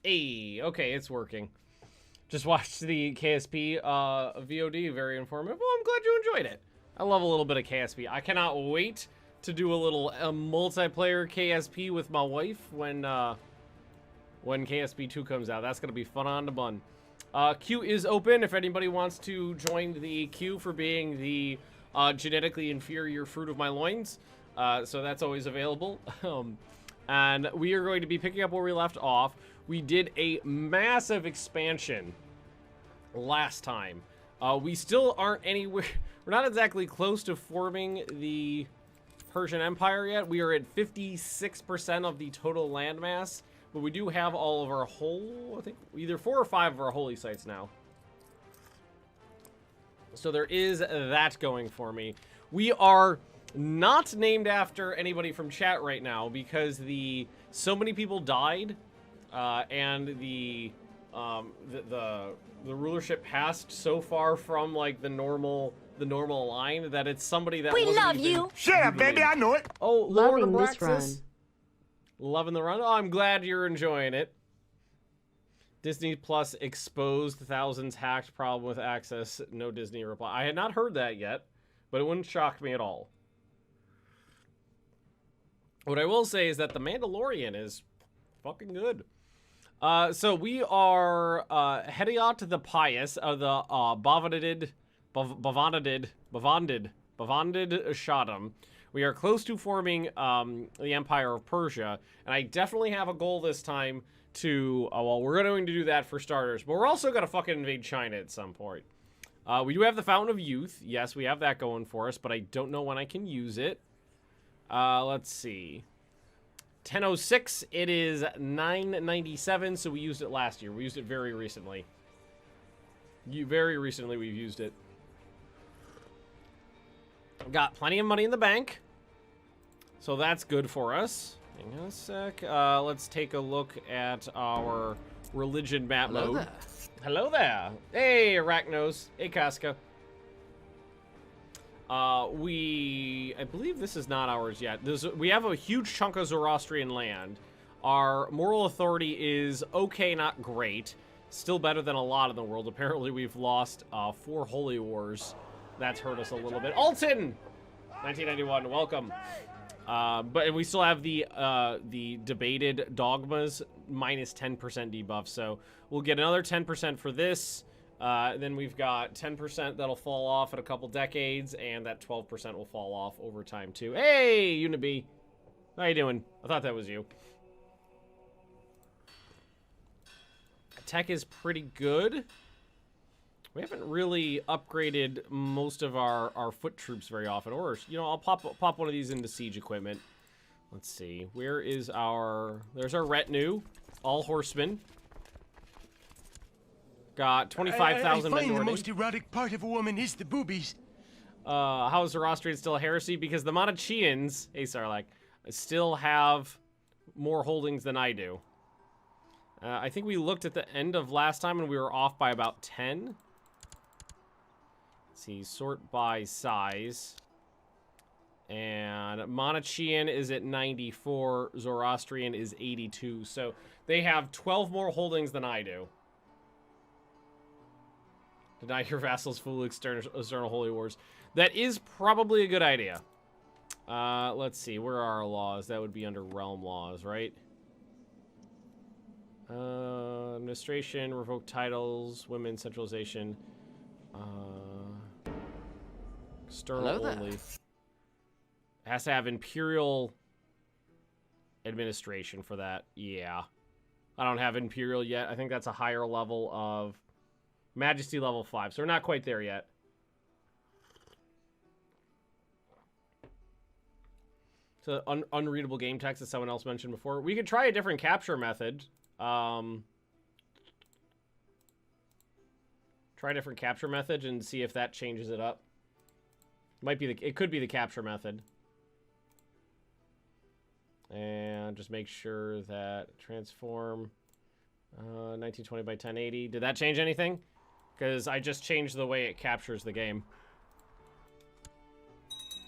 Hey, okay, it's working. Just watched the KSP VOD, very informative. Well, I'm glad you enjoyed it. I love a little bit of KSP. I cannot wait to do a little multiplayer KSP with my wife when KSP 2 comes out. That's gonna be fun on the bun. Queue is open if anybody wants to join the queue for being the genetically inferior fruit of my loins. So that's always available. And we are going to be picking up where we left off. We did a massive expansion last time. We still aren't anywhere. We're not exactly close to forming the Persian Empire yet. We are at 56% of the total landmass, but we do have all of our I think either 4 or 5 of our holy sites now. So there is that going for me. We are not named after anybody from chat right now because so many people died, and the rulership passed so far from like the normal line that it's somebody that we love you. Yeah, baby, I know it. Oh, Lord Loving this Abraxas. run. Loving the run. Oh, I'm glad you're enjoying it. Disney Plus exposed thousands hacked problem with access. No Disney reply. I had not heard that yet, but it wouldn't shock me at all. What I will say is that The Mandalorian is fucking good. So we are Hediot the Pious of the Bavandid Shaddam. We are close to forming the Empire of Persia, and I definitely have a goal this time to, well, we're going to do that for starters, but we're also going to fucking invade China at some point. We do have the Fountain of Youth. Yes, we have that going for us, but I don't know when I can use it. Let's see. 1006, it is 997, so we used it last year. We used it very recently. Very recently we've used it. Got plenty of money in the bank, so that's good for us. Hang on a sec. Let's take a look at our religion map mode. Hello there. Hey, Arachnos. Hey, Casca. I believe this is not ours yet. We have a huge chunk of Zoroastrian land. Our moral authority is okay, not great. Still better than a lot in the world. Apparently, we've lost 4 holy wars. That's hurt us a little bit. Alton! 1991, welcome. But we still have the debated dogmas minus 10% debuff, so we'll get another 10% for this. Then we've got 10% that'll fall off in a couple decades, and that 12% will fall off over time too. Hey, Unibi, how you doing? I thought that was you. Tech is pretty good. We haven't really upgraded most of our foot troops very often, or, you know, I'll pop one of these into siege equipment. Let's see, where is there's our retinue, all horsemen. Got 25,000 men. I find the most erotic part of a woman is the boobies. How is Zoroastrian still a heresy? Because the Manichaeans, hey Sarlacc, still have more holdings than I do. I think we looked at the end of last time and we were off by about 10. Let's see, sort by size. And Manichaean is at 94, Zoroastrian is 82. So they have 12 more holdings than I do. Deny your vassals full external holy wars. That is probably a good idea. Let's see, where are our laws? That would be under realm laws, right? Administration, revoke titles, women, centralization. External only. It has to have imperial administration for that. Yeah. I don't have imperial yet. I think that's a higher level of Majesty level 5, so we're not quite there yet. So unreadable game text, as someone else mentioned before. We could try a different capture method. Try a different capture method and see if that changes it up. It could be the capture method. And just make sure that transform 1920 by 1080. Did that change anything? Because I just changed the way it captures the game.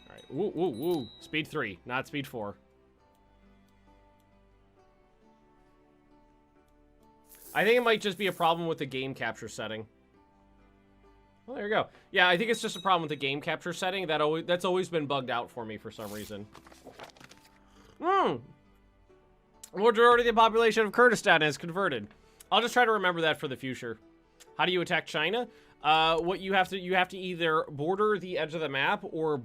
Alright, woo, woo, woo. Speed 3, not speed 4. I think it might just be a problem with the game capture setting. Well, there you go. Yeah, I think it's just a problem with the game capture setting. That's always been bugged out for me for some reason. Majority of the population of Kurdistan is converted. I'll just try to remember that for the future. How do you attack China? What you have to either border the edge of the map or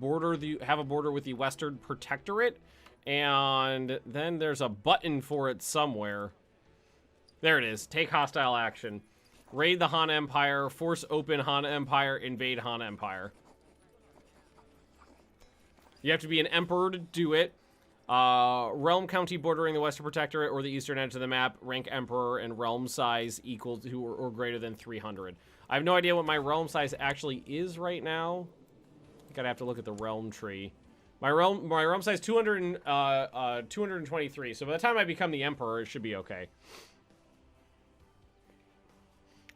have a border with the Western Protectorate, and then there's a button for it somewhere. There it is. Take hostile action. Raid the Han Empire, force open Han Empire, invade Han Empire. You have to be an emperor to do it. Realm county bordering the Western Protectorate or the eastern edge of the map, rank emperor, and realm size equal to or greater than 300. I have no idea what my realm size actually is right now. I think I'd have to look at the realm tree. My realm size 223. So by the time I become the emperor, it should be okay.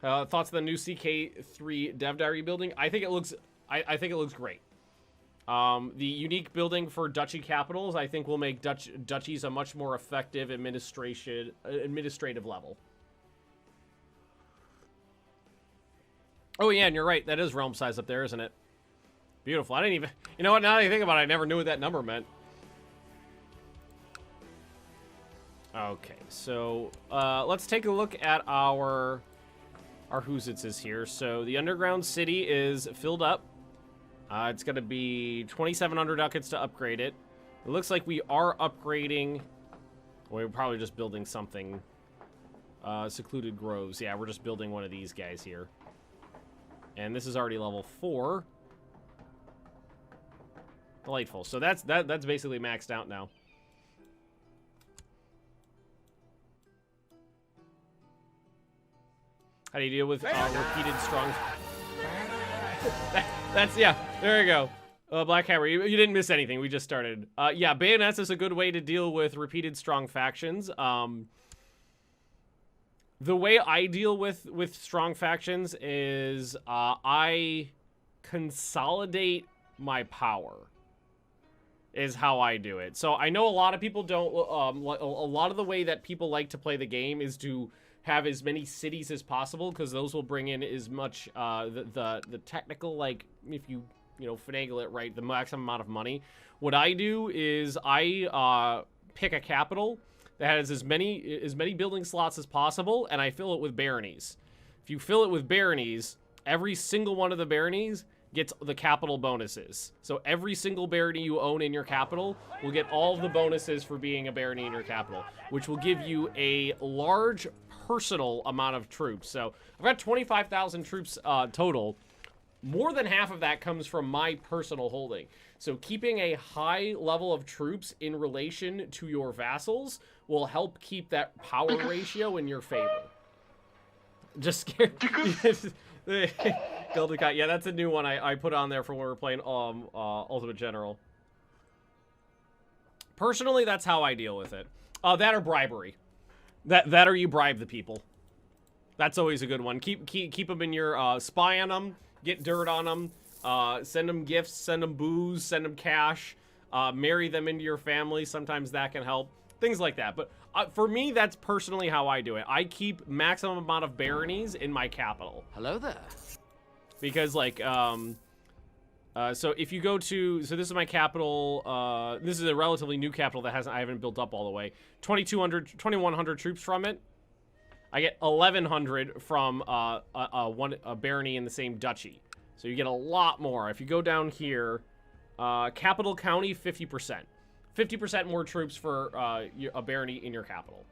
Thoughts on the new CK3 Dev Diary building? I think it looks great. The unique building for duchy capitals, I think, will make duchies a much more effective administrative level. Oh yeah, and you're right. That is realm size up there, isn't it? Beautiful. I didn't even... You know what? Now that I think about it, I never knew what that number meant. Okay, so let's take a look at our Whoositses here. So the underground city is filled up. It's going to be 2,700 ducats to upgrade it. It looks like we are upgrading... We're probably just building something. Secluded groves. Yeah, we're just building one of these guys here. And this is already level 4. Delightful. So that's basically maxed out now. How do you deal with repeated strong... yeah, there you go. Black Hammer, you didn't miss anything. We just started. Yeah, bayonets is a good way to deal with repeated strong factions. The way I deal with strong factions is I consolidate my power. Is how I do it. So I know a lot of people don't. A lot of the way that people like to play the game is to have as many cities as possible, because those will bring in as much the technical, like, if you finagle it right, the maximum amount of money. What I do is I pick a capital that has as many building slots as possible, and I fill it with baronies. If you fill it with baronies, every single one of the baronies gets the capital bonuses. So every single barony you own in your capital will get all of the bonuses for being a barony in your capital, which will give you a large personal amount of troops. So I've got 25,000 troops total. More than half of that comes from my personal holding. So keeping a high level of troops in relation to your vassals will help keep that power ratio in your favor. Just scared. Yeah, that's a new one I put on there for when we're playing Ultimate General. Personally, that's how I deal with it. That or bribery. That or you bribe the people. That's always a good one. Keep them in your spy on them. Get dirt on them, send them gifts, send them booze, send them cash, marry them into your family. Sometimes that can help. Things like that. But for me, that's personally how I do it. I keep maximum amount of baronies in my capital. Hello there. Because, like, so if you go to, so this is my capital. This is a relatively new capital that I haven't built up all the way. 2,100 troops from it. I get 1,100 from a barony in the same duchy. So you get a lot more. If you go down here, capital county, 50%. 50% more troops for a barony in your capital.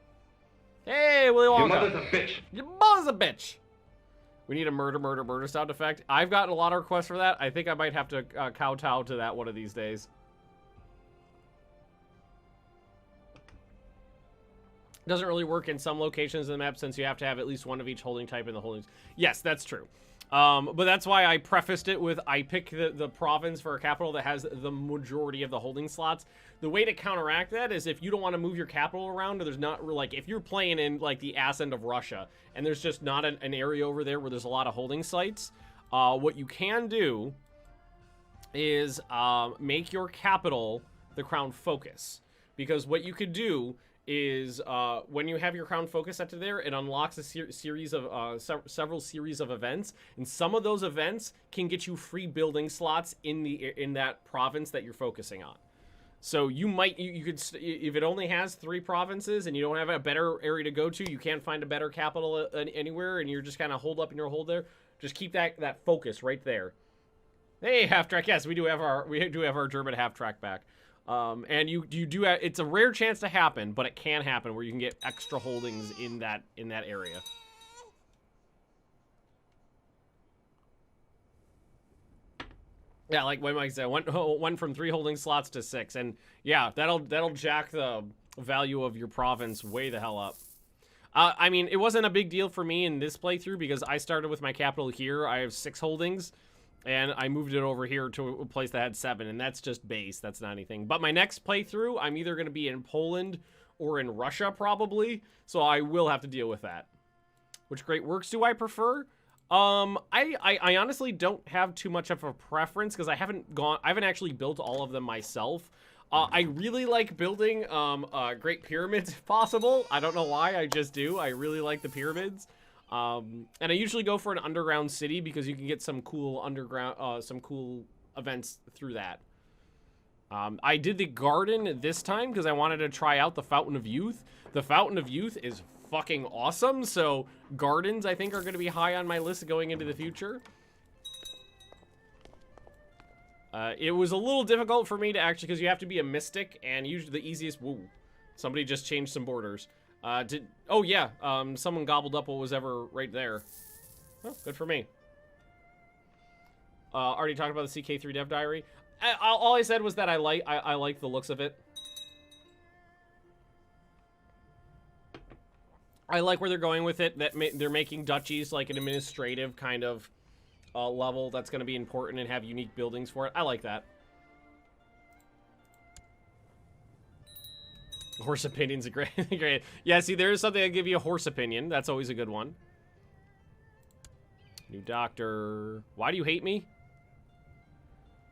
Hey, Willy Wonka. Your mother's a bitch. Your mother's a bitch. We need a murder sound effect. I've gotten a lot of requests for that. I think I might have to kowtow to that one of these days. Doesn't really work in some locations in the map since you have to have at least one of each holding type in the holdings. Yes, that's true. But that's why I prefaced it with I pick the province for a capital that has the majority of the holding slots. The way to counteract that is if you don't want to move your capital around, or there's not, like, if you're playing in, like, the ass end of Russia, and there's just not an area over there where there's a lot of holding sites, what you can do is make your capital the crown focus. Because what you could do is when you have your crown focus set to there, it unlocks a series of several series of events, and some of those events can get you free building slots in that province that you're focusing on. So you could, if it only has 3 provinces and you don't have a better area to go to, you can't find a better capital anywhere, and you're just kind of holed up in your hold there. Just keep that focus right there. Hey, half track. Yes, we do have our German half track back. And you do have, it's a rare chance to happen, but it can happen where you can get extra holdings in that area. Yeah, like what Mike said, went from 3 holding slots to 6, and yeah, that'll jack the value of your province way the hell up. I mean, it wasn't a big deal for me in this playthrough because I started with my capital here. I have 6 holdings. And I moved it over here to a place that had 7, and that's just base. That's not anything. But my next playthrough, I'm either going to be in Poland or in Russia, probably. So I will have to deal with that. Which great works do I prefer? I honestly don't have too much of a preference because I haven't actually built all of them myself. I really like building Great Pyramids if possible. I don't know why, I just do. I really like the pyramids. And I usually go for an underground city because you can get some cool underground, some cool events through that. I did the garden this time because I wanted to try out the Fountain of Youth. The Fountain of Youth is fucking awesome, so gardens I think are going to be high on my list going into the future. It was a little difficult for me to actually, because you have to be a mystic, and usually the easiest, whoa, somebody just changed some borders. Oh yeah, someone gobbled up what was ever right there. Oh, good for me. Already talked about the CK3 Dev Diary. All I said was that I like the looks of it. I like where they're going with it, that they're making duchies like an administrative kind of level that's going to be important and have unique buildings for it. I like that. Horse opinion's a great. Yeah, see, there is something that give you a horse opinion. That's always a good one. New doctor. Why do you hate me?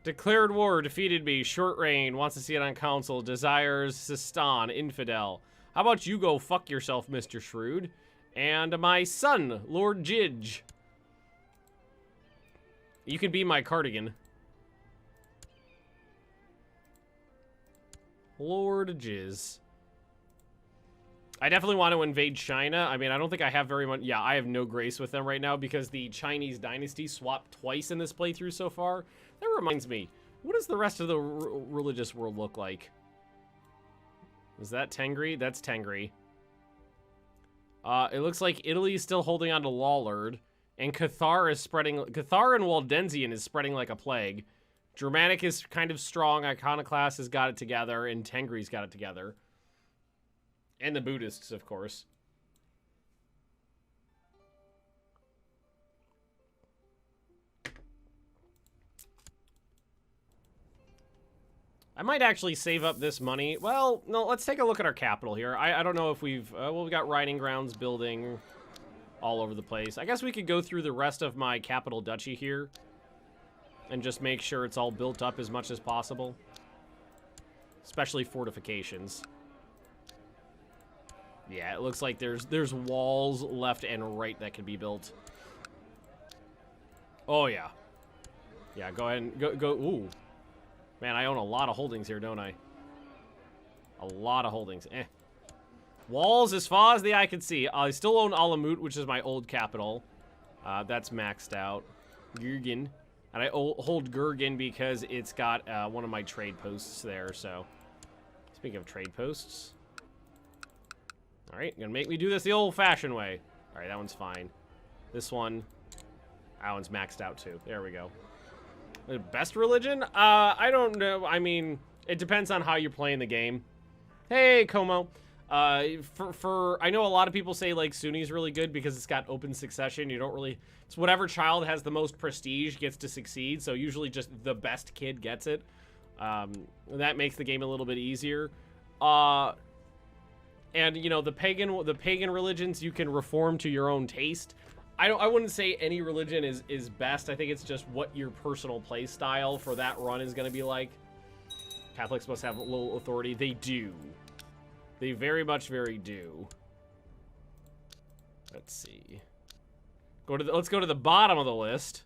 Declared war, defeated me. Short reign, wants to see it on council. Desires Sistan, infidel. How about you go fuck yourself, Mr. Shrewd? And my son, Lord Jidge. You can be my cardigan. Lord Jizz. I definitely want to invade China. I mean, I don't think I have very much. Yeah, I have no grace with them right now because the Chinese dynasty swapped twice in this playthrough so far. That reminds me, what does the rest of the religious world look like? Is that Tengri? That's Tengri. It looks like Italy is still holding on to Lawlord, and Cathar is spreading. Cathar and Waldensian is spreading like a plague. Germanic is kind of strong. Iconoclast has got it together, and Tengri's got it together. And the Buddhists, of course. I might actually save up this money. Well, no, let's take a look at our capital here. I don't know if we've... well, we've got riding grounds building all over the place. I guess we could go through the rest of my capital duchy here and just make sure it's all built up as much as possible. Especially fortifications. Yeah, it looks like there's walls left and right that can be built. Oh, yeah. Yeah, go ahead and go. Ooh. Man, I own a lot of holdings here, don't I? A lot of holdings. Walls as far as the eye can see. I still own Alamut, which is my old capital. That's maxed out. Gurgen. And I hold Gurgen because it's got one of my trade posts there, so. Speaking of trade posts. Alright, gonna make me do this the old-fashioned way. Alright, that one's fine. This one, that one's maxed out too. There we go. The best religion? I don't know. I mean, it depends on how you're playing the game. Hey, Como. I know a lot of people say, like, Sunni's really good because it's got open succession. You don't really... It's whatever child has the most prestige gets to succeed, so usually just the best kid gets it. That makes the game a little bit easier. And, you know, the pagan religions, you can reform to your own taste. I wouldn't say any religion is best. I think it's just what your personal play style for that run is going to be like. Catholics must have a little authority. They do. They very much do. Let's see. Let's go to the bottom of the list.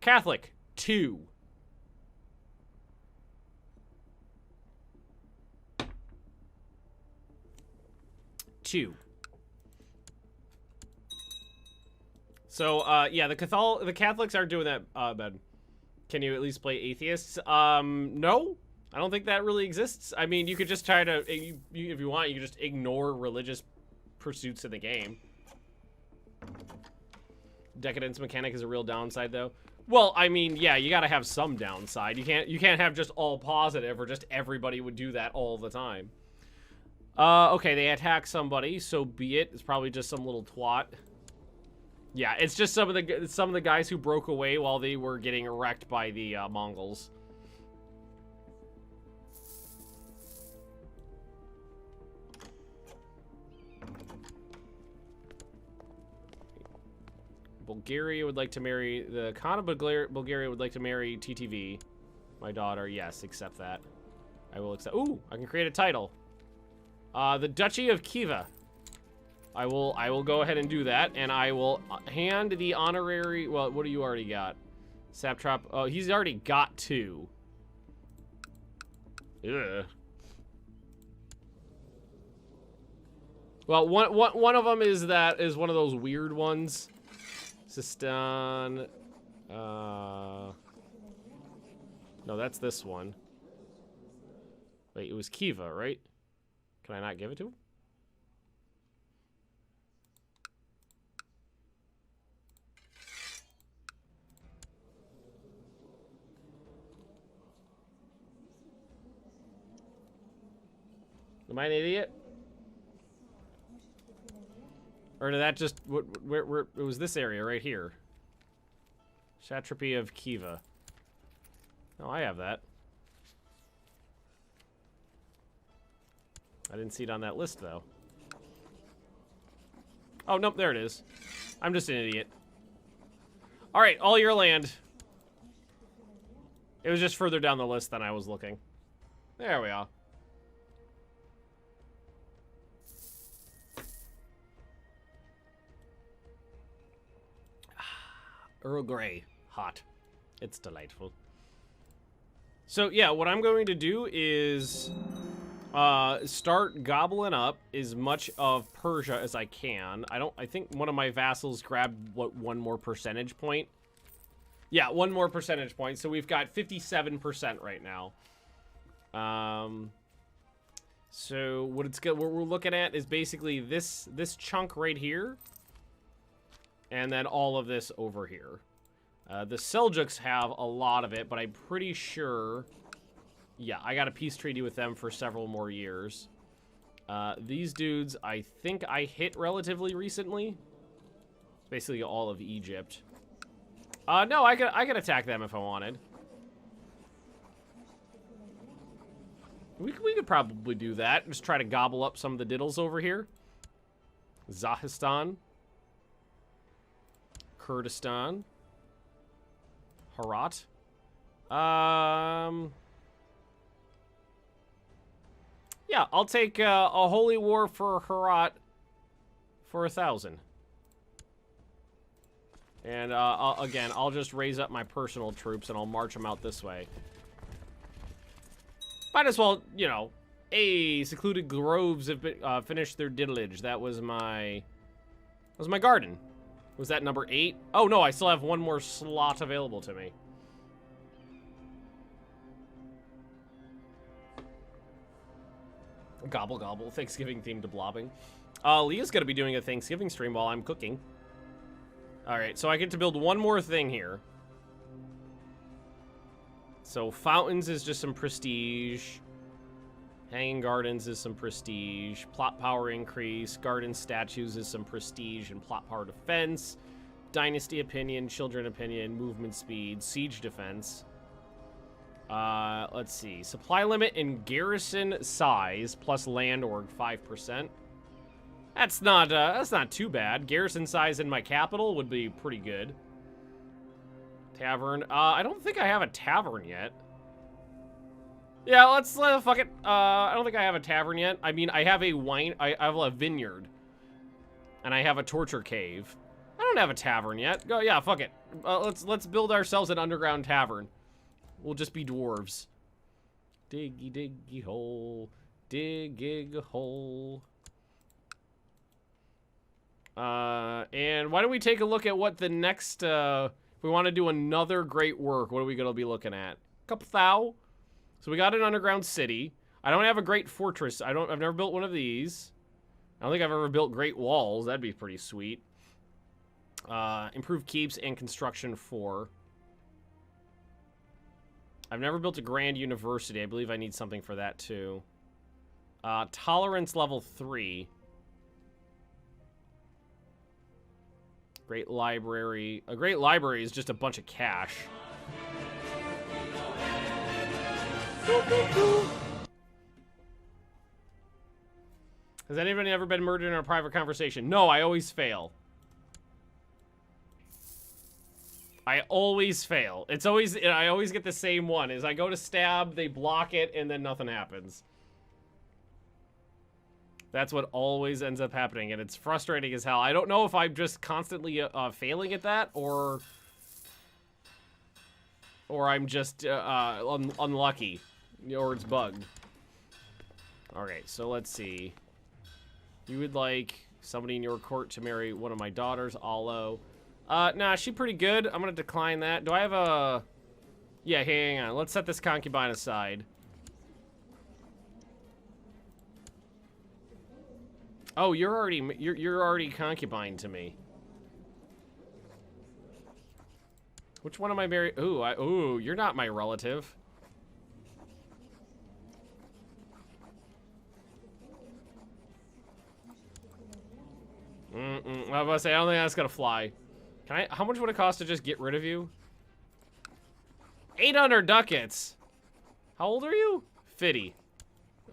Catholic, 2. So, yeah, the Catholics aren't doing that, Ben. Can you at least play atheists? No. I don't think that really exists. I mean, you could just try to, if you want, you could just ignore religious pursuits in the game. Decadence mechanic is a real downside, though. Well, I mean, yeah, you gotta have some downside. You can't have just all positive, or just everybody would do that all the time. Okay, they attack somebody, so be it. It's probably just some little twat. Yeah, it's just some of the guys who broke away while they were getting wrecked by the Mongols. Bulgaria would like to marry the Khan of Bulgaria would like to marry TTV, my daughter. Yes, accept that. I will accept. Ooh, I can create a title. The Duchy of Khiva. I will go ahead and do that, and I will hand the honorary. Well, what do you already got? Satrap. Oh, he's already got 2. Ugh. Well, one of them is one of those weird ones. Sistan. No, that's this one. Wait, it was Khiva, right? Can I not give it to him? Am I an idiot? Or did that just where it was this area right here? Satrapy of Khiva. No, I have that. I didn't see it on that list though. Oh nope, there it is. I'm just an idiot. All right, all your land. It was just further down the list than I was looking. There we are. Earl Grey. Hot. It's delightful. So, yeah, what I'm going to do is start gobbling up as much of Persia as I can. I think one of my vassals grabbed, what, 1 more percentage point? Yeah, 1 more percentage point. So we've got 57% right now. So what we're looking at is basically this chunk right here. And then all of this over here. The Seljuks have a lot of it, but I'm pretty sure... Yeah, I got a peace treaty with them for several more years. These dudes, I think I hit relatively recently. Basically all of Egypt. No, I could attack them if I wanted. We could probably do that. Just try to gobble up some of the diddles over here. Zahistan. Kurdistan. Herat. Yeah, I'll take a holy war for Herat for 1,000. And again, I'll just raise up my personal troops and I'll march them out this way. Might as well, you know. Hey, secluded groves have been, finished their diddlage. That was my garden. Was that number 8? Oh no, I still have 1 more slot available to me. Gobble gobble, Thanksgiving themed blobbing. Leah's gonna be doing a Thanksgiving stream while I'm cooking. Alright, so I get to build 1 more thing here. So fountains is just some prestige. Hanging gardens is some prestige. Plot power increase. Garden statues is some prestige and plot power defense. Dynasty opinion, children opinion, movement speed, siege defense. Let's see. Supply limit and garrison size plus land org 5%. That's not too bad. Garrison size in my capital would be pretty good. Tavern. I don't think I have a tavern yet. Yeah, let's fuck it. I don't think I have a tavern yet. I mean, I have a wine. I have a vineyard, and I have a torture cave. I don't have a tavern yet. Go, yeah, fuck it. Let's build ourselves an underground tavern. We'll just be dwarves. Diggy diggy hole, digging a hole. And why don't we take a look at what the next? If we want to do another great work, what are we gonna be looking at? Couple thou. So we got an underground city. I don't have a great fortress. I've never built one of these. I don't think I've ever built great walls. That'd be pretty sweet. Improved keeps and construction 4. I've never built a grand university. I believe I need something for that too. Tolerance level 3. Great library. A great library is just a bunch of cash. Has anybody ever been murdered in a private conversation? No, I always fail. I always fail. It's always, I always get the same one. Is I go to stab, they block it, and then nothing happens. That's what always ends up happening, and it's frustrating as hell. I don't know if I'm just constantly failing at that, or I'm just unlucky, or it's bugged. Alright, so let's see. You would like somebody in your court to marry one of my daughters, Alo. Nah, she's pretty good. I'm gonna decline that. Do I have a... Yeah, hang on. Let's set this concubine aside. Oh, you're already concubine to me. Which one am I married? Ooh, you're not my relative. I was about to say, I don't think that's gonna fly. Can I? How much would it cost to just get rid of you? 800 ducats. How old are you? 50.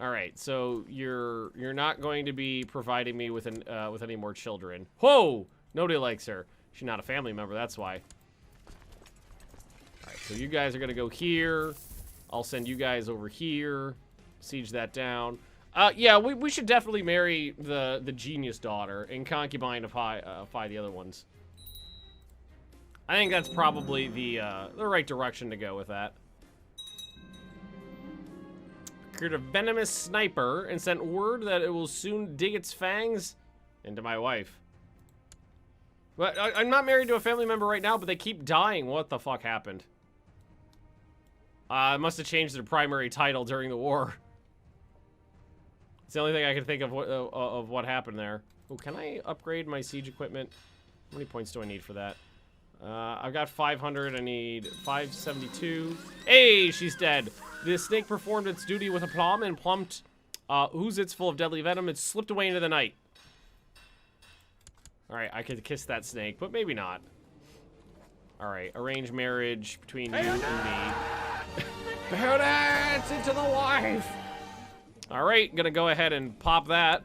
All right, so you're not going to be providing me with with any more children. Whoa! Nobody likes her. She's not a family member. That's why. All right, so you guys are gonna go here. I'll send you guys over here. Siege that down. Yeah, we should definitely marry the genius daughter and concubinify the other ones. I think that's probably the right direction to go with that. Created a venomous sniper and sent word that it will soon dig its fangs into my wife. But I'm not married to a family member right now, but they keep dying. What the fuck happened? I must have changed their primary title during the war. It's the only thing I can think of what happened there. Oh, can I upgrade my siege equipment? How many points do I need for that? I've got 500. I need 572. Hey, she's dead. The snake performed its duty with aplomb and plumped oozits full of deadly venom. It slipped away into the night. All right, I could kiss that snake, but maybe not. All right, arrange marriage between you and me. Bayonets into the wife. All right, gonna go ahead and pop that.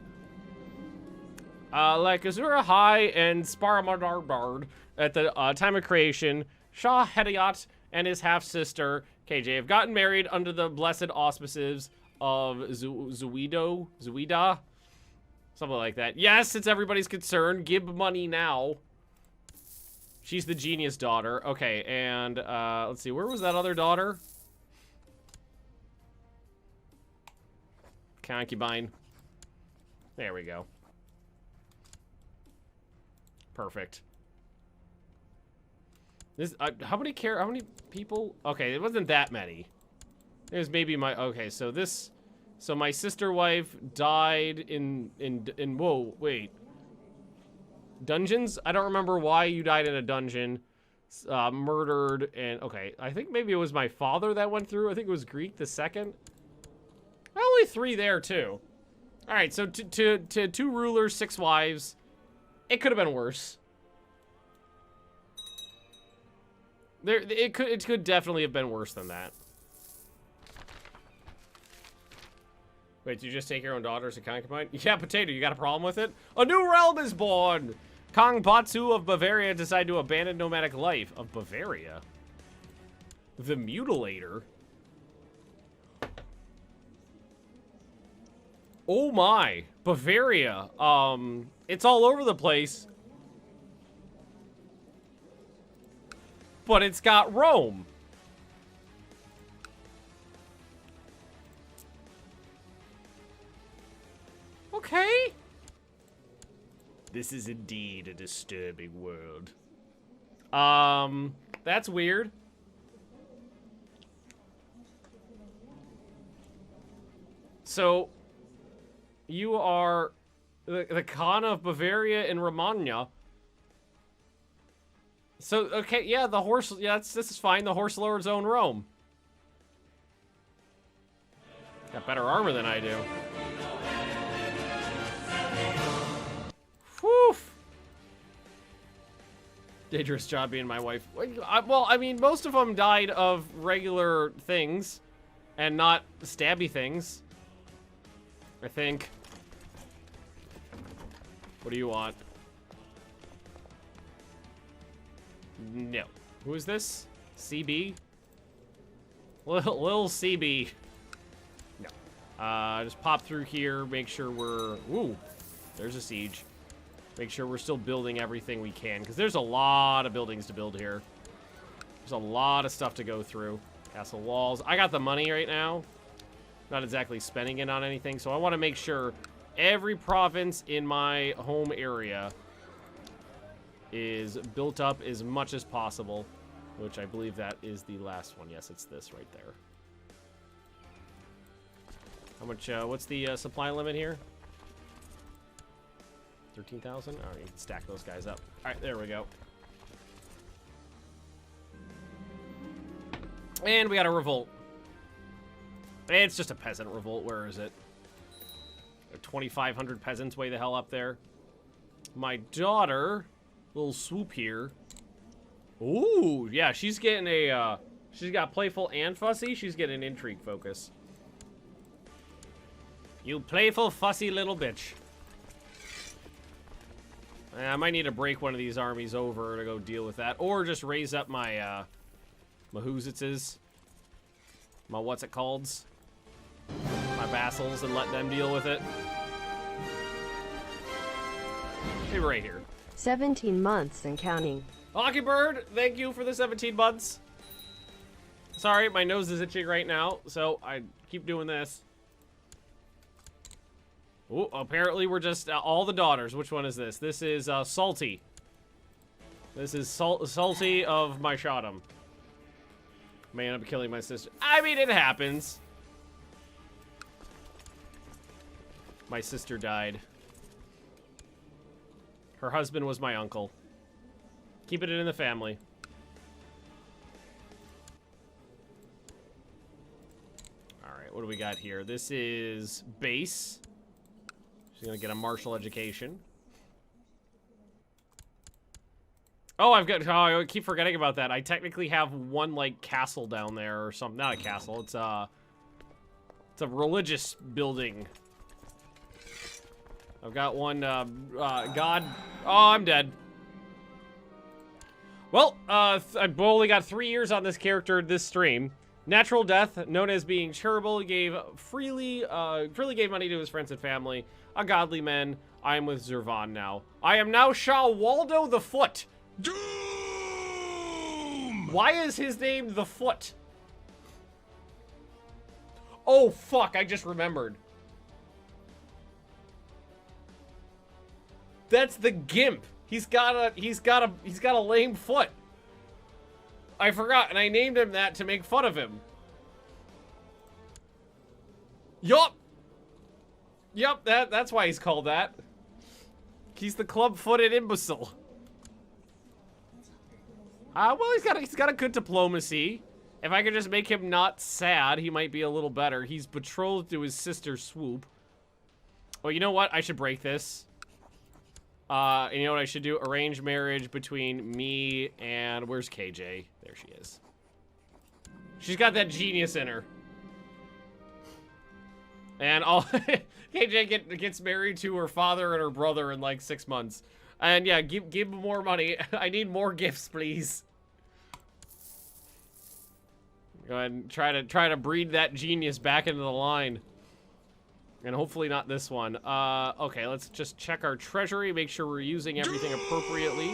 Like Azura High and Spymaster at the time of creation, Shah Hediot and his half-sister KJ have gotten married under the blessed auspices of Zuida, something like that. Yes, it's everybody's concern. Give money now. She's the genius daughter. Okay, and let's see, where was that other daughter? Concubine. There we go. Perfect. This how many people? Okay, it wasn't that many. There's maybe my so my sister wife died in whoa, wait. Dungeons? I don't remember why you died in a dungeon. Murdered and okay, I think maybe it was my father that went through. I think it was Greek the second. Only 3 there too. All right, so to 2 rulers, 6 wives. It could have been worse. It could definitely have been worse than that. Wait, did you just take your own daughter as a concubine? Yeah, Potato, you got a problem with it? A new realm is born! Kong Batsu of Bavaria decided to abandon nomadic life. Of Bavaria? The Mutilator? Oh my, Bavaria. It's all over the place. But it's got Rome. Okay. This is indeed a disturbing world. That's weird. So, you are the Khan of Bavaria and Romagna. So, okay, yeah, the horse, yeah, this is fine. The horse lords own Rome. Got better armor than I do. Whew. Dangerous job being my wife. Well, I mean, most of them died of regular things and not stabby things. I think. What do you want? No. Who is this? CB? Lil CB. No. Just pop through here, make sure we're... Ooh, there's a siege. Make sure we're still building everything we can, because there's a lot of buildings to build here. There's a lot of stuff to go through. Castle walls. I got the money right now. Not exactly spending it on anything, so I want to make sure every province in my home area is built up as much as possible, which I believe that is the last one. Yes, it's this right there. How much, what's the supply limit here? 13,000? All right, you can stack those guys up. All right, there we go. And we got a revolt. It's just a peasant revolt. Where is it? 2,500 peasants way the hell up there. My daughter, little swoop here. Ooh, yeah, she's getting a, she's got playful and fussy. She's getting an intrigue focus. You playful, fussy little bitch. I might need to break one of these armies over to go deal with that. Or just raise up my, my whoositzes. My what's it called? My vassals and let them deal with it. Maybe right here. 17 months and counting. Hockey-bird, thank you for the 17 months. Sorry, my nose is itching right now, so I keep doing this. Oh, apparently we're just all the daughters. Which one is this? This is Salty. This is Salty of my Shottam. May end up killing my sister. I mean, it happens. My sister died. Her husband was my uncle. Keep it in the family. Alright, what do we got here? This is base. She's gonna get a martial education. Oh, I've got... Oh, I keep forgetting about that. I technically have one, like, castle down there or something. Not a castle. It's a religious building. I've got one, God... Oh, I'm dead. Well, I've only got 3 years on this character this stream. Natural death, known as being charitable, gave freely gave money to his friends and family. A godly man. I am with Zervan now. I am now Shah Waldo the Foot. Doom! Why is his name the Foot? Oh fuck! I just remembered. That's the Gimp. He's got a lame foot. I forgot, and I named him that to make fun of him. Yup. Yup, that's why he's called that. He's the club-footed imbecile. Well, he's got a good diplomacy. If I could just make him not sad, he might be a little better. He's betrothed to his sister Swoop. Oh, you know what? I should break this. And you know what I should do? Arrange marriage between me and... Where's KJ? There she is. She's got that genius in her. And all... KJ gets married to her father and her brother in like 6 months. And yeah, give more money. I need more gifts, please. Go ahead and try to breed that genius back into the line. And hopefully not this one. Okay, let's just check our treasury, make sure we're using everything appropriately.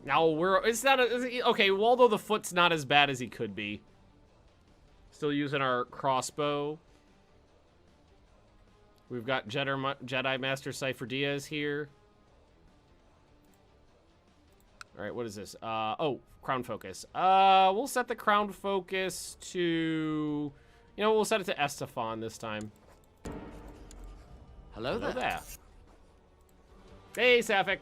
Now, okay, Waldo the Foot's not as bad as he could be. Still using our crossbow. We've got Jedi Master Cypher Diaz here. All right, what is this? Oh, crown focus. We'll set the crown focus to... You know, we'll set it to Estefan this time. Hello there. Hey, Sapphic.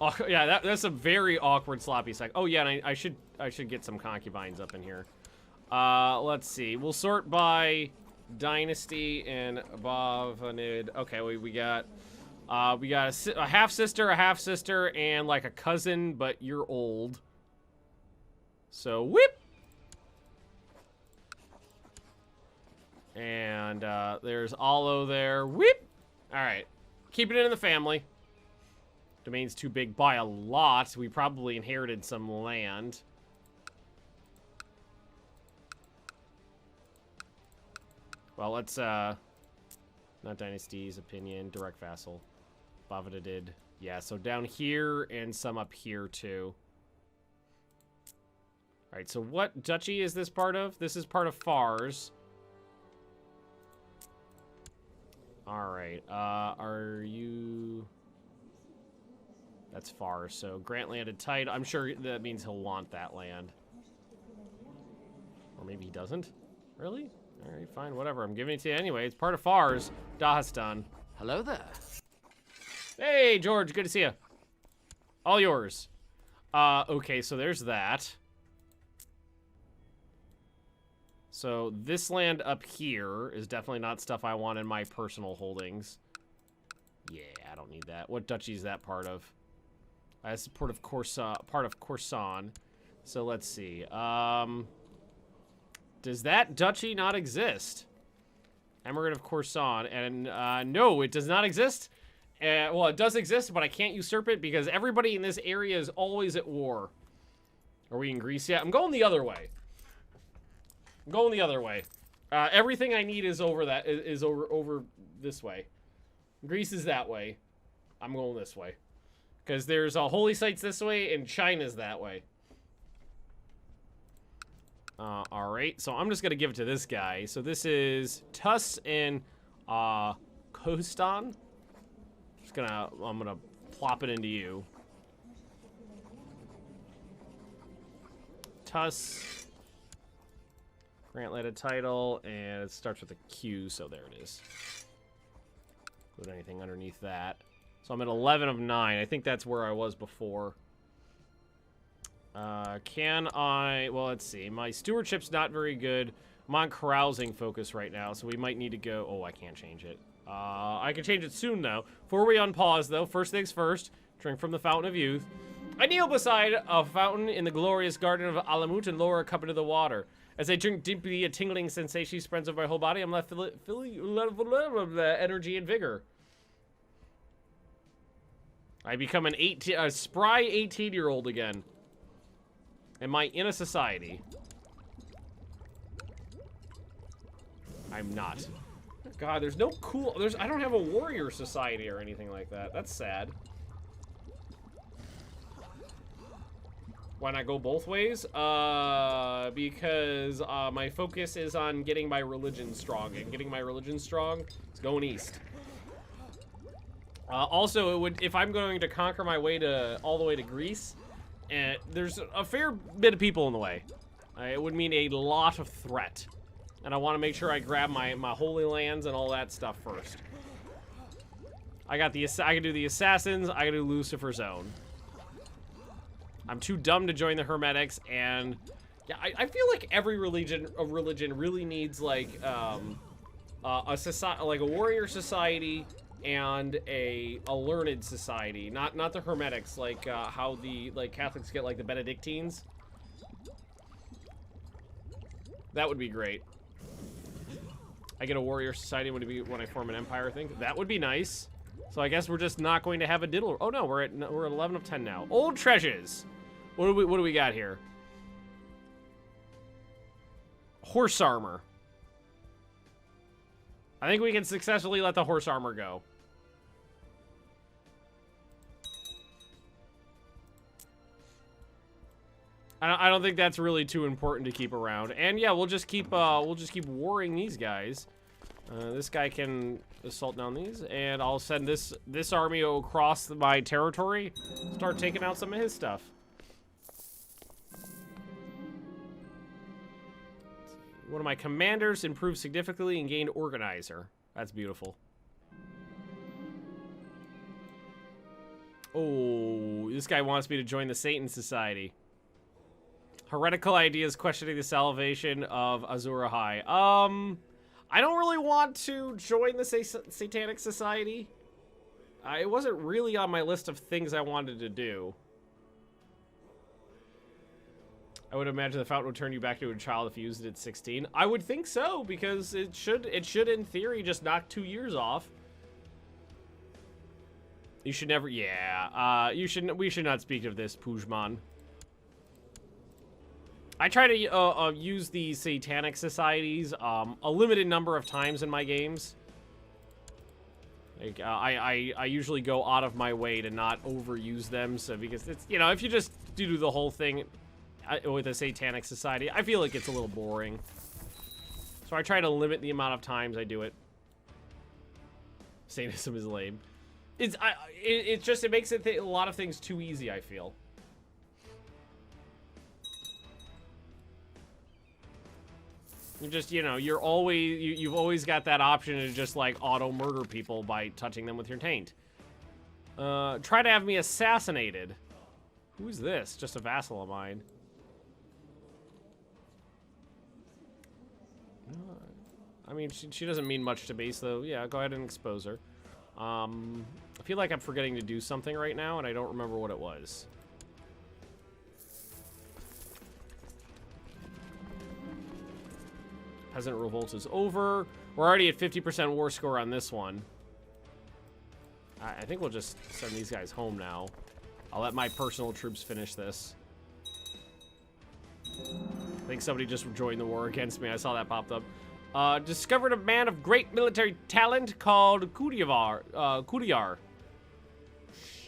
Oh, yeah, that's a very awkward sloppy sec. Oh, yeah, and I should get some concubines up in here. Let's see. We'll sort by Dynasty and Bavanid. Okay, we got a half-sister, and like a cousin, but you're old. So, whip! And there's Alo there. Whip! Alright. Keeping it in the family. Domain's too big by a lot. We probably inherited some land. Well, let's, not Dynasty's opinion. Direct vassal. Bavada did. Yeah, so down here and some up here, too. Alright, so what duchy is this part of? This is part of Fars. Alright, are you... That's Fars, so grant landed title. I'm sure that means he'll want that land. Or maybe he doesn't? Really? Alright, fine, whatever. I'm giving it to you anyway. It's part of Fars. Dahastan. Hello there. Hey, George, good to see you. All yours. Okay, so there's that. So this land up here is definitely not stuff I want in my personal holdings. Yeah, I don't need that. What duchy is that part of? That's part of Corsan. So let's see. Does that duchy not exist? Emirate of Corsan. And no, it does not exist. Well, it does exist, but I can't usurp it because everybody in this area is always at war. Are we in Greece yet? I'm going the other way. I'm going the other way. Everything I need is over that is over this way. Greece is that way. I'm going this way. Because there's holy sites this way and China's that way. Alright, so I'm just going to give it to this guy. So this is Tus and Kostan. I'm gonna plop it into you. Tus. Grant led a title, and it starts with a Q, so there it is. Put anything underneath that. So I'm at 11 of 9. I think that's where I was before. Can I... Well, let's see. My stewardship's not very good. I'm on carousing focus right now, so we might need to go... Oh, I can't change it. I can change it soon, though. Before we unpause, though, first things first. Drink from the Fountain of Youth. I kneel beside a fountain in the glorious garden of Alamut and lower a cup into the water. As I drink deeply, a tingling sensation spreads over my whole body. I'm left feeling of energy and vigor. I become a spry 18-year-old again. Am I in a society? I'm not. God, there's no cool... I don't have a warrior society or anything like that. That's sad. Why not go both ways? Because my focus is on getting my religion strong. And getting my religion strong is going east. Also, it would, if I'm going to conquer my way to all the way to Greece, there's a fair bit of people in the way. It would mean a lot of threat. And I want to make sure I grab my holy lands and all that stuff first. I can do the assassins, I can do Lucifer's Own. I'm too dumb to join the heretics, and yeah, I feel like every religion really needs like a society, like a warrior society and a learned society, not the heretics, like how the Catholics get like the Benedictines. That would be great. I get a warrior society when I form an empire thing. That would be nice. So I guess we're just not going to have a diddle. Oh no, we're at 11 of 10 now. Old treasures. What do we got here? Horse armor. I think we can successfully let the horse armor go. I don't think that's really too important to keep around. And yeah, we'll just keep warring these guys. This guy can assault down these, and I'll send this army across my territory, start taking out some of his stuff. One of my commanders improved significantly and gained organizer. That's beautiful. Oh, this guy wants me to join the Satan Society. Heretical ideas questioning the salvation of Azur Ahai. I don't really want to join the Satanic Society. It wasn't really on my list of things I wanted to do. I would imagine the fountain would turn you back to a child if you used it at 16. I would think so, because it should in theory just knock 2 years off. You should never, yeah. We should not speak of this, Pujman. I try to use the Satanic Societies a limited number of times in my games. Like I usually go out of my way to not overuse them, so because it's, you know, if you just do the whole thing with a Satanic Society, I feel like it's a little boring. So I try to limit the amount of times I do it. Satanism is lame. It makes a lot of things too easy, I feel. You just, you know, you've always got that option to just, like, auto-murder people by touching them with your taint. Try to have me assassinated. Who's this? Just a vassal of mine. I mean, she doesn't mean much to me, so, yeah, go ahead and expose her. I feel like I'm forgetting to do something right now, and I don't remember what it was. Peasant revolt is over. We're already at 50% war score on this one. I think we'll just send these guys home now. I'll let my personal troops finish this. I think somebody just joined the war against me. I saw that popped up. Discovered a man of great military talent called Kudiyar.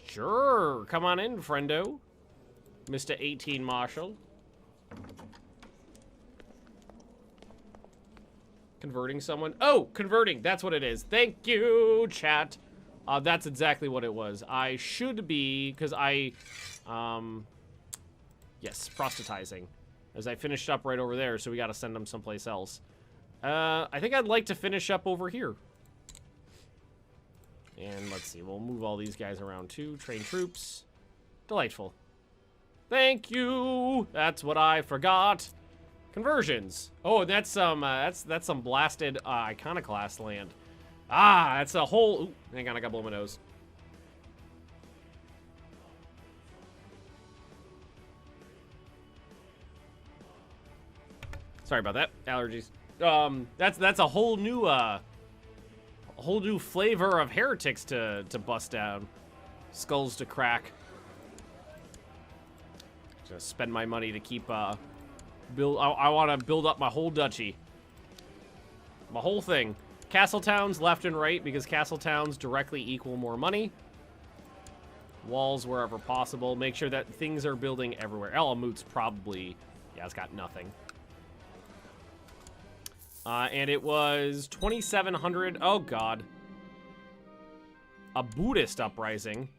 Sure, come on in, friendo. Mr. 18 Marshal. Converting someone. Oh, converting. That's what it is. Thank you, chat. That's exactly what it was. I should be, because yes, proselytizing. As I finished up right over there, so we got to send them someplace else. I think I'd like to finish up over here. And let's see, we'll move all these guys around too. Train troops. Delightful. Thank you. That's what I forgot. Conversions. Oh, that's some blasted iconoclast land. Ah, that's a whole. Ooh, hang on, I got blow my nose. Sorry about that. Allergies. That's a whole new flavor of heretics to bust down. Skulls to crack. Just spend my money to keep I want to build up my whole duchy. My whole thing. Castle towns left and right, because castle towns directly equal more money. Walls wherever possible. Make sure that things are building everywhere. Elamut's probably, yeah, it's got nothing. And it was 2,700. Oh, God. A Buddhist uprising.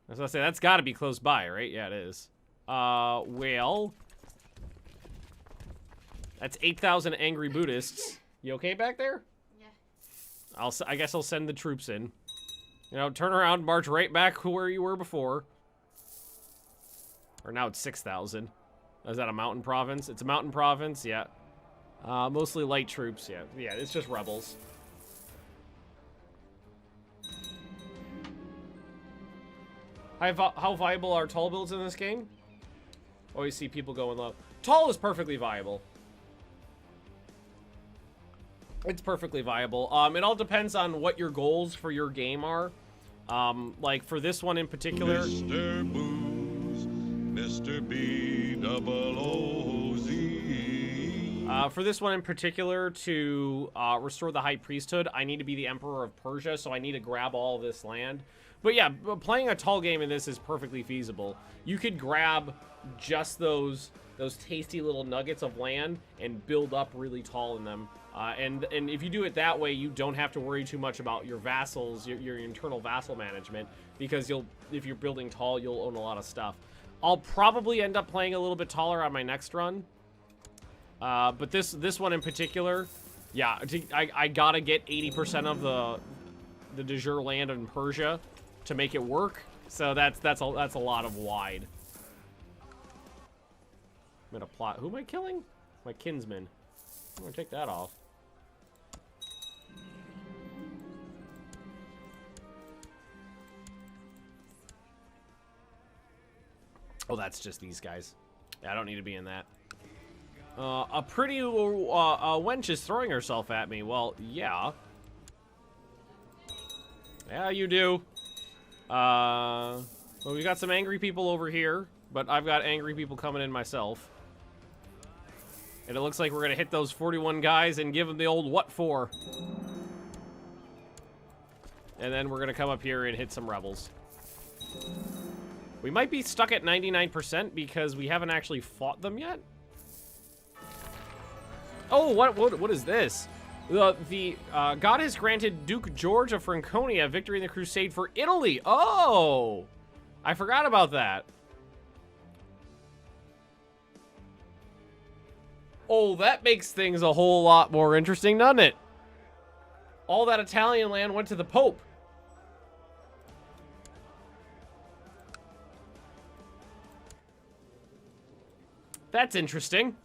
I was going to say, that's got to be close by, right? Yeah, it is. Well... That's 8,000 angry Buddhists. You okay back there? Yeah. I guess I'll send the troops in. You know, turn around, march right back where you were before. Or now it's 6,000. Is that a mountain province? It's a mountain province, yeah. Mostly light troops, yeah. Yeah, it's just rebels. How viable are tall builds in this game? Always see people going low. Tall is perfectly viable. It's perfectly viable. It all depends on what your goals for your game are. Like for this one in particular. Mr. Booze, Mr. B-double-O-Z. For this one in particular, to restore the high priesthood, I need to be the emperor of Persia, so I need to grab all of this land. But yeah, playing a tall game in this is perfectly feasible. You could grab just those tasty little nuggets of land and build up really tall in them. And if you do it that way, you don't have to worry too much about your vassals, your internal vassal management, because if you're building tall, you'll own a lot of stuff. I'll probably end up playing a little bit taller on my next run. But this one in particular, yeah, I gotta get 80% of the de jure land in Persia to make it work. So that's a lot of wide. I'm gonna plot. Who am I killing? My kinsman. I'm gonna take that off. Oh, that's just these guys. Yeah, I don't need to be in that. A pretty wench is throwing herself at me. Well, yeah. Yeah, you do. Well, we got some angry people over here, but I've got angry people coming in myself. And it looks like we're going to hit those 41 guys and give them the old what for. And then we're going to come up here and hit some rebels. We might be stuck at 99% because we haven't actually fought them yet. Oh, what is this? God has granted Duke George of Franconia victory in the Crusade for Italy. Oh, I forgot about that. Oh, that makes things a whole lot more interesting, doesn't it? All that Italian land went to the Pope. That's interesting.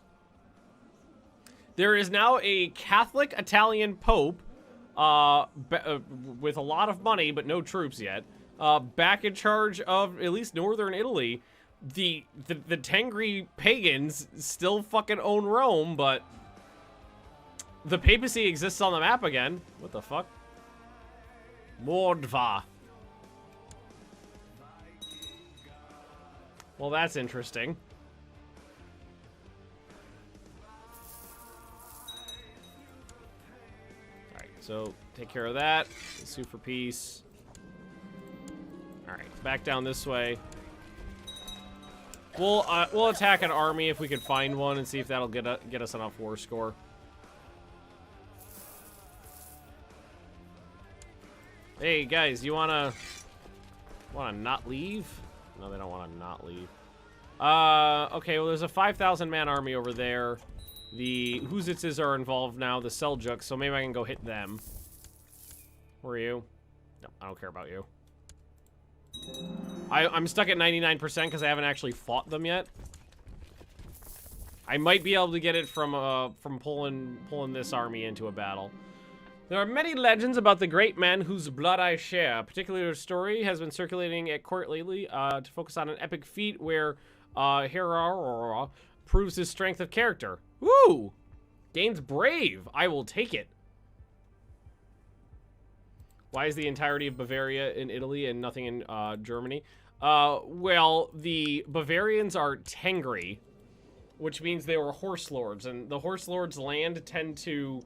There is now a Catholic Italian Pope with a lot of money, but no troops yet, back in charge of at least northern Italy. The Tengri pagans still fucking own Rome, but the papacy exists on the map again. What the fuck? Mordva. Well, that's interesting. Alright, so take care of that. Sue for peace. Alright, back down this way. We'll attack an army if we can find one and see if that'll get us enough war score. Hey guys, you wanna not leave? No, they don't wanna not leave. Okay, well there's a 5,000 man army over there. The Huzitzes are involved now, the Seljuks, so maybe I can go hit them. Where are you? No, I don't care about you. I'm stuck at 99% because I haven't actually fought them yet. I might be able to get it from pulling this army into a battle. There are many legends about the great men whose blood I share. A particular story has been circulating at court lately to focus on an epic feat where heir proves his strength of character. Woo! Gains brave. I will take it. Why is the entirety of Bavaria in Italy and nothing in Germany? Well, the Bavarians are Tengri, which means they were horse lords, and the horse lords' land tend to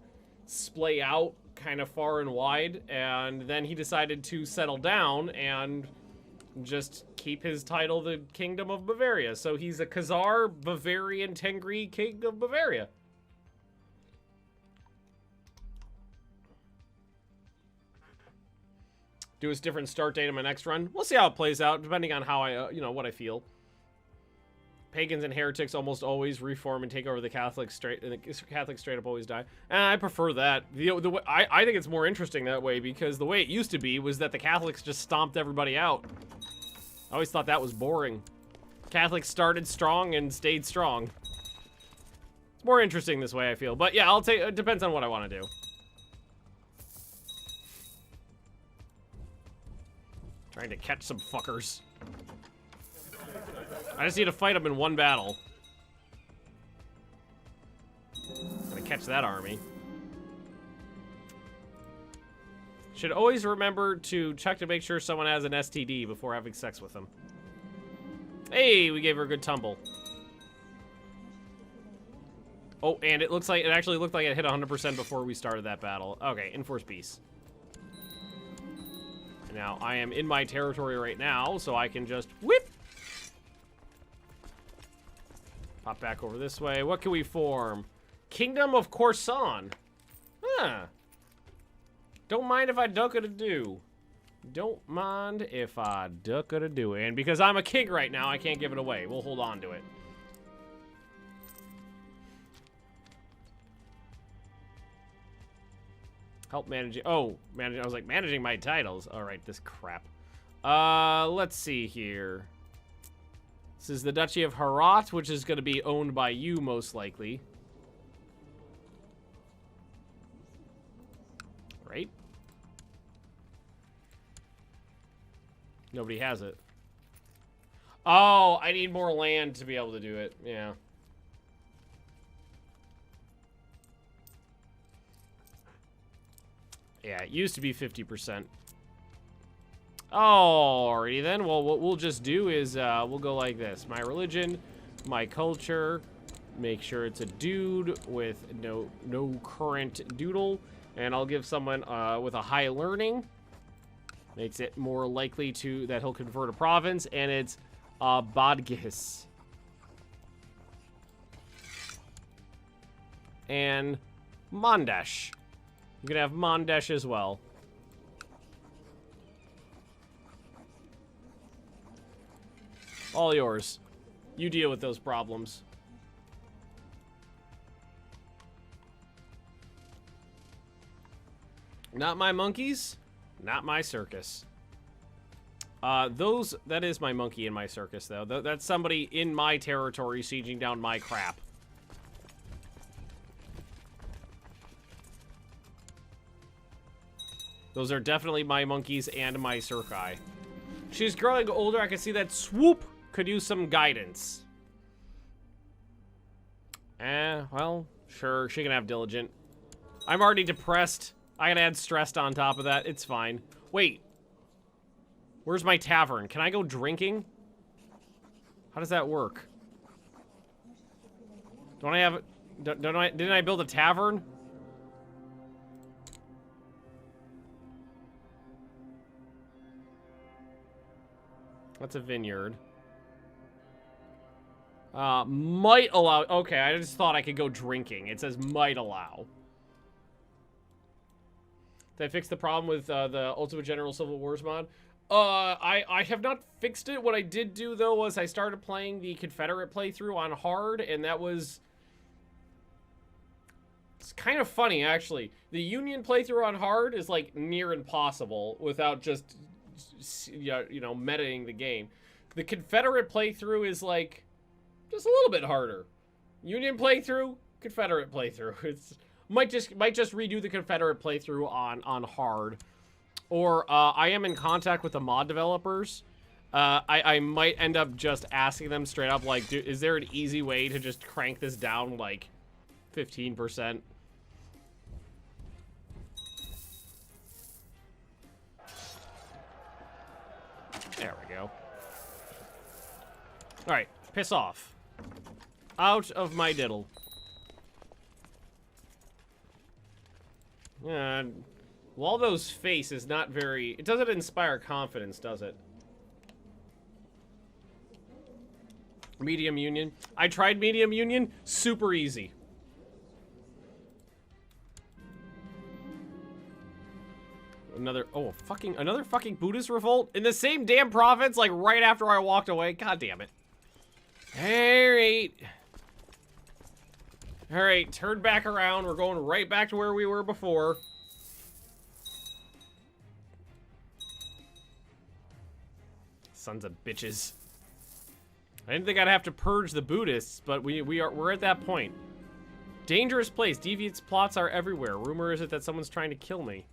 splay out kind of far and wide, and then he decided to settle down and just keep his title the Kingdom of Bavaria. So he's a Khazar Bavarian Tengri King of Bavaria. Do a different start date on my next run. We'll see how it plays out, depending on how I, what I feel. Pagans and heretics almost always reform and take over the Catholics straight, and the Catholics straight up always die. And I prefer that. I think it's more interesting that way, because the way it used to be was that the Catholics just stomped everybody out. I always thought that was boring. Catholics started strong and stayed strong. It's more interesting this way, I feel. But yeah, it depends on what I want to do. Trying to catch some fuckers. I just need to fight them in one battle. Gonna catch that army. Should always remember to check to make sure someone has an STD before having sex with them. Hey, we gave her a good tumble. Oh, and it looks like it actually looked like it hit 100% before we started that battle. Okay, enforce peace. Now I am in my territory right now, so I can just whip. Pop back over this way. What can we form? Kingdom of Corsan. Huh. Don't mind if I duck it a do. Don't mind if I duck it a do. And because I'm a king right now, I can't give it away. We'll hold on to it. Help managing. Oh, managing. I was like, managing my titles. All right, this crap. Let's see here. This is the Duchy of Herat, which is going to be owned by you, most likely. Right? Nobody has it. Oh, I need more land to be able to do it. Yeah. Yeah, it used to be 50%. Alrighty then. Well, what we'll just do is we'll go like this. My religion, my culture. Make sure it's a dude with no current doodle. And I'll give someone with a high learning. Makes it more likely that he'll convert a province. And it's Badgis. And Mondash. You can have Mondash as well. All yours. You deal with those problems. Not my monkeys. Not my circus. That is my monkey in my circus, though. That's somebody in my territory sieging down my crap. Those are definitely my monkeys and my circi. She's growing older. I can see that swoop could use some guidance. Well, sure. She can have diligent. I'm already depressed. I gotta add stressed on top of that. It's fine. Wait. Where's my tavern? Can I go drinking? How does that work? Don't I have... Didn't I build a tavern? That's a vineyard. Might allow... Okay, I just thought I could go drinking. It says might allow. Did I fix the problem with the Ultimate General Civil Wars mod? I have not fixed it. What I did do, though, was I started playing the Confederate playthrough on hard, and that was... It's kind of funny, actually. The Union playthrough on hard is, like, near impossible without just... you know, metaing the game. The Confederate playthrough is like just a little bit harder. Union playthrough, Confederate playthrough. It's might just redo the Confederate playthrough on hard. Or I am in contact with the mod developers. I might end up just asking them straight up, like, is there an easy way to just crank this down like 15%? There we go. Alright, piss off. Out of my diddle. Waldo's face is not very... It doesn't inspire confidence, does it? Medium Union. I tried Medium Union. Super easy. Another fucking Buddhist revolt in the same damn province, like right after I walked away. God damn it. Alright, turn back around. We're going right back to where we were before. Sons of bitches. I didn't think I'd have to purge the Buddhists, but we're at that point. Dangerous place. Devious plots are everywhere. Rumor is it that someone's trying to kill me.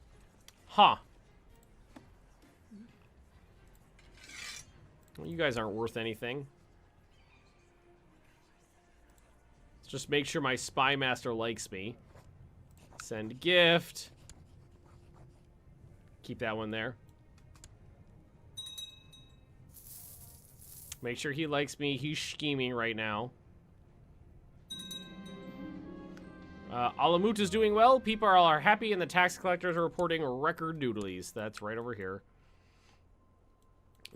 Huh. Well, you guys aren't worth anything. Let's just make sure my Spymaster likes me. Send gift. Keep that one there. Make sure he likes me. He's scheming right now. Alamut is doing well. People are happy, and the tax collectors are reporting record doodlies. That's right over here.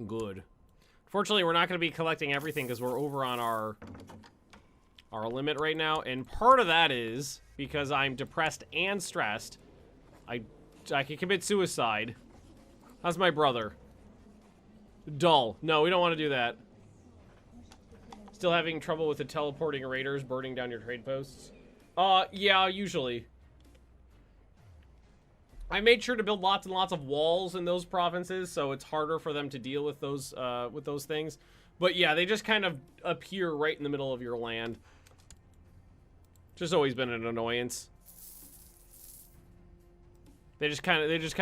Good. Fortunately, we're not going to be collecting everything because we're over on our limit right now, and part of that is because I'm depressed and stressed. I could commit suicide. How's my brother? Dull. No, we don't want to do that. Still having trouble with the teleporting raiders burning down your trade posts? Yeah, usually. I made sure to build lots and lots of walls in those provinces, so it's harder for them to deal with those things. But yeah, they just kind of appear right in the middle of your land. Just always been an annoyance. They just kind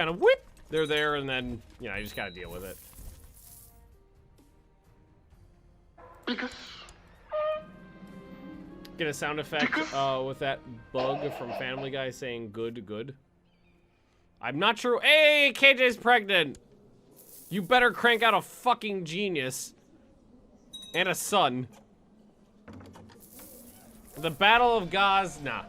of whip. They're there, and then you know, you just gotta deal with it. Get a sound effect with that bug from Family Guy saying good, good. I'm not sure. Hey, KJ's pregnant. You better crank out a fucking genius. And a son. The Battle of Gaz, nah.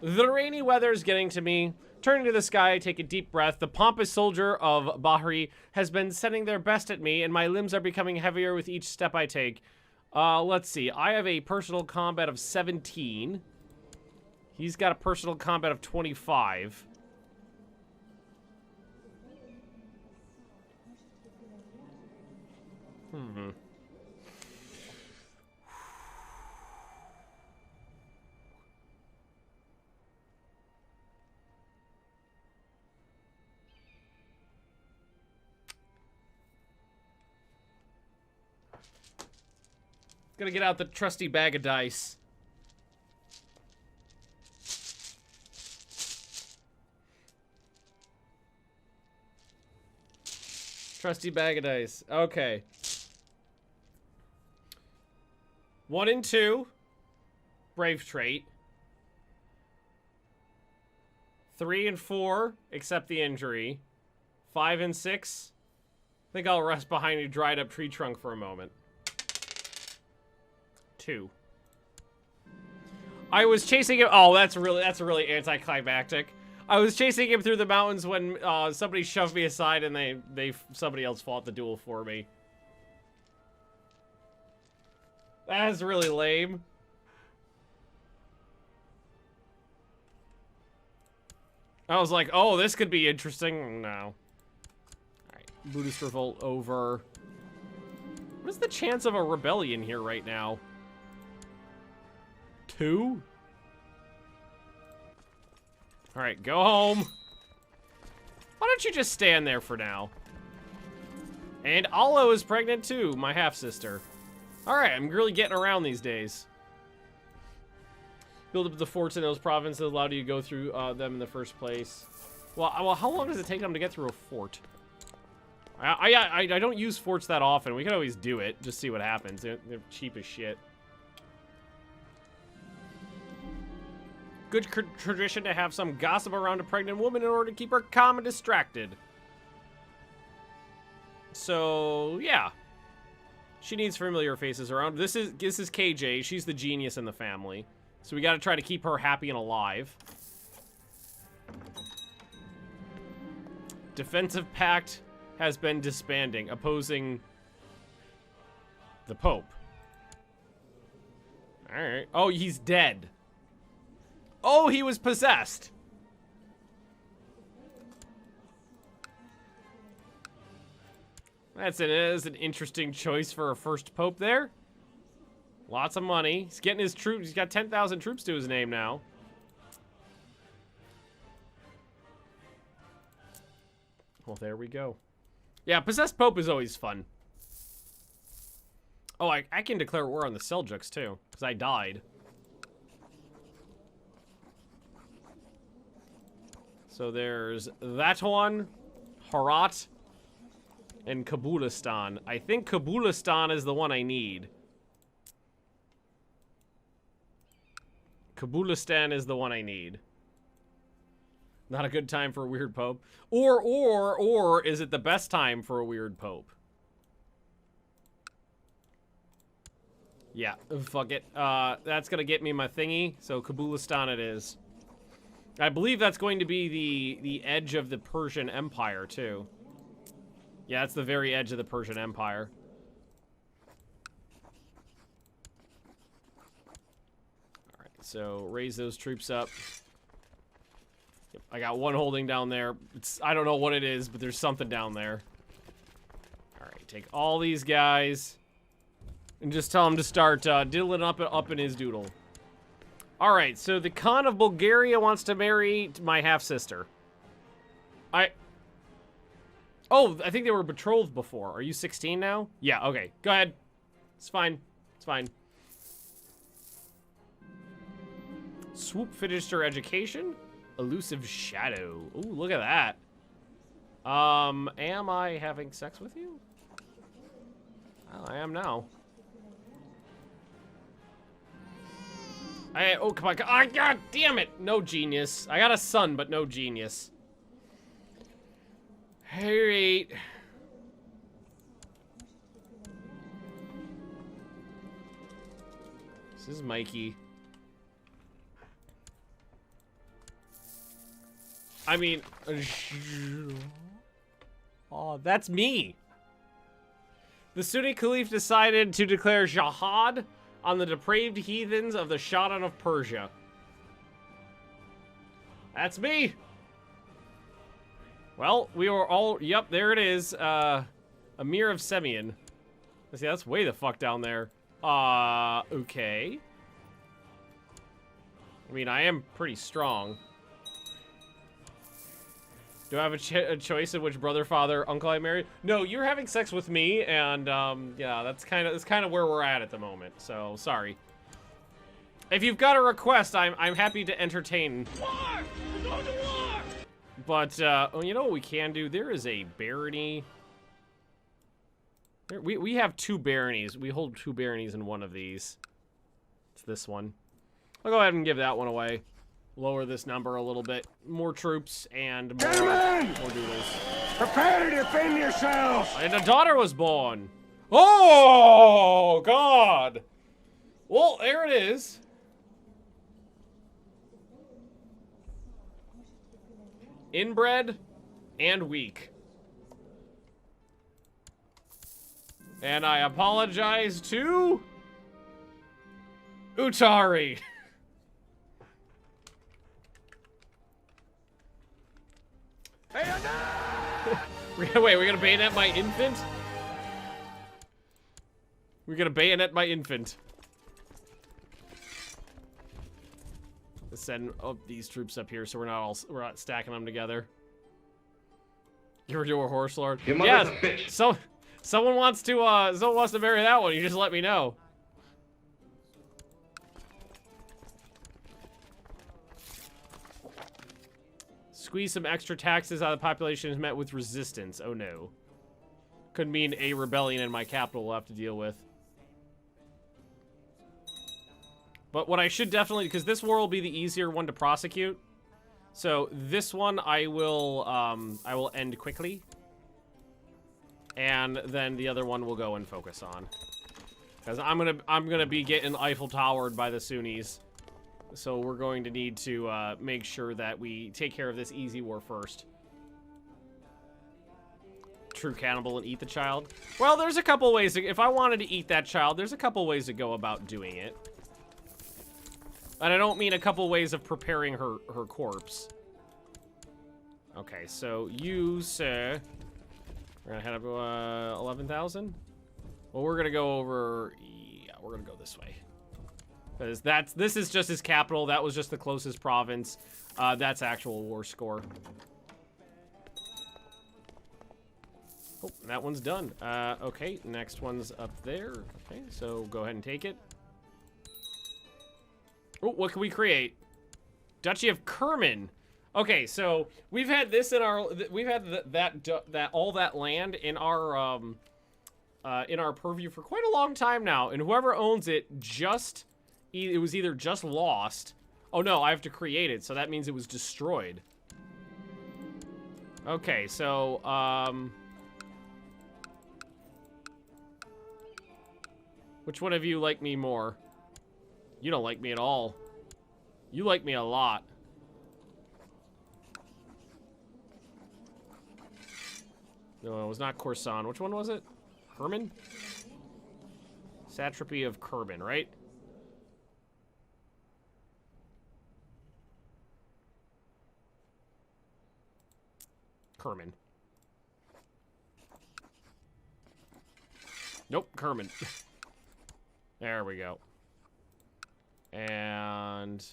The rainy weather is getting to me. Turning to the sky, I take a deep breath. The pompous soldier of Bahri has been sending their best at me, and my limbs are becoming heavier with each step I take. Let's see. I have a personal combat of 17. He's got a personal combat of 25. Gonna get out the trusty bag of dice. Trusty bag of dice. Okay. 1 and 2. Brave trait. 3 and 4. Accept the injury. 5 and 6. I think I'll rest behind a dried up tree trunk for a moment. 2. I was chasing him. Oh, that's really anticlimactic. I was chasing him through the mountains when somebody shoved me aside and somebody else fought the duel for me. That's really lame. I was like, oh, this could be interesting. No. Alright, Buddhist revolt over. What is the chance of a rebellion here right now? 2? Alright, go home. Why don't you just stand there for now? And Alo is pregnant too, my half-sister. Alright, I'm really getting around these days. Build up the forts in those provinces that allowed you to go through them in the first place. Well, how long does it take them to get through a fort? I don't use forts that often. We can always do it, just see what happens. They're cheap as shit. Good tradition to have some gossip around a pregnant woman in order to keep her calm and distracted. So, yeah. She needs familiar faces around. This is KJ. She's the genius in the family. So we gotta try to keep her happy and alive. Defensive pact has been disbanding, opposing the Pope. Alright. Oh, he's dead. Oh, he was possessed. That is an interesting choice for a first pope there. Lots of money. He's getting his troops. He's got 10,000 troops to his name now. Well, there we go. Yeah, possessed pope is always fun. Oh, I can declare war on the Seljuks too, because I died. So there's that one, Herat, and Kabulistan. I think Kabulistan is the one I need. Kabulistan is the one I need. Not a good time for a weird pope. Or is it the best time for a weird pope? Yeah, fuck it. That's gonna get me my thingy, so Kabulistan it is. I believe that's going to be the edge of the Persian Empire, too. Yeah, it's the very edge of the Persian Empire. Alright, so raise those troops up. Yep, I got one holding down there. I don't know what it is, but there's something down there. Alright, take all these guys. And just tell him to start diddling up in his doodle. Alright, so the Khan of Bulgaria wants to marry my half-sister. Oh, I think they were betrothed before. Are you 16 now? Yeah, okay. Go ahead. It's fine. It's fine. Swoop finished her education. Elusive shadow. Ooh, look at that. Am I having sex with you? Oh, I am now. Oh, come on. Oh, God damn it. No genius. I got a son, but no genius. Alright. This is Mikey. I mean... Oh, that's me. The Sunni Caliph decided to declare jihad on the depraved heathens of the Shah of Persia. That's me. Well, we were all... Yep, there it is. Emir of Semyon. See, that's way the fuck down there. Okay. I mean, I am pretty strong. Do I have a choice of which brother, father, uncle I marry? No, you're having sex with me, and yeah, that's kind of where we're at the moment. So sorry. If you've got a request, I'm happy to entertain. War! We're going to war! But oh, you know what we can do? There is a barony. We have 2 baronies. We hold 2 baronies in one of these. It's this one. I'll go ahead and give that one away. Lower this number a little bit. More troops and more doodles. Prepare to defend yourselves! And a daughter was born. Oh, God. Well, there it is. Inbred and weak. And I apologize to Utari. Wait, we're gonna bayonet my infant? We're gonna bayonet my infant. Let's send these troops up here so we're not stacking them together. You ever do a horse lord? Yes. So someone wants to marry that one. You just let me know. Squeeze some extra taxes out of the population is met with resistance. Oh no. Could mean a rebellion in my capital we'll have to deal with. But what I should definitely, because this war will be the easier one to prosecute. So this one I will end quickly. And then the other one we'll go and focus on. Because I'm gonna be getting Eiffel Towered by the Sunnis. So we're going to need to make sure that we take care of this easy war first. True cannibal and eat the child? Well, there's a couple ways. If I wanted to eat that child, there's a couple ways to go about doing it. And I don't mean a couple ways of preparing her corpse. Okay, so you, sir... We're gonna head up 11,000? Well, we're gonna go over... Yeah, we're gonna go this way. Because this is just his capital. That was just the closest province. That's actual war score. Oh, that one's done. Okay, next one's up there. Okay, so go ahead and take it. Oh, what can we create? Duchy of Kerman. Okay, so we've had this in our... We've had all that land in our purview for quite a long time now. And whoever owns it just... It was either just lost. Oh no, I have to create it, so that means it was destroyed. Okay, so, which one of you like me more? You don't like me at all. You like me a lot. No, it was not Corsan. Which one was it? Herman? Satrapy of Kerman, right? Kerman. Nope, Kerman. There we go. And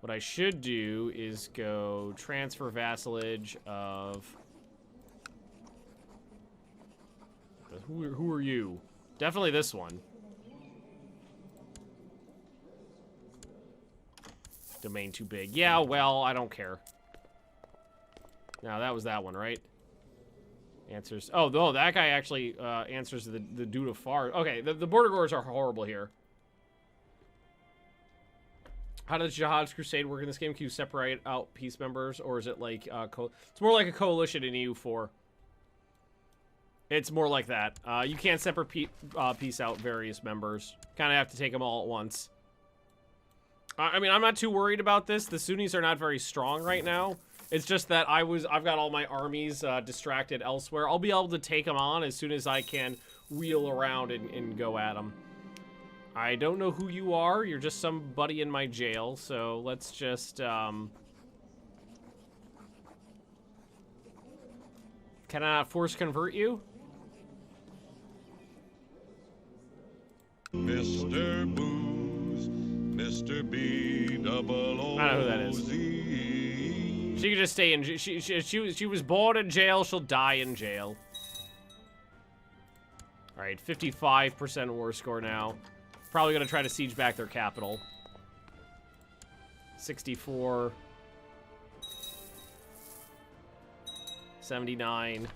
what I should do is go transfer vassalage of... Who are you? Definitely this one. Domain too big. Yeah, well, I don't care. Now, that was that one, right? Answers. Oh, no, that guy actually answers the dude of far. Okay, the border guards are horrible here. How does Jihad's Crusade work in this game? Can you separate out peace members, or is it like it's more like a coalition in EU4. It's more like that. You can't separate peace out various members. Kind of have to take them all at once. I mean, I'm not too worried about this. The Sunnis are not very strong right now. It's just that I've got all my armies distracted elsewhere. I'll be able to take them on as soon as I can wheel around and go at them. I don't know who you are. You're just somebody in my jail. So let's just... Can I force convert you? Mr. Booze, Mr. B double O. I don't know who that is. She could just stay in. She was born in jail. She'll die in jail. All right, 55% war score now. Probably gonna try to siege back their capital. 64. 79.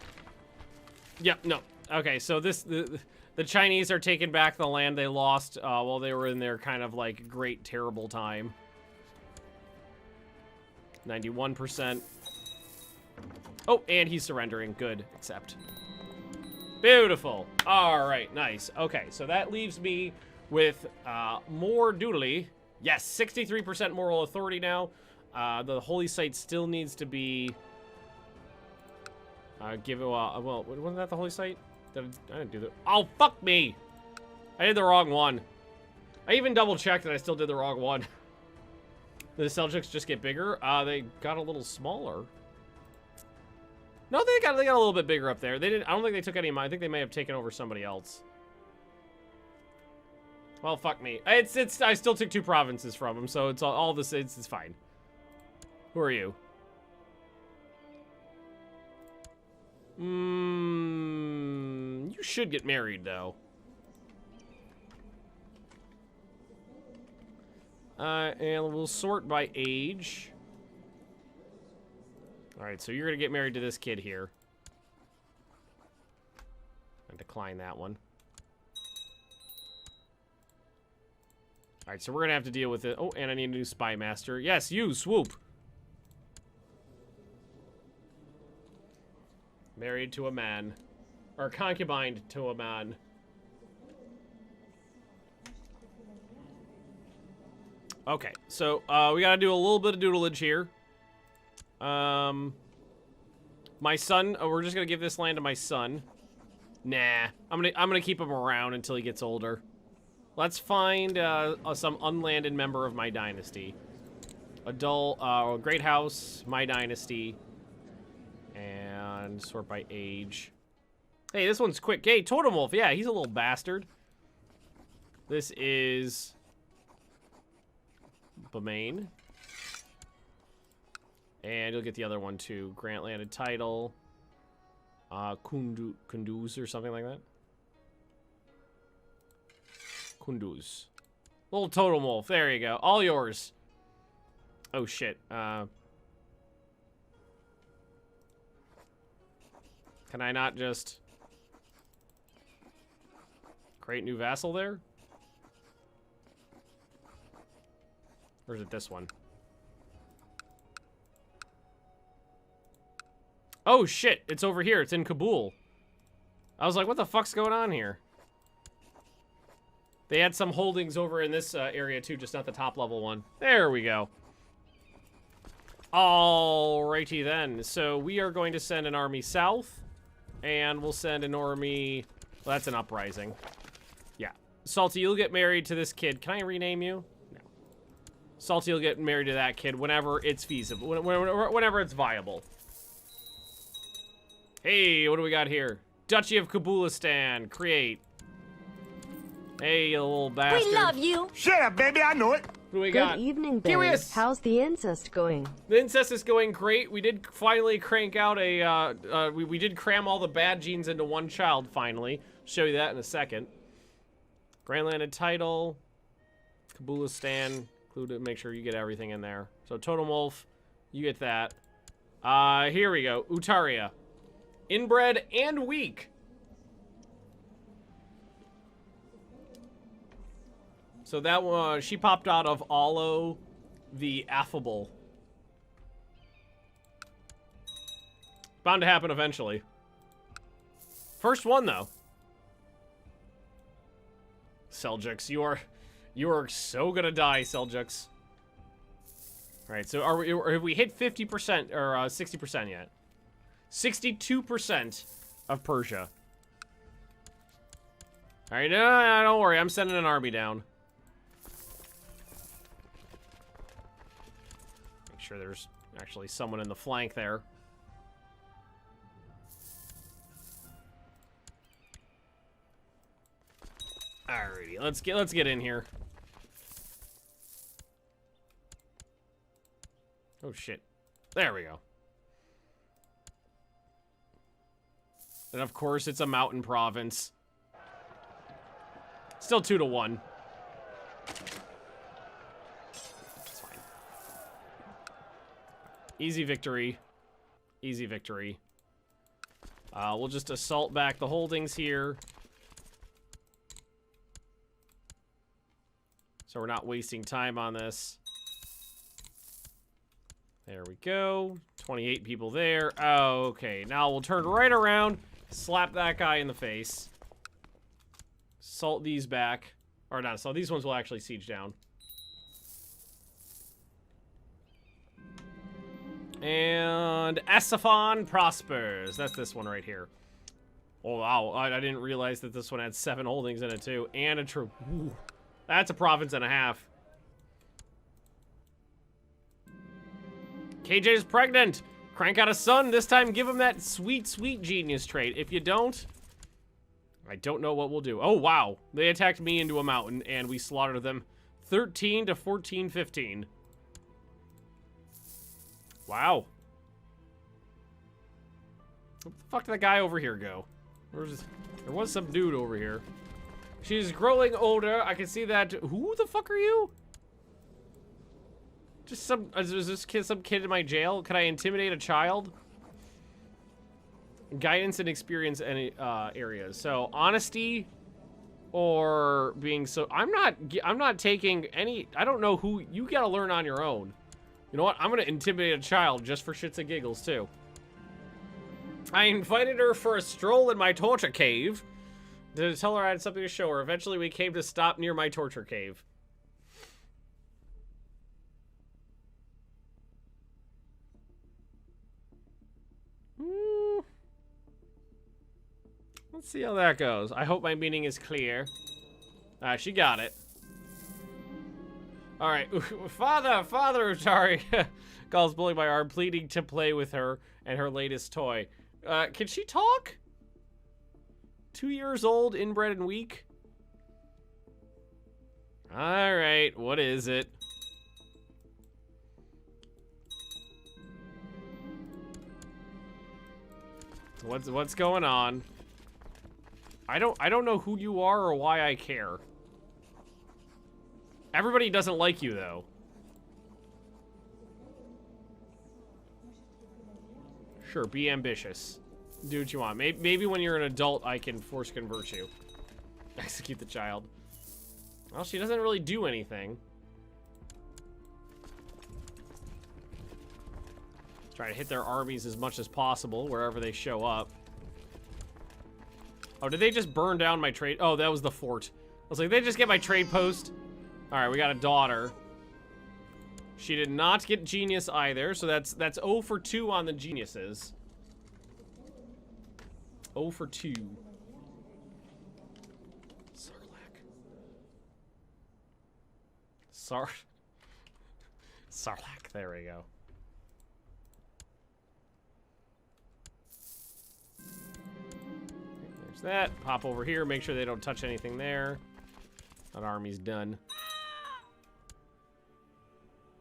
Yep, no. Okay, so the Chinese are taking back the land they lost while they were in their kind of like great terrible time. 91%. Oh, and he's surrendering. Good. Accept. Beautiful. All right, nice. Okay, so that leaves me with more doodly. Yes, 63% moral authority now. The holy site still needs to be... give it well, wasn't that the holy site? I didn't do that. Oh, fuck me! I did the wrong one. I even double-checked and I still did the wrong one. Did the Seljuks just get bigger? They got a little smaller. No, they got a little bit bigger up there. They didn't. I don't think they took any of mine. I think they may have taken over somebody else. Well, fuck me. I still took 2 provinces from them, so it's all this. It's fine. Who are you? You should get married, though. And we'll sort by age. Alright, so you're gonna get married to this kid here. I decline that one. Alright, so we're gonna have to deal with it. Oh, and I need a new Spymaster. Yes, you, swoop! Married to a man. Or concubined to a man. Okay, so we gotta do a little bit of doodleage here. My son, we're just gonna give this land to my son. Nah, I'm gonna keep him around until he gets older. Let's find some unlanded member of my dynasty. Adult, great house, my dynasty. And sort by age. Hey, this one's quick. Hey, Totem Wolf. Yeah, he's a little bastard. This is Bemain. And you'll get the other one too. Grant landed title. Kunduz or something like that. Kunduz. Little Totem Wolf. There you go. All yours. Oh, shit. Can I not just create new vassal there? Or is it this one? Oh, shit. It's over here. It's in Kabul. I was like, what the fuck's going on here? They had some holdings over in this area, too, just not the top level one. There we go. Alrighty, then. So we are going to send an army south. And we'll send an army. Well, that's an uprising. Yeah. Salty, you'll get married to this kid. Can I rename you? No. Salty will get married to that kid whenever it's feasible. Whenever it's viable. Hey, what do we got here? Duchy of Kabulistan. Create. Hey, you little bastard. We love you. Shut up, baby, I know it. What do we Good got? evening, Curious. Billy. How's the incest going? The incest is going great. We did finally crank out a, we did cram all the bad genes into one child, finally. Show you that in a second. Grand Landed title. Kabulistan. Include, make sure you get everything in there. So Totem Wolf, you get that. Here we go. Utaria. Inbred and weak. So that one, she popped out of Allo the Affable. Bound to happen eventually. First one, though. Seljuks, you are so gonna die, Seljuks. All right, so have we hit 50% or 60% yet? 62% of Persia. All right, no, don't worry. I'm sending an army down. Make sure there's actually someone in the flank there. Alrighty, let's get in here. Oh shit. There we go. And of course, it's a mountain province. Still 2-1. It's fine. Easy victory. Easy victory. We'll just assault back the holdings here. So we're not wasting time on this. There we go. 28 people there. Oh, okay. Now we'll turn right around. Slap that guy in the face. Salt these back. Or not, so these ones will actually siege down. And Asafan prospers. That's this one right here. Oh, wow. I didn't realize that this one had 7 holdings in it, too. And a troop. Ooh, that's a province and a half. KJ's pregnant. Crank out a son. This time, give him that sweet, sweet genius trait. If you don't, I don't know what we'll do. Oh, wow. They attacked me into a mountain, and we slaughtered them 13 to 14, 15. Wow. Where the fuck did that guy over here go? There was some dude over here. She's growing older. I can see that. Who the fuck are you? Just is this kid, some kid in my jail? Can I intimidate a child? Guidance and experience any areas. So honesty or being so. I'm not taking any. I don't know who. You gotta learn on your own. You know what? I'm gonna intimidate a child just for shits and giggles too. I invited her for a stroll in my torture cave to tell her I had something to show her. Eventually, we came to stop near my torture cave. Let's see how that goes. I hope my meaning is clear. She got it. All right, father, sorry. Calls pulling my arm, pleading to play with her and her latest toy. Can she talk? 2 years old, inbred and weak. All right, what is it? What's going on? I don't know who you are or why I care. Everybody doesn't like you though. Sure, be ambitious. Do what you want. Maybe when you're an adult, I can force convert you. Execute the child. Well, she doesn't really do anything. Try to hit their armies as much as possible wherever they show up. Oh, did they just burn down my trade? Oh, that was the fort. I was like, they just get my trade post. All right, we got a daughter. She did not get genius either, so that's 0 for 2 on the geniuses. 0 for 2. Sarlacc, there we go. There's that. Pop over here, make sure they don't touch anything there. That army's done.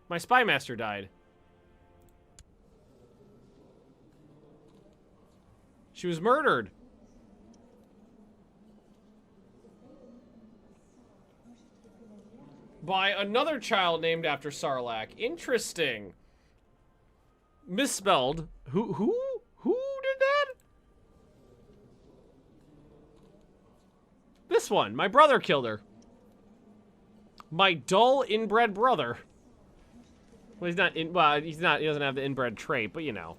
My Spymaster died. She was murdered. By another child named after Sarlacc. Interesting. Misspelled. Who did that? This one. My brother killed her. My dull inbred brother. Well, he doesn't have the inbred trait, but you know.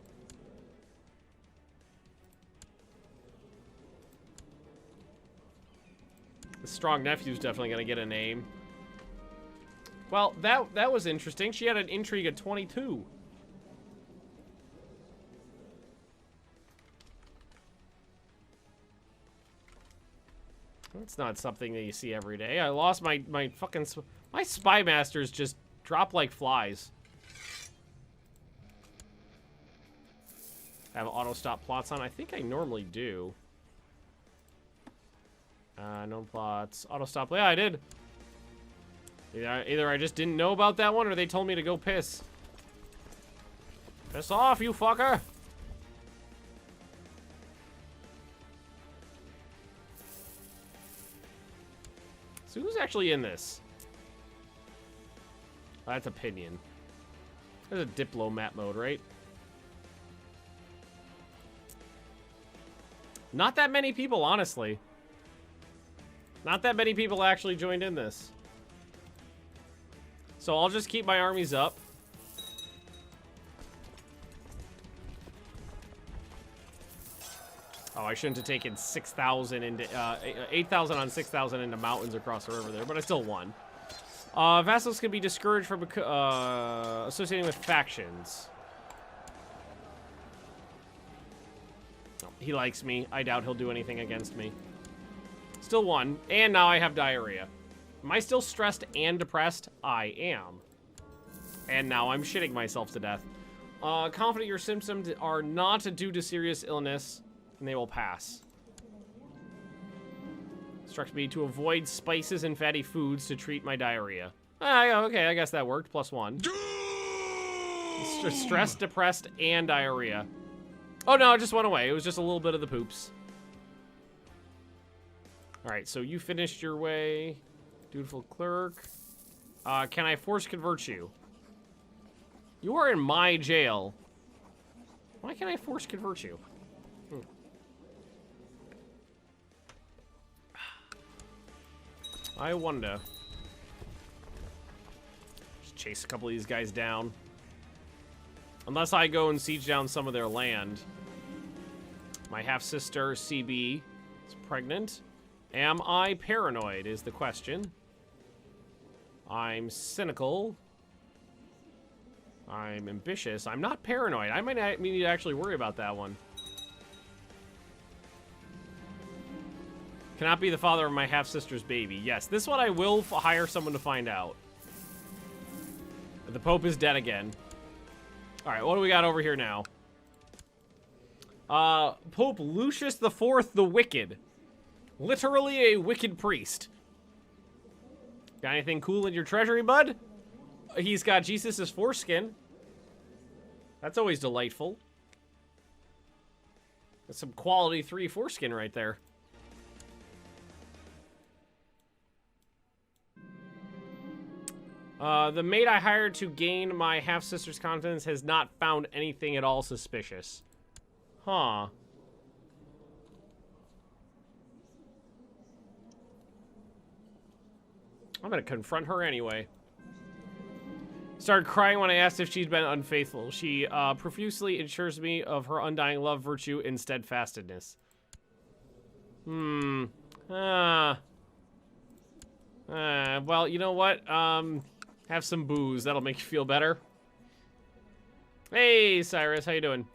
The strong nephew's definitely gonna get a name. Well, that was interesting. She had an intrigue at 22. That's not something that you see every day. I lost my fucking... My Spymasters just drop like flies. Have auto stop plots on? I think I normally do. No plots. Auto stop. Yeah, I did. Either I just didn't know about that one or they told me to go piss. Piss off, you fucker! So who's actually in this? Oh, that's opinion. There's a diplomat mode, right? Not that many people, honestly. Not that many people actually joined in this. So I'll just keep my armies up. Oh, I shouldn't have taken 6,000 into 8,000 on 6,000 into mountains across the river there, but I still won. Vassals can be discouraged from associating with factions. Oh, he likes me. I doubt he'll do anything against me. Still won, and now I have diarrhea. Am I still stressed and depressed? I am. And now I'm shitting myself to death. Confident your symptoms are not due to serious illness, and they will pass. Instructs me to avoid spices and fatty foods to treat my diarrhea. Okay, I guess that worked. +1. Stressed, depressed, and diarrhea. Oh no, it just went away. It was just a little bit of the poops. Alright, so you finished your way. Dutiful clerk. Can I force convert you? You are in my jail. Why can't I force convert you? I wonder. Just chase a couple of these guys down. Unless I go and siege down some of their land. My half-sister, CB, is pregnant. Am I paranoid, is the question. I'm cynical. I'm ambitious. I'm not paranoid. I might need to actually worry about that one. Cannot be the father of my half-sister's baby. Yes, this one I will hire someone to find out. The Pope is dead again. Alright, what do we got over here now? Pope Lucius IV the Wicked. Literally a wicked priest. Got anything cool in your treasury, bud? He's got Jesus' foreskin. That's always delightful. That's some quality 3 foreskin right there. The maid I hired to gain my half-sister's confidence has not found anything at all suspicious. Huh. I'm gonna confront her anyway. Started crying when I asked if she'd been unfaithful. She profusely assures me of her undying love, virtue, and steadfastness. Well, you know what? Have some booze. That'll make you feel better. Hey, Cyrus. How you doing?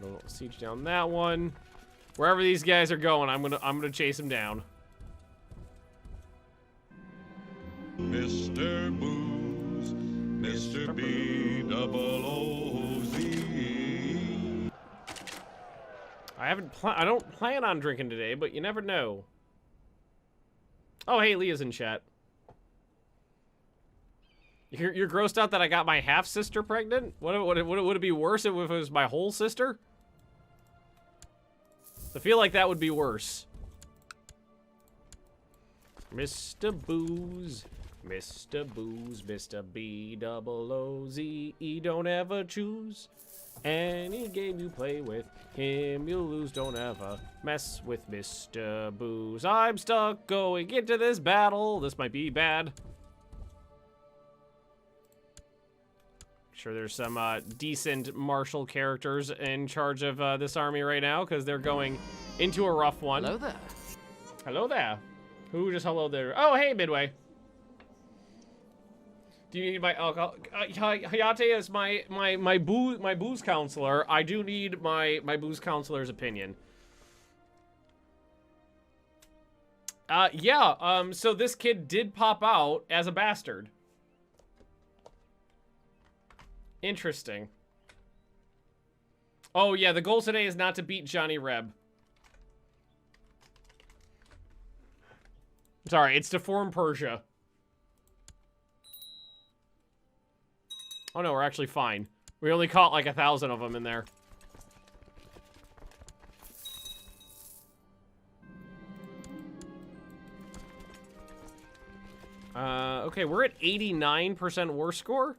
I'm gonna siege down that one. Wherever these guys are going, I'm gonna chase them down. Mr. Booze, Mr. B-double-O-Z. I don't plan on drinking today, but you never know. Oh, hey, Leah's in chat. You're grossed out that I got my half-sister pregnant? Would it be worse if it was my whole sister? I feel like that would be worse. Mr. Booze, Mr. Booze, Mr. B-double-O-Z-E, don't ever choose any game you play with him, you'll lose. Don't ever mess with Mr. Booze. I'm stuck going into this battle. This might be bad. Sure, there's some decent martial characters in charge of this army right now because they're going into a rough one. Hello there. Hello there. Who just hello there? Oh, hey, Midway. Do you need my alcohol? Hayate is my booze counselor. I do need my booze counselor's opinion. Yeah. So this kid did pop out as a bastard. Interesting. Oh, yeah, the goal today is not to beat Johnny Reb. Sorry, it's to form Persia. Oh, no, we're actually fine. We only caught like 1,000 of them in there. Okay, we're at 89% war score.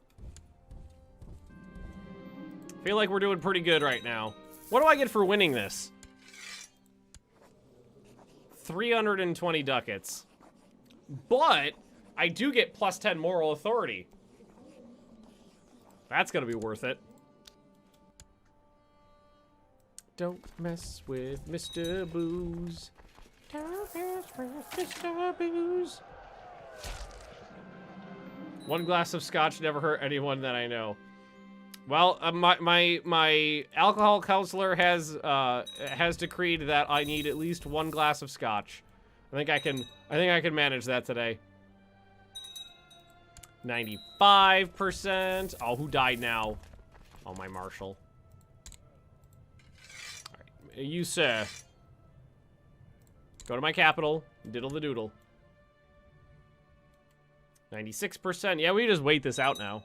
Feel like we're doing pretty good right now. What do I get for winning this? 320 ducats. But I do get plus 10 moral authority. That's gonna be worth it. Don't mess with Mr. Booze. Don't mess with Mr. Booze. One glass of scotch never hurt anyone that I know. Well, my alcohol counselor has decreed that I need at least one glass of scotch. I think I can manage that today. 95%. Oh, who died now? Oh, my marshal. All right, you sir. Go to my capital. Diddle the doodle. 96%. Yeah, we just wait this out now.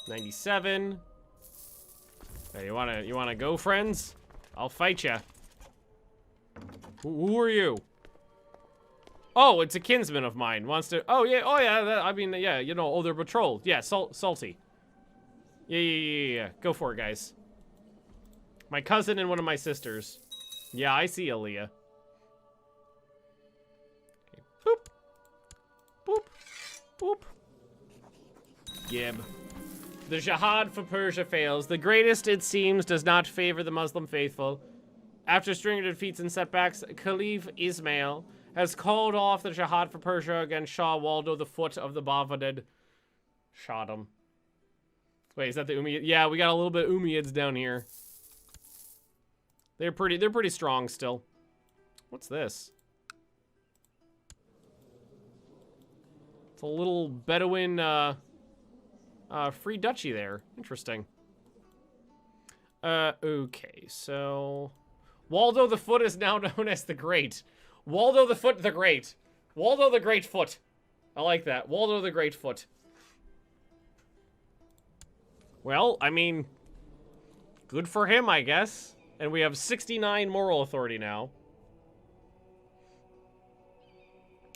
97. Hey, you wanna go, friends? I'll fight ya. Who are you? Oh, it's a kinsman of mine. Wants to. Oh yeah. Oh yeah. I mean, yeah. You know. Oh, they're betrothed. Yeah. Salty. Yeah. Go for it, guys. My cousin and one of my sisters. Yeah, I see Aaliyah. Okay. Boop. Boop. Boop. Gib. The jihad for Persia fails. The greatest, it seems, does not favor the Muslim faithful. After a string of defeats and setbacks, Caliph Ismail has called off the jihad for Persia against Shah Waldo, the foot of the Bavadid. Shot him. Wait, is that the Umayyad? Yeah, we got a little bit of Umayyads down here. They're pretty strong still. What's this? It's a little Bedouin, free duchy there. Interesting. Okay, so Waldo the Foot is now known as the Great. Waldo the Foot the Great. Waldo the Great Foot. I like that. Waldo the Great Foot. Well, I mean, good for him, I guess. And we have 69 moral authority now.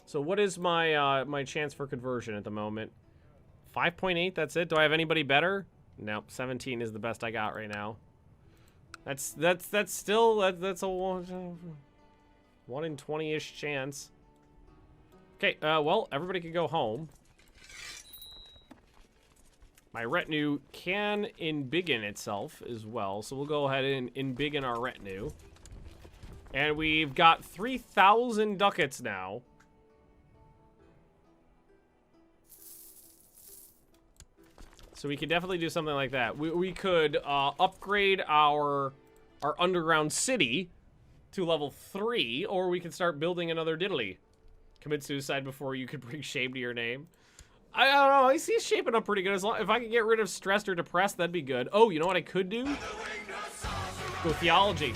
So what is my my chance for conversion at the moment? 5.8, that's it. Do I have anybody better? Nope, 17 is the best I got right now. That's still that's a 1 in 20-ish chance. Okay, well, everybody can go home. My retinue can embiggen itself as well, so we'll go ahead and embiggen our retinue. And we've got 3,000 ducats now. So we could definitely do something like that. We could upgrade our underground city to level 3, or we could start building another diddly. Commit suicide before you could bring shame to your name. I don't know. I see it shaping up pretty good. As long if I could get rid of stressed or depressed, that'd be good. Oh, you know what I could do? Go theology.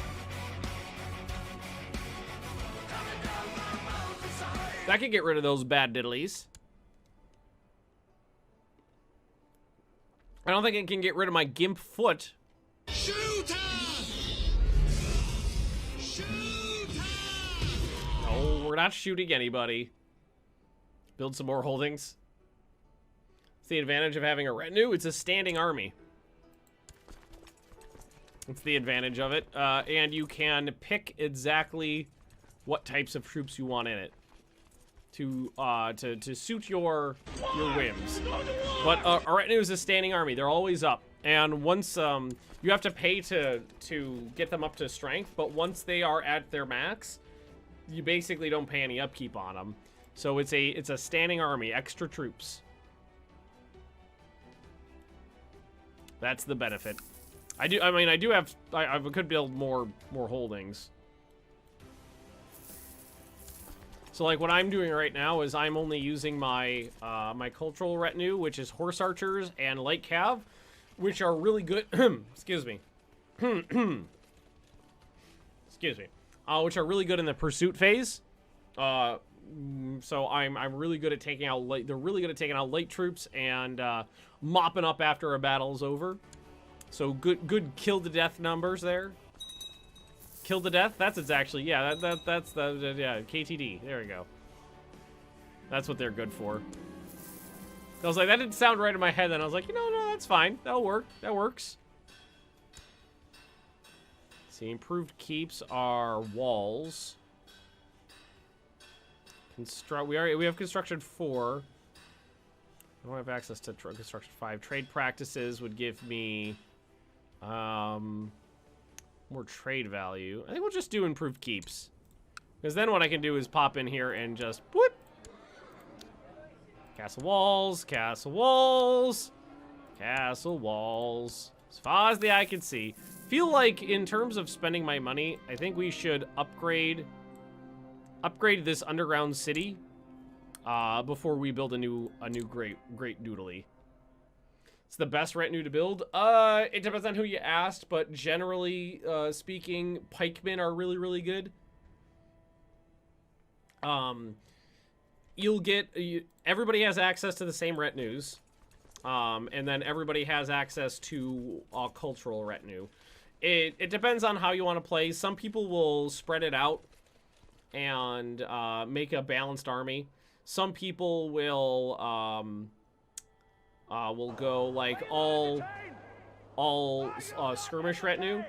That could get rid of those bad diddlies. I don't think it can get rid of my gimp foot. No, we're not shooting anybody. Build some more holdings. It's the advantage of having a retinue. It's a standing army. It's the advantage of it. And you can pick exactly what types of troops you want in it to suit your whims. But a retinue is a standing army. They're always up. And once you have to pay to get them up to strength, but once they are at their max, you basically don't pay any upkeep on them. So it's a standing army, extra troops. That's the benefit. I could build more holdings. So like what I'm doing right now is I'm only using my my cultural retinue, which is horse archers and light cav, which are really good. Excuse me. Excuse me. Which are really good in the pursuit phase. So I'm really good at taking out light. They're really good at taking out light troops and mopping up after a battle's over. So good kill to death numbers there. Kill to death. That's it's actually that's KTD. There we go. That's what they're good for. I was like, that didn't sound right in my head. Then I was like, no, that's fine. That'll work. That works. See, improved keeps are walls. We have construction 4. I don't have access to construction 5. Trade practices would give me more trade value. I think we'll just do improved keeps, because then what I can do is pop in here and just whoop. Castle walls, castle walls, castle walls. As far as the eye can see. Feel like in terms of spending my money, I think we should upgrade this underground city before we build a new great doodly. It's the best retinue to build. It depends on who you asked, but generally speaking, pikemen are really good. Everybody has access to the same retinues, and then everybody has access to a cultural retinue. It depends on how you want to play. Some people will spread it out and make a balanced army. Some people will go like all skirmish retinue.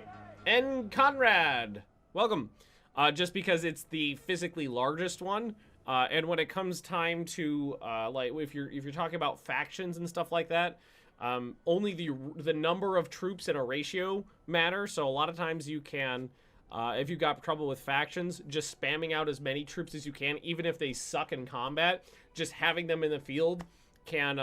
And Conrad, welcome. Just because it's the physically largest one, and when it comes time to like if you're talking about factions and stuff like that, only the number of troops in a ratio matter. So a lot of times you can. If you got trouble with factions, just spamming out as many troops as you can, even if they suck in combat, just having them in the field can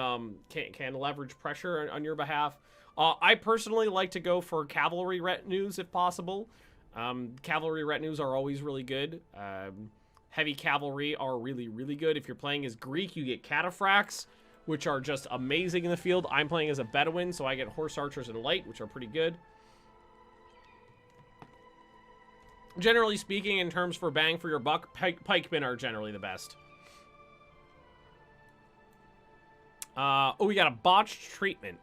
leverage pressure on your behalf. I personally like to go for cavalry retinues if possible. Cavalry retinues are always really good. Heavy cavalry are really good. If you're playing as Greek, you get cataphracts, which are just amazing in the field. I'm playing as a Bedouin, so I get horse archers and light, which are pretty good. Generally speaking, in terms for bang for your buck, pikemen are generally the best. We got a botched treatment.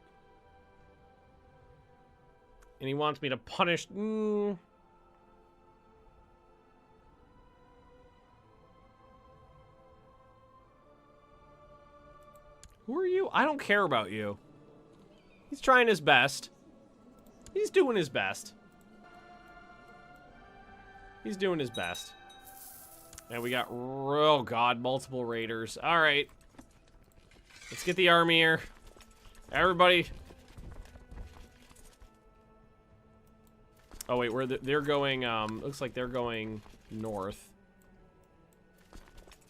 And he wants me to punish... Who are you? I don't care about you. He's trying his best. He's doing his best. He's doing his best. And we got, oh god, multiple raiders. All right. Let's get the army here. Everybody. Oh, wait, they're going, looks like they're going north.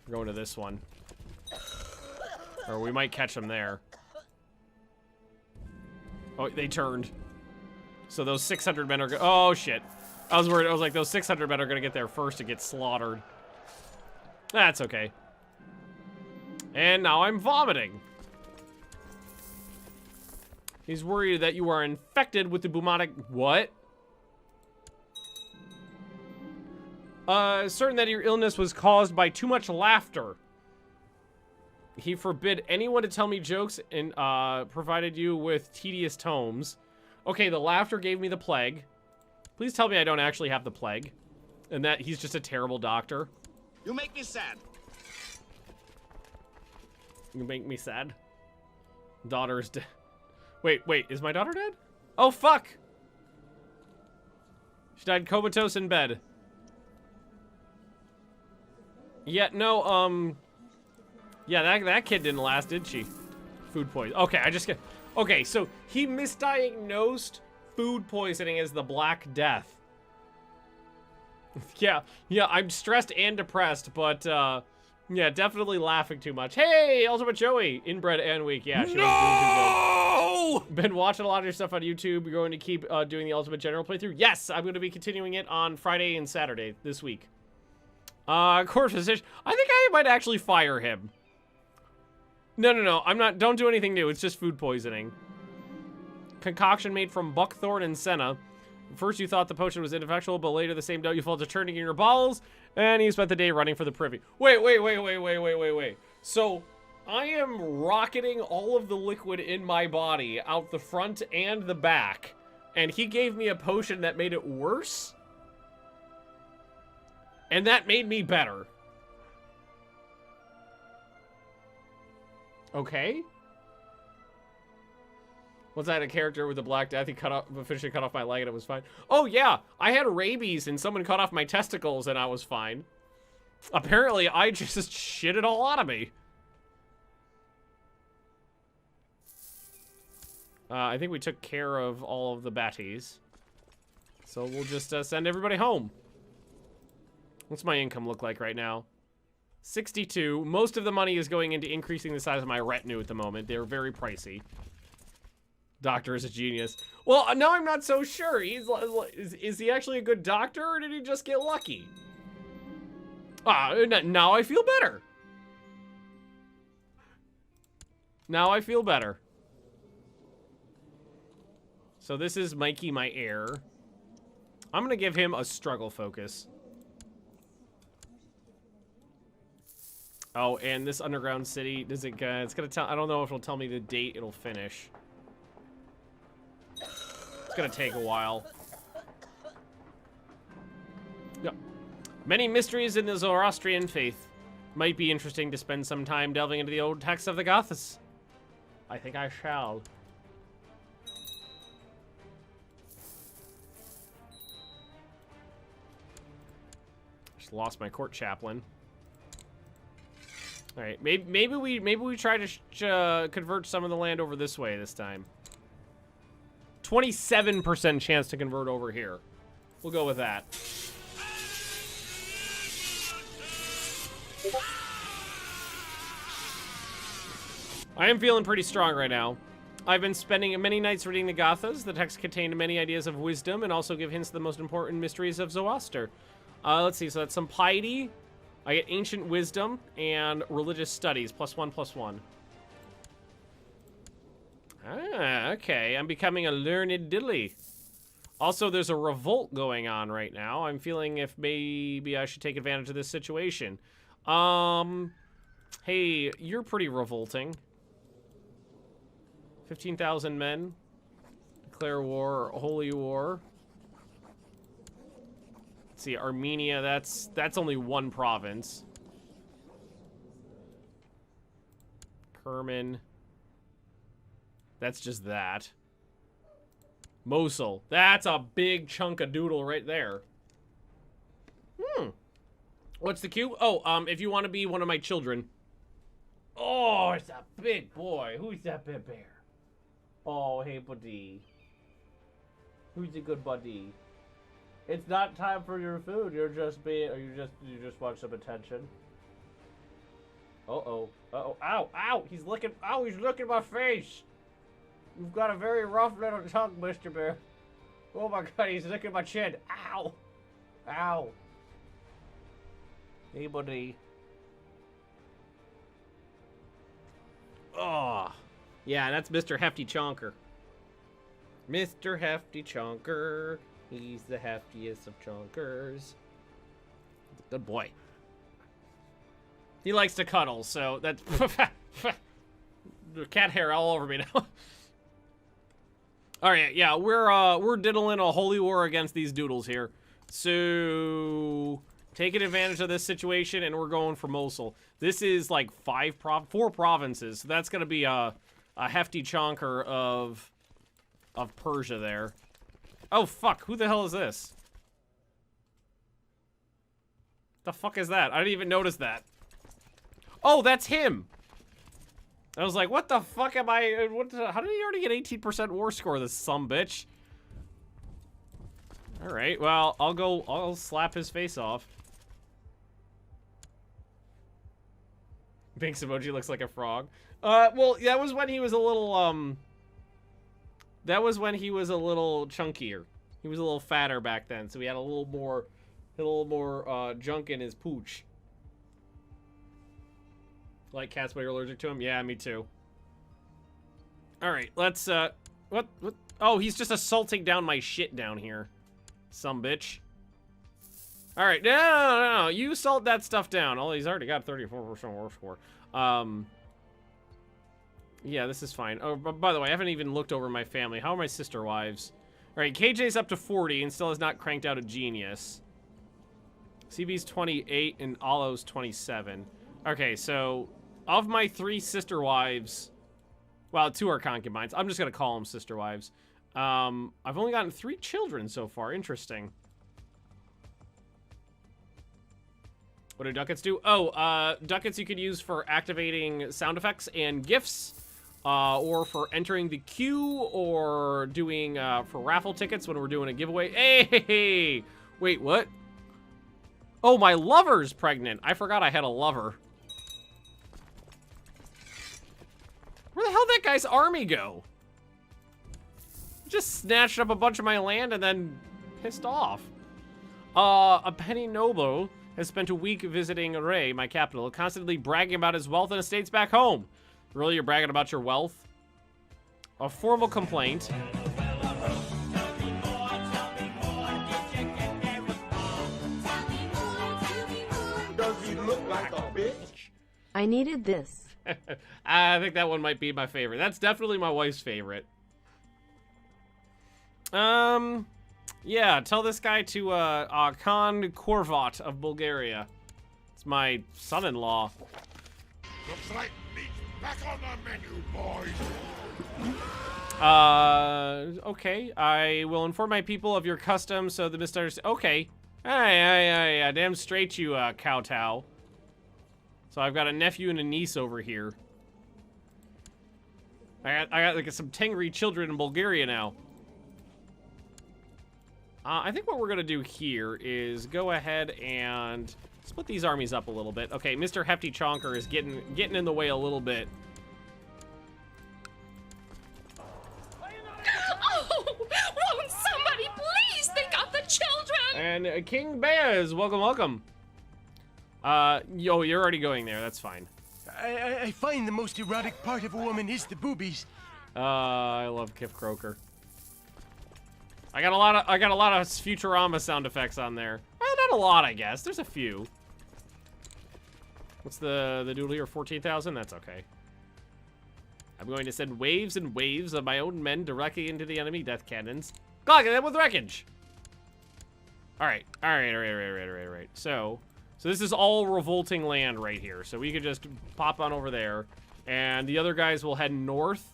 We're going to this one. Or we might catch them there. Oh, they turned. So those 600 men are oh, shit. I was worried. I was like, those 600 men are going to get there first and get slaughtered. That's okay. And now I'm vomiting. He's worried that you are infected with the bubonic... What? Certain that your illness was caused by too much laughter. He forbid anyone to tell me jokes and provided you with tedious tomes. Okay, the laughter gave me the plague. Please tell me I don't actually have the plague. And that he's just a terrible doctor. You make me sad. You make me sad. Daughter's dead. Wait, is my daughter dead? Oh, fuck! She died comatose in bed. Yeah, no, yeah, that kid didn't last, did she? Food poison. Okay, I just get... Okay, so he misdiagnosed food poisoning as the Black Death. Yeah, I'm stressed and depressed, but, yeah, definitely laughing too much. Hey, Ultimate Joey, inbred and weak. Yeah, she was doing too good. Been watching a lot of your stuff on YouTube. You're going to keep doing the Ultimate General playthrough? Yes, I'm going to be continuing it on Friday and Saturday this week. Court physician. I think I might actually fire him. No, I'm not. Don't do anything new. It's just food poisoning. Concoction made from buckthorn and senna. First you thought the potion was ineffectual, but later the same day you felt to turning in your bowels, and you spent the day running for the privy. Wait. So, I am rocketing all of the liquid in my body out the front and the back, and he gave me a potion that made it worse? And that made me better. Okay. Was that a character with the Black Death? He officially cut off my leg and it was fine. Oh yeah, I had rabies and someone cut off my testicles and I was fine. Apparently, I just shit it all out of me. I think we took care of all of the batties. So we'll just send everybody home. What's my income look like right now? 62. Most of the money is going into increasing the size of my retinue at the moment. They're very pricey. Doctor is a genius. Well, now I'm not so sure. Is he actually a good doctor, or did he just get lucky? Now I feel better. Now I feel better. So this is Mikey, my heir. I'm gonna give him a struggle focus. Oh, and this underground city, does it, it's gonna tell, I don't know if it'll tell me the date it'll finish. It's gonna take a while. Yep. Many mysteries in the Zoroastrian faith. Might be interesting to spend some time delving into the old texts of the Goths. I think I shall. Just lost my court chaplain. All right, maybe we try to convert some of the land over this way this time. 27% chance to convert over here. We'll go with that. I am feeling pretty strong right now. I've been spending many nights reading the Gathas. The text contain many ideas of wisdom and also give hints to the most important mysteries of Zoroaster. Let's see, so that's some piety. I get ancient wisdom and religious studies, +1/+1. Ah, okay. I'm becoming a learned diddly. Also, there's a revolt going on right now. I'm feeling if maybe I should take advantage of this situation. Hey, you're pretty revolting. 15,000 men. Declare war, holy war. Let's see, Armenia, that's only one province. Kerman. That's just that. Mosul. That's a big chunk of doodle right there. What's the cue? Oh, if you want to be one of my children. Oh, it's a big boy. Who's that big bear? Oh, hey, buddy. Who's a good buddy? It's not time for your food. You're just being, or you just want some attention. Uh-oh. Uh-oh. Ow, ow. He's looking at my face. You've got a very rough little tongue, Mr. Bear. Oh my god, he's licking my chin. Ow! Ow. Hey, buddy. Oh. Yeah, that's Mr. Hefty Chonker. Mr. Hefty Chonker. He's the heftiest of chonkers. Good boy. He likes to cuddle, so that's... cat hair all over me now. Alright, yeah, we're diddling a holy war against these doodles here. So... taking advantage of this situation, and we're going for Mosul. This is like 4 provinces, so that's gonna be a hefty chonker of Persia there. Oh fuck, who the hell is this? The fuck is that? I didn't even notice that. Oh, that's him! I was like, what the fuck am I, how did he already get 18% war score, this sumbitch? Alright, well, I'll slap his face off. Binks emoji looks like a frog. Well, that was when he was a little, that was when he was a little chunkier. He was a little fatter back then, so he had a little more junk in his pooch. Like cats, but you're allergic to him? Yeah, me too. Alright, let's, what? Oh, he's just assaulting down my shit down here. Some bitch. Alright, no, you assault that stuff down. Oh, he's already got 34% war score. Yeah, this is fine. Oh, by the way, I haven't even looked over my family. How are my sister wives? Alright, KJ's up to 40 and still has not cranked out a genius. CB's 28 and Alo's 27. Okay, so of my 3 sister wives, well, 2 are concubines. I'm just gonna call them sister wives. I've only gotten 3 children so far. Interesting. What do ducats do? Oh, ducats you could use for activating sound effects and gifts, or for entering the queue, or doing, for raffle tickets when we're doing a giveaway. Hey! Wait, what? Oh, my lover's pregnant. I forgot I had a lover. Where the hell did that guy's army go? Just snatched up a bunch of my land and then pissed off. A Penny Noble has spent a week visiting Ray, my capital, constantly bragging about his wealth and estates back home. Really, you're bragging about your wealth? A formal complaint. Does he look like a bitch? I needed this. I think that one might be my favorite. That's definitely my wife's favorite. Yeah, tell this guy to, Khan Korvat of Bulgaria. It's my son-in-law. Looks like meat's back on the menu, boys. Okay. I will inform my people of your customs so the misunderstanding. Okay. Hey, damn straight you, kowtow. So I've got a nephew and a niece over here. I got like some Tengri children in Bulgaria now. I think what we're gonna do here is go ahead and split these armies up a little bit. Okay, Mr. Hefty Chonker is getting in the way a little bit. Oh, won't somebody please think of the children? And King Bears, welcome. Yo, you're already going there. That's fine. I find the most erotic part of a woman is the boobies. I love Kif Croker. I got a lot of Futurama sound effects on there. Well, not a lot, I guess. There's a few. What's the doodle here? 14,000? That's okay. I'm going to send waves and waves of my own men directly into the enemy death cannons. Clock them with wreckage. All right. So this is all revolting land right here. So we could just pop on over there, and the other guys will head north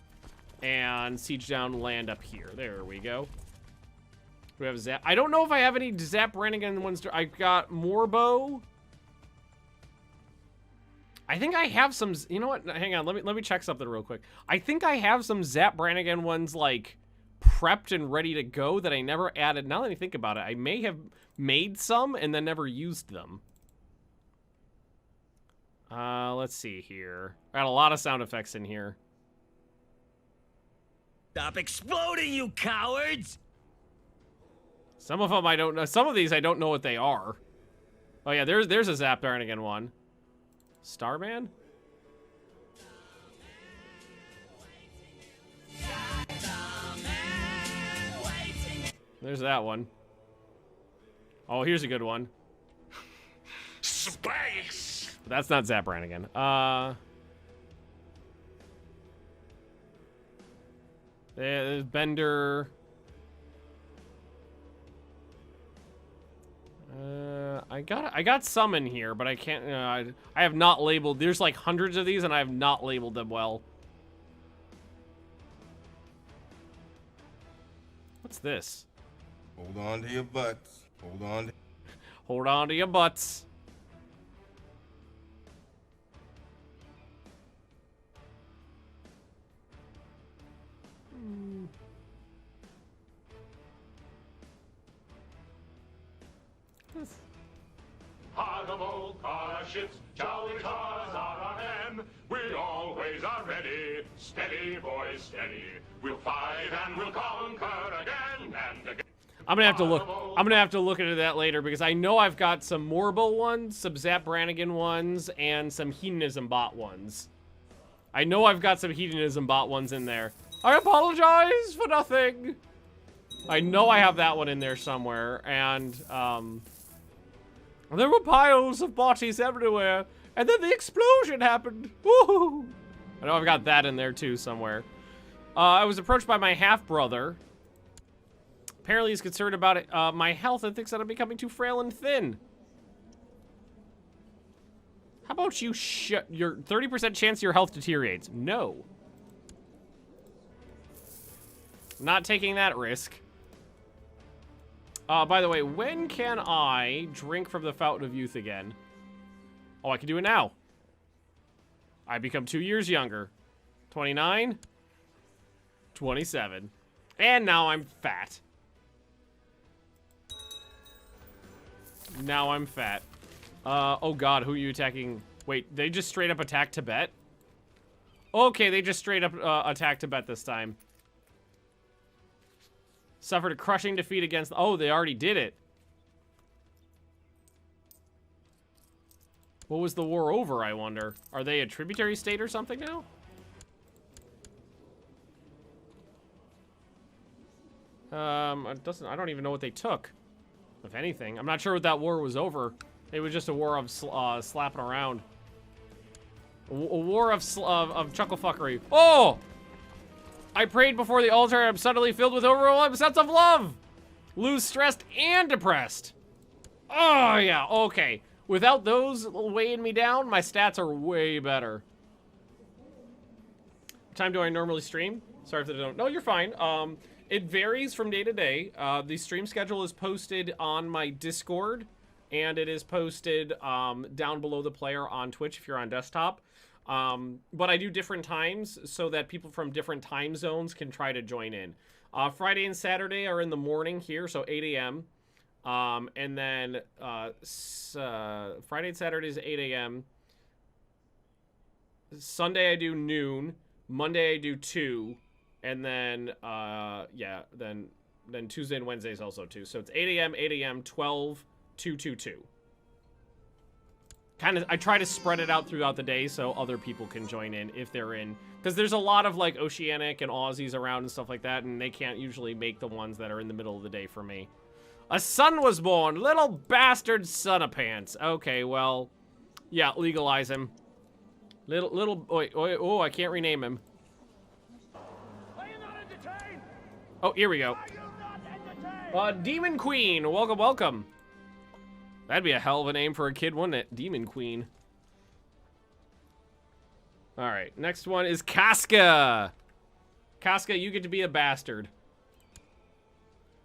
and siege down land up here. There we go. We have Zap. I don't know if I have any Zap Brannigan ones. I've got Morbo. I think I have some. You know what? Hang on. Let me check something real quick. I think I have some Zap Brannigan ones like prepped and ready to go that I never added. Now that I think about it, I may have made some and then never used them. Let's see here. I got a lot of sound effects in here. Stop exploding, you cowards! Some of them I don't know. Some of these I don't know what they are. Oh yeah, there's a Zap Brannigan one. Starman? There's that one. Oh, here's a good one. Space! But that's not Zap Brannigan. There's Bender. I got some in here, but I can't. I have not labeled. There's like hundreds of these, and I have not labeled them well. What's this? Hold on to your butts. Hold on. Hold on to your butts. Heart of old car ships, jolly cars are our hem. We always are ready, steady, boys, steady. We'll fight and we'll conquer again and again. I'm gonna have to look. I'm gonna have to look into that later because I know I've got some Morbo ones, some Zap Brannigan ones, and some Hedonism Bot ones. I know I've got some Hedonism Bot ones in there. I apologize for nothing. I know I have that one in there somewhere, and there were piles of bodies everywhere, and then the explosion happened. Woohoo! I know I've got that in there too somewhere. I was approached by my half-brother. Apparently he's concerned about my health and thinks that I'm becoming too frail and thin. How about you your 30% chance your health deteriorates? No. Not taking that risk. By the way, when can I drink from the Fountain of Youth again? Oh, I can do it now. I become 2 years younger. 29. 27. And now I'm fat. Now I'm fat. Oh god, who are you attacking? Wait, they just straight up attacked Tibet? Okay, they just straight up attacked Tibet this time. Suffered a crushing defeat against... Oh, they already did it. What was the war over, I wonder? Are they a tributary state or something now? I don't even know what they took, if anything. I'm not sure what that war was over. It was just a war of slapping around. A war of chucklefuckery. Oh! I prayed before the altar. I'm suddenly filled with overwhelming sense of love. Lose stressed and depressed. Oh, yeah. Okay. Without those weighing me down, my stats are way better. What time do I normally stream? Sorry if I don't. No, you're fine. It varies from day to day. The stream schedule is posted on my Discord, and it is posted down below the player on Twitch if you're on desktop. But I do different times so that people from different time zones can try to join in. Friday and Saturday are in the morning here, so 8 a.m. And then Friday and Saturday is 8 a.m. Sunday I do noon. Monday I do 2. And then, yeah, then Tuesday and Wednesday is also 2. So it's 8 a.m., 12, 2, 2, 2. Kind of, I try to spread it out throughout the day so other people can join in if they're in. Because there's a lot of, like, Oceanic and Aussies around and stuff like that, and they can't usually make the ones that are in the middle of the day for me. A son was born! Little bastard son of pants. Okay, well, yeah, legalize him. Oh, I can't rename him. Oh, here we go. Demon Queen, welcome, welcome. That'd be a hell of a name for a kid, wouldn't it? Demon Queen. All right, next one is Casca. Casca, you get to be a bastard.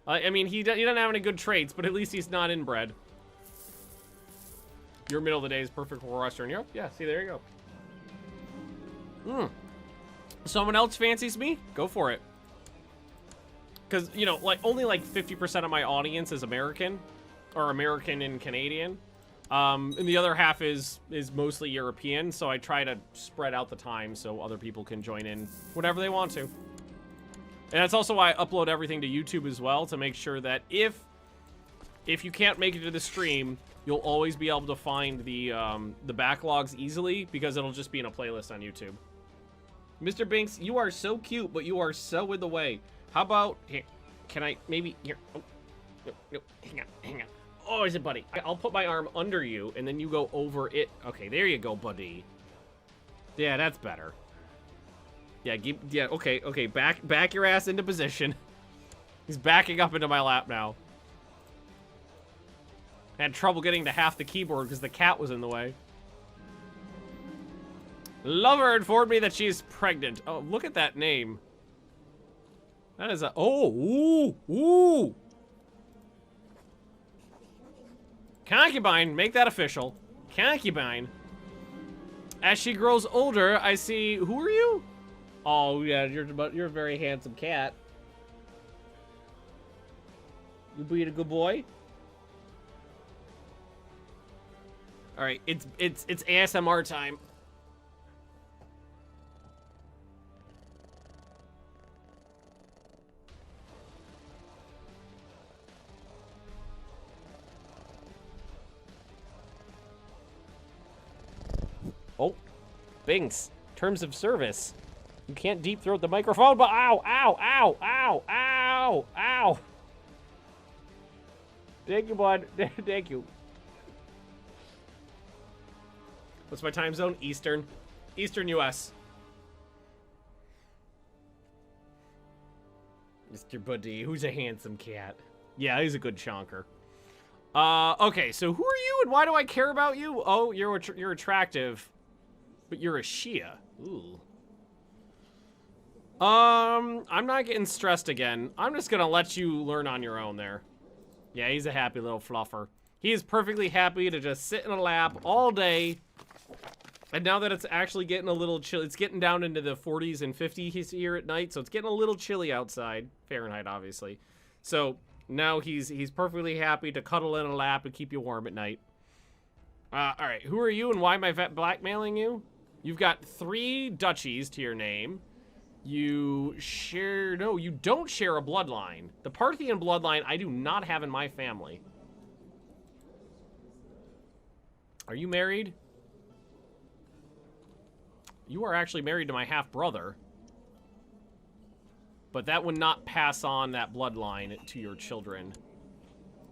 I mean, he doesn't have any good traits, but at least he's not inbred. Your middle of the day is perfect for Western Europe. Yeah, see, there you go. Someone else fancies me? Go for it. Because, you know, like, only like 50% of my audience is American. Or American and Canadian. And the other half is mostly European, so I try to spread out the time so other people can join in whenever they want to. And that's also why I upload everything to YouTube as well, to make sure that if you can't make it to the stream, you'll always be able to find the backlogs easily, because it'll just be in a playlist on YouTube. Mr. Binks, you are so cute, but you are so in the way. How about here? Can I maybe here? Oh, no, hang on. Oh, is it, buddy? I'll put my arm under you, and then you go over it. Okay, there you go, buddy. Yeah, that's better. Yeah, okay. Back your ass into position. He's backing up into my lap now. I had trouble getting to half the keyboard because the cat was in the way. Lover informed me that she's pregnant. Oh, look at that name. That is a... Oh, ooh. Concubine, make that official. Concubine. As she grows older, I see... Who are you? Oh, yeah, you're a very handsome cat. You being a good boy? All right, it's ASMR time. Oh, Binks, terms of service. You can't deep throat the microphone, but ow. Thank you, bud. Thank you. What's my time zone? Eastern US. Mr. Buddy, who's a handsome cat. Yeah, he's a good chonker. Okay, so who are you and why do I care about you? Oh, you're attractive, but you're a Shia. Ooh. I'm not getting stressed again. I'm just gonna let you learn on your own there. Yeah, he's a happy little fluffer. He is perfectly happy to just sit in a lap all day. And now that it's actually getting a little chill, it's getting down into the 40s and 50s here at night, so it's getting a little chilly outside. Fahrenheit, obviously. So now he's perfectly happy to cuddle in a lap and keep you warm at night. All right, who are you and why am I blackmailing you? You've got 3 duchies to your name. You don't share a bloodline. The Parthian bloodline I do not have in my family. Are you married? You are actually married to my half-brother. But that would not pass on that bloodline to your children.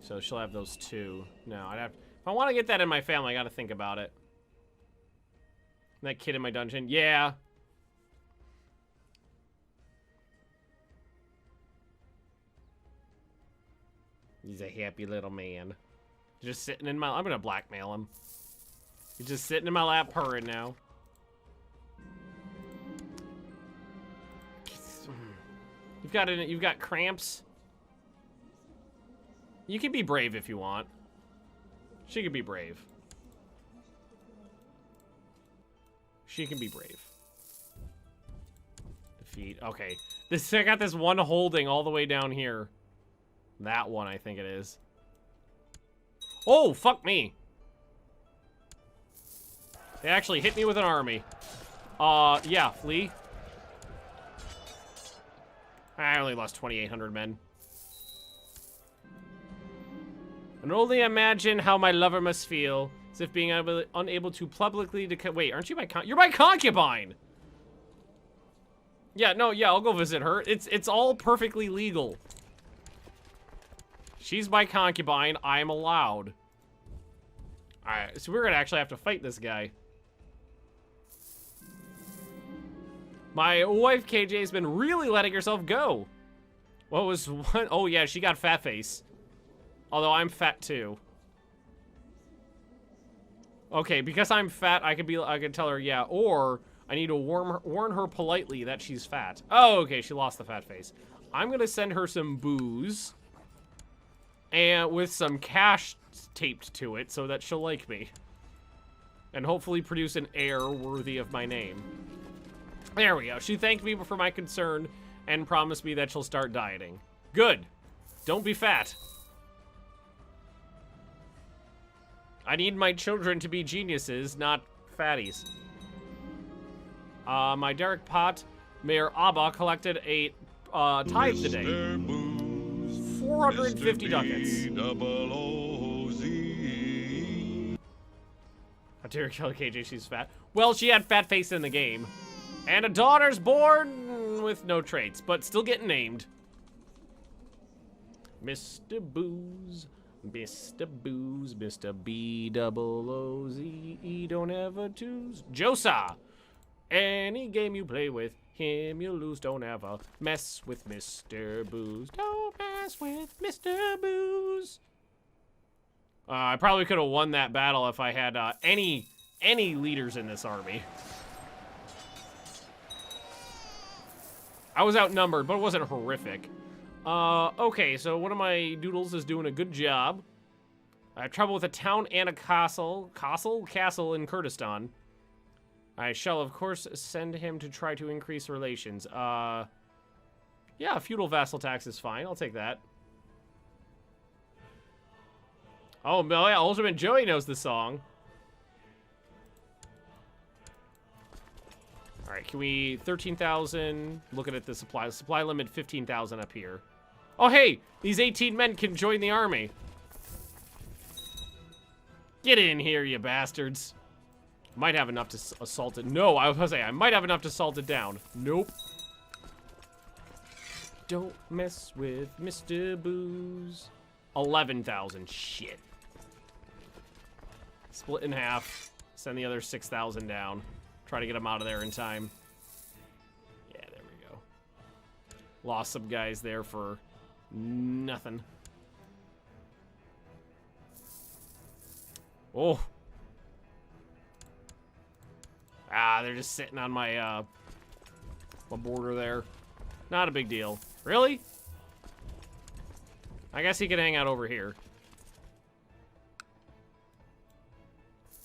So she'll have those 2. No, if I want to get that in my family, I got to think about it. That kid in my dungeon? Yeah. He's a happy little man. Just sitting in my... I'm going to blackmail him. He's just sitting in my lap purring now. You've got cramps. You can be brave if you want. She can be brave. She can be brave. Defeat. Okay. I got this one holding all the way down here. That one, I think it is. Oh, fuck me. They actually hit me with an army. Yeah, flee. I only lost 2,800 men. And only imagine how my lover must feel, as if being unable to publicly wait, aren't you you're my concubine! Yeah, no, yeah, I'll go visit her. It's all perfectly legal. She's my concubine. I'm allowed. Alright, so we're gonna actually have to fight this guy. My wife, KJ, has been really letting herself go. What was one? Oh, yeah, she got fat face. Although I'm fat, too. Okay, because I'm fat, I could tell her, yeah, or I need to warn her politely that she's fat. Oh, okay, she lost the fat face. I'm gonna send her some booze. And with some cash taped to it so that she'll like me. And hopefully produce an heir worthy of my name. There we go. She thanked me for my concern and promised me that she'll start dieting. Good. Don't be fat. I need my children to be geniuses, not fatties. My Derek Pot, Mayor Abba collected a tithe today. 450 ducats. How dare you kill KJ, she's fat. Well, she had fat face in the game. And a daughter's born with no traits, but still getting named. Mr. Booze, Mr. Booze, Mr. B-double-O-Z-E, don't ever choose. Josa! Any game you play with him, you lose. Don't ever mess with Mr. Booze. Don't mess with Mr. Booze. I probably could have won that battle if I had any leaders in this army. I was outnumbered, but it wasn't horrific. Okay, so one of my doodles is doing a good job. I have trouble with a town and a castle in Kurdistan. I shall, of course, send him to try to increase relations. Yeah, feudal vassal tax is fine. I'll take that. Oh, yeah, Ultimate Joey knows the song. All right, can we 13,000? Looking at the supply limit 15,000 up here. Oh, hey, these 18 men can join the army. Get in here, you bastards. Might have enough to assault it. No, I was gonna say I might have enough to assault it down. Nope. Don't mess with Mr. Booze. 11,000. Shit. Split in half. Send the other 6,000 down. Try to get them out of there in time. Yeah, there we go. Lost some guys there for nothing. Oh. Ah, they're just sitting on my border there. Not a big deal. Really? I guess he can hang out over here.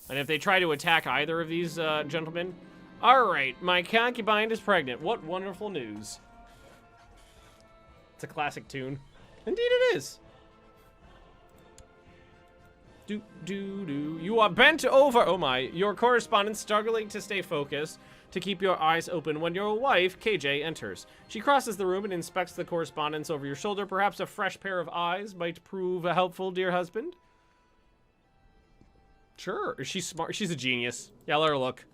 And if they try to attack either of these gentlemen... Alright, my concubine is pregnant. What wonderful news. It's a classic tune. Indeed it is. You are bent over, oh my, your correspondent struggling to stay focused, to keep your eyes open when your wife, KJ, enters. She crosses the room and inspects the correspondence over your shoulder. Perhaps a fresh pair of eyes might prove helpful, dear husband. Sure, is she smart? She's a genius. Yeah, let her look.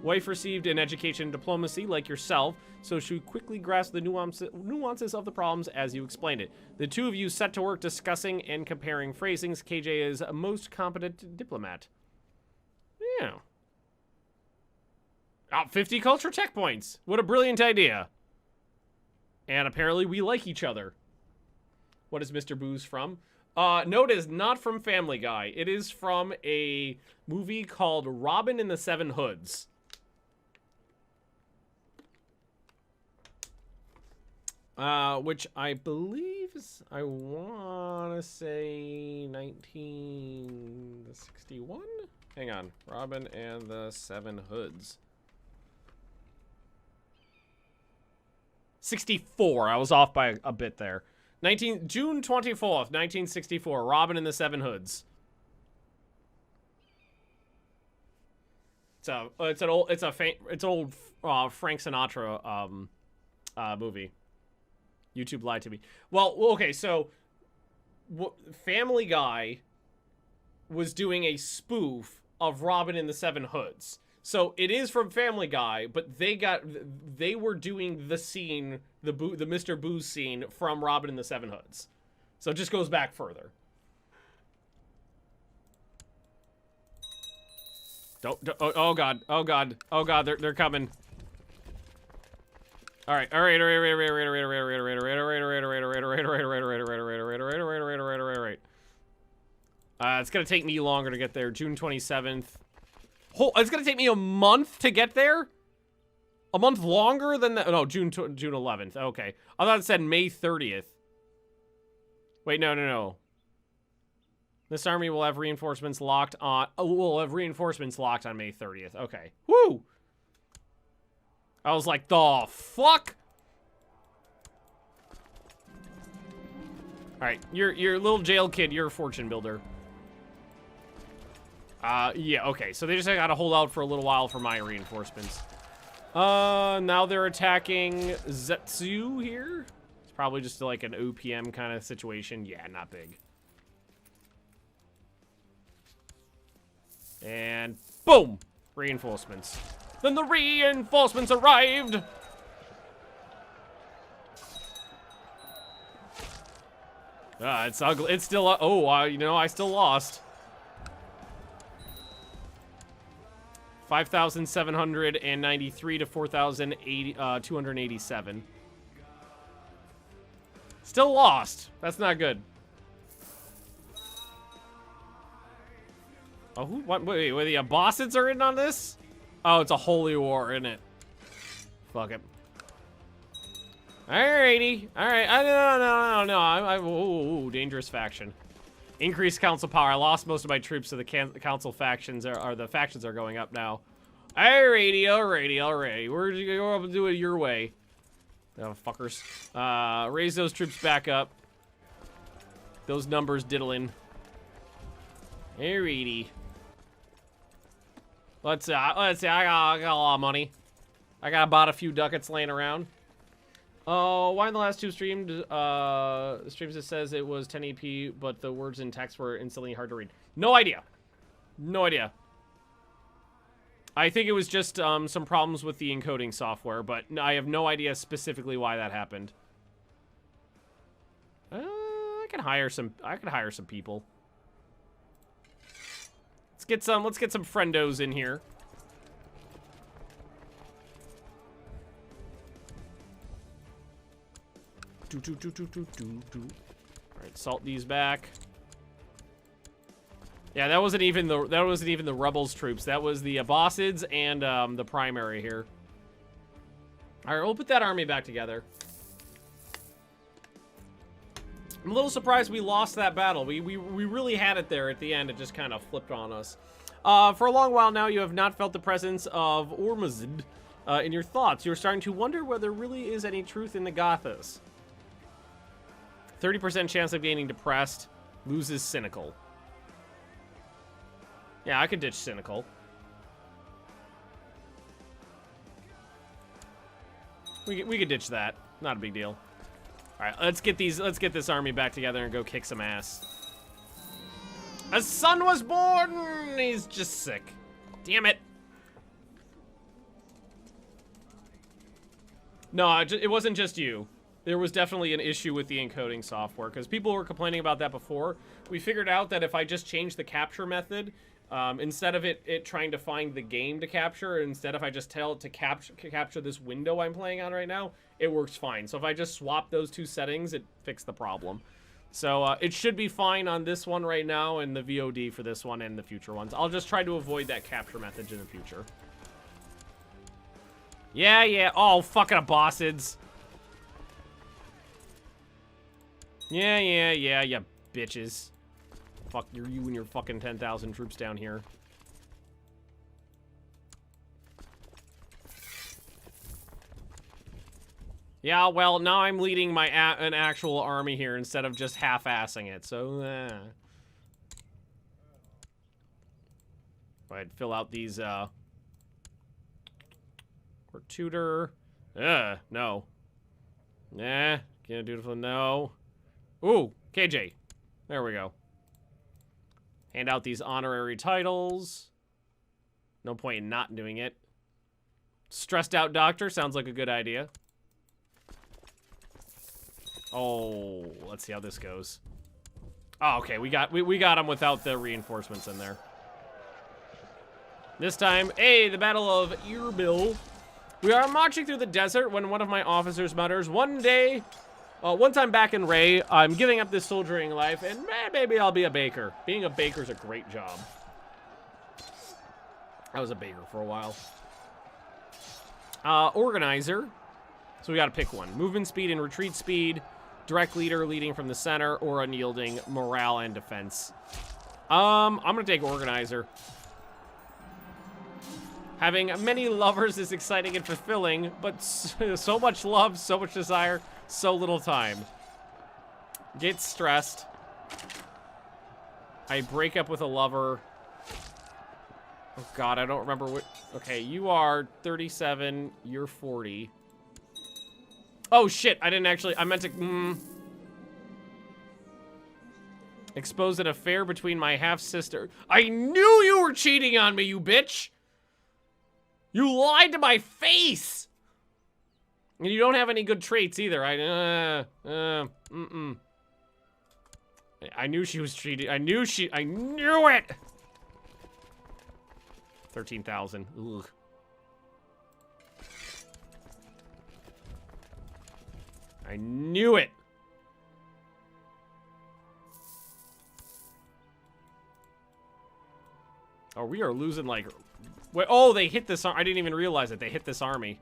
Wife received an education in diplomacy like yourself, so she quickly grasped the nuances of the problems as you explained it. The two of you set to work discussing and comparing phrasings. KJ is a most competent diplomat. Yeah. Oh, 50 culture tech points. What a brilliant idea. And apparently we like each other. What is Mr. Booze from? No, it is not from Family Guy. It is from a movie called Robin and the Seven Hoods. Which I believe is, I want to say 1961? Hang on. Robin and the Seven Hoods. 64. I was off by a bit there. June 24th, 1964. Robin and the Seven Hoods. It's an old Frank Sinatra movie. YouTube lied to me. Well, okay, so Family Guy was doing a spoof of Robin and the Seven Hoods. So it is from Family Guy, but they were doing the scene, the Mr. Booze scene from Robin and the Seven Hoods. So it just goes back further. Oh god, they're coming. All right. It's gonna take me longer to get there. June 27th. It's gonna take me a month to get there. A month longer than that? No, June 11th. Okay, I thought it said May 30th. Wait, no. This army will have reinforcements locked on. We'll have reinforcements locked on May 30th. Okay. Woo! I was like, the fuck? Alright, you're a little jail kid, you're a fortune builder. Yeah, okay, so they just gotta hold out for a little while for my reinforcements. Now they're attacking Zetsu here. It's probably just like an OPM kind of situation. Yeah, not big. And boom! Reinforcements. Then the reinforcements arrived! It's ugly. It's still, you know, I still lost. 5,793 to 4,287. Still lost. That's not good. Oh, wait, the Abbasids are in on this? Oh, it's a holy war, isn't it? Fuck it. Alrighty. Alright. No. Ooh, dangerous faction. Increased council power. I lost most of my troops, so the council factions the factions are going up now. Alrighty. We're gonna do it your way. Oh, fuckers. Raise those troops back up. Those numbers diddling. Alrighty. Let's see. I got a lot of money. I got about a few ducats laying around. Oh, why in the last two streams it says it was 1080p, but the words in text were instantly hard to read? No idea. No idea. I think it was just some problems with the encoding software, but I have no idea specifically why that happened. I could hire some people. Let's get some friendos in here. Alright, salt these back. Yeah, that wasn't even the rebels troops. That was the Abbasids and the primary here. Alright, we'll put that army back together. I'm a little surprised we lost that battle. We really had it there at the end. It just kind of flipped on us. For a long while now, you have not felt the presence of Ormuzd in your thoughts. You're starting to wonder whether there really is any truth in the Gothas. 30% chance of gaining depressed. Loses cynical. Yeah, I could ditch cynical. We could ditch that. Not a big deal. All right, let's get this army back together and go kick some ass. A son was born. He's just sick. Damn it. No, it wasn't just you. There was definitely an issue with the encoding software because people were complaining about that before. We figured out that if I just change the capture method, instead of it trying to find the game to capture, instead if I just tell it to capture this window I'm playing on right now, it works fine. So if I just swap those two settings, it fixed the problem. So it should be fine on this one right now and the VOD for this one and the future ones. I'll just try to avoid that capture method in the future. Yeah. Oh, fucking Abbasids. Yeah, you bitches. Fuck you and your fucking 10,000 troops down here. Yeah, well, now I'm leading an actual army here instead of just half-assing it, so, Go ahead, fill out these, or tutor. No. Nah, can't do it, no. Ooh, KJ. There we go. Hand out these honorary titles. No point in not doing it. Stressed out doctor sounds like a good idea. Oh, let's see how this goes. Oh, okay, we got him without the reinforcements in there. This time, hey, the Battle of Erbil. We are marching through the desert when one of my officers mutters, one time back in Ray, I'm giving up this soldiering life, and maybe I'll be a baker. Being a baker's a great job. I was a baker for a while. Organizer. So we gotta pick one. Movement speed and retreat speed. Direct leader leading from the center, or unyielding morale and defense. I'm gonna take organizer. Having many lovers is exciting and fulfilling, but so much love, so much desire, so little time. Get stressed. I break up with a lover. Oh god, I don't remember what... Okay, you are 37, you're 40. Oh shit, I didn't actually... I meant to... Expose an affair between my half-sister. I knew you were cheating on me, you bitch! You lied to my face! And you don't have any good traits either. I knew she was cheating. I knew it! 13,000. Ugh. I knew it! Oh, we are losing like... Wait, oh, they hit this... I didn't even realize it. They hit this army.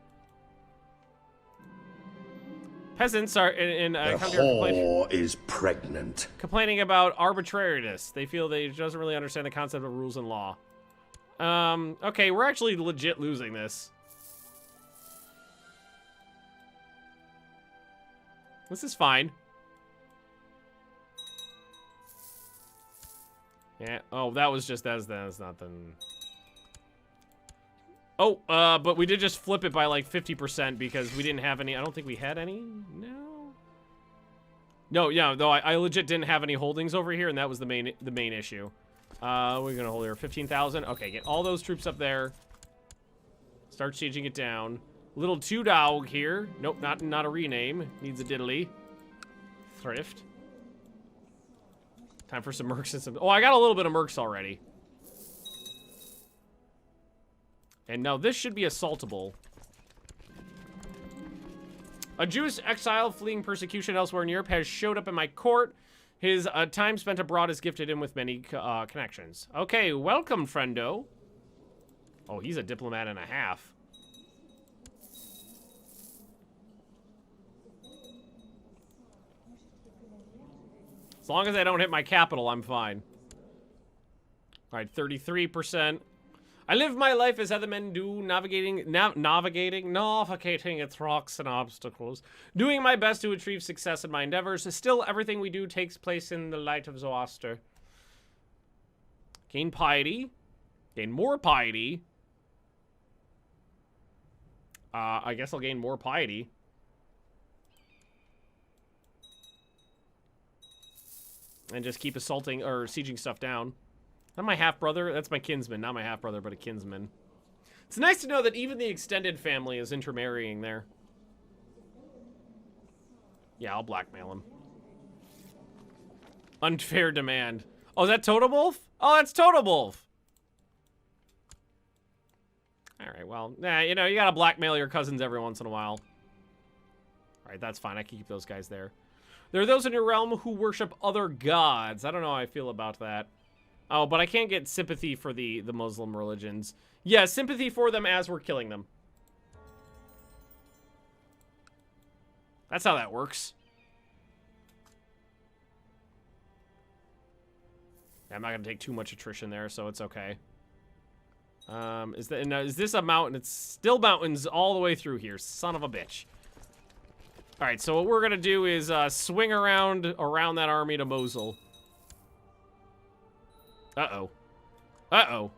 Peasants are the whore is pregnant. Complaining about arbitrariness. They feel they doesn't really understand the concept of rules and law. Okay, we're actually legit losing this. This is fine. Yeah. Oh, that was nothing. Oh, but we did just flip it by like 50% because we didn't have any. I don't think we had any. No. No, yeah, though I legit didn't have any holdings over here, and that was the main issue. We're gonna hold here 15,000. Okay, get all those troops up there. Start sieging it down. Little two-dog here. Nope, not a rename. Needs a diddly. Thrift. Time for some mercs and some... Oh, I got a little bit of mercs already. And now this should be assaultable. A Jewish exile fleeing persecution elsewhere in Europe has showed up in my court. His time spent abroad has gifted him with many connections. Okay, welcome, friendo. Oh, he's a diplomat and a half. As long as I don't hit my capital, I'm fine. All right, 33%. I live my life as other men do, navigating its rocks and obstacles, doing my best to achieve success in my endeavors. Still, everything we do takes place in the light of Zoroaster. Gain piety. Gain more piety. I guess I'll gain more piety. And just keep assaulting or sieging stuff down. Not my half-brother. That's my kinsman. Not my half-brother, but a kinsman. It's nice to know that even the extended family is intermarrying there. Yeah, I'll blackmail him. Unfair demand. Oh, is that Totem Wolf? Oh, that's Totem Wolf. Alright, well, nah, you know, you gotta blackmail your cousins every once in a while. Alright, that's fine. I can keep those guys there. There are those in your realm who worship other gods. I don't know how I feel about that. Oh, but I can't get sympathy for the Muslim religions. Yeah, sympathy for them as we're killing them. That's how that works. I'm not going to take too much attrition there, so it's okay. Is this a mountain? It's still mountains all the way through here. Son of a bitch. All right, so what we're going to do is swing around that army to Mosul. Uh-oh. Uh-oh.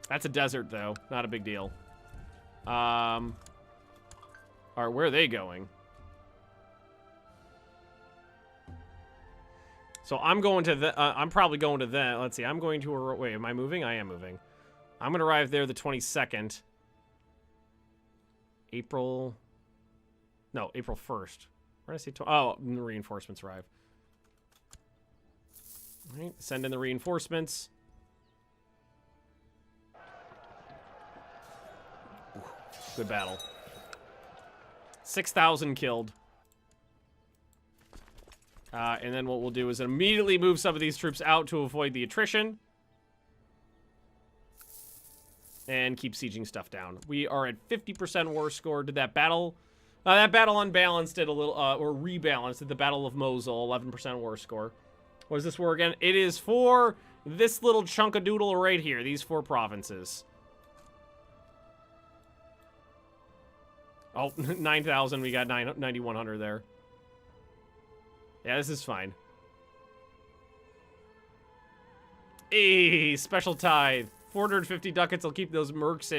That's a desert, though. Not a big deal. All right, where are they going? So I'm going to the... I'm probably going to the... Let's see. I'm going to... Wait, am I moving? I am moving. I'm going to arrive there the 22nd. April... No, April 1st. Where did I say? Oh, the reinforcements arrive. All right, send in the reinforcements. Ooh, good battle. 6,000 killed. And then what we'll do is immediately move some of these troops out to avoid the attrition. And keep sieging stuff down. We are at 50% war score. Did that battle... that battle unbalanced it a little, or rebalanced at the Battle of Mosul, 11% war score. What is this war again? It is for this little chunk of doodle right here, these 4 provinces. Oh, 9,000, we got 9,100 there. Yeah, this is fine. Hey, special tithe. 450 ducats will keep those mercs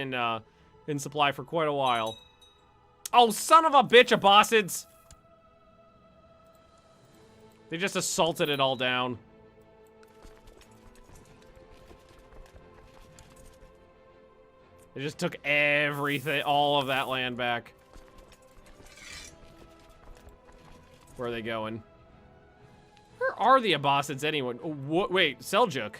in supply for quite a while. Oh, son of a bitch, Abbasids! They just assaulted it all down. They just took everything, all of that land back. Where are they going? Where are the Abbasids, anyone? Oh, wait, Seljuk.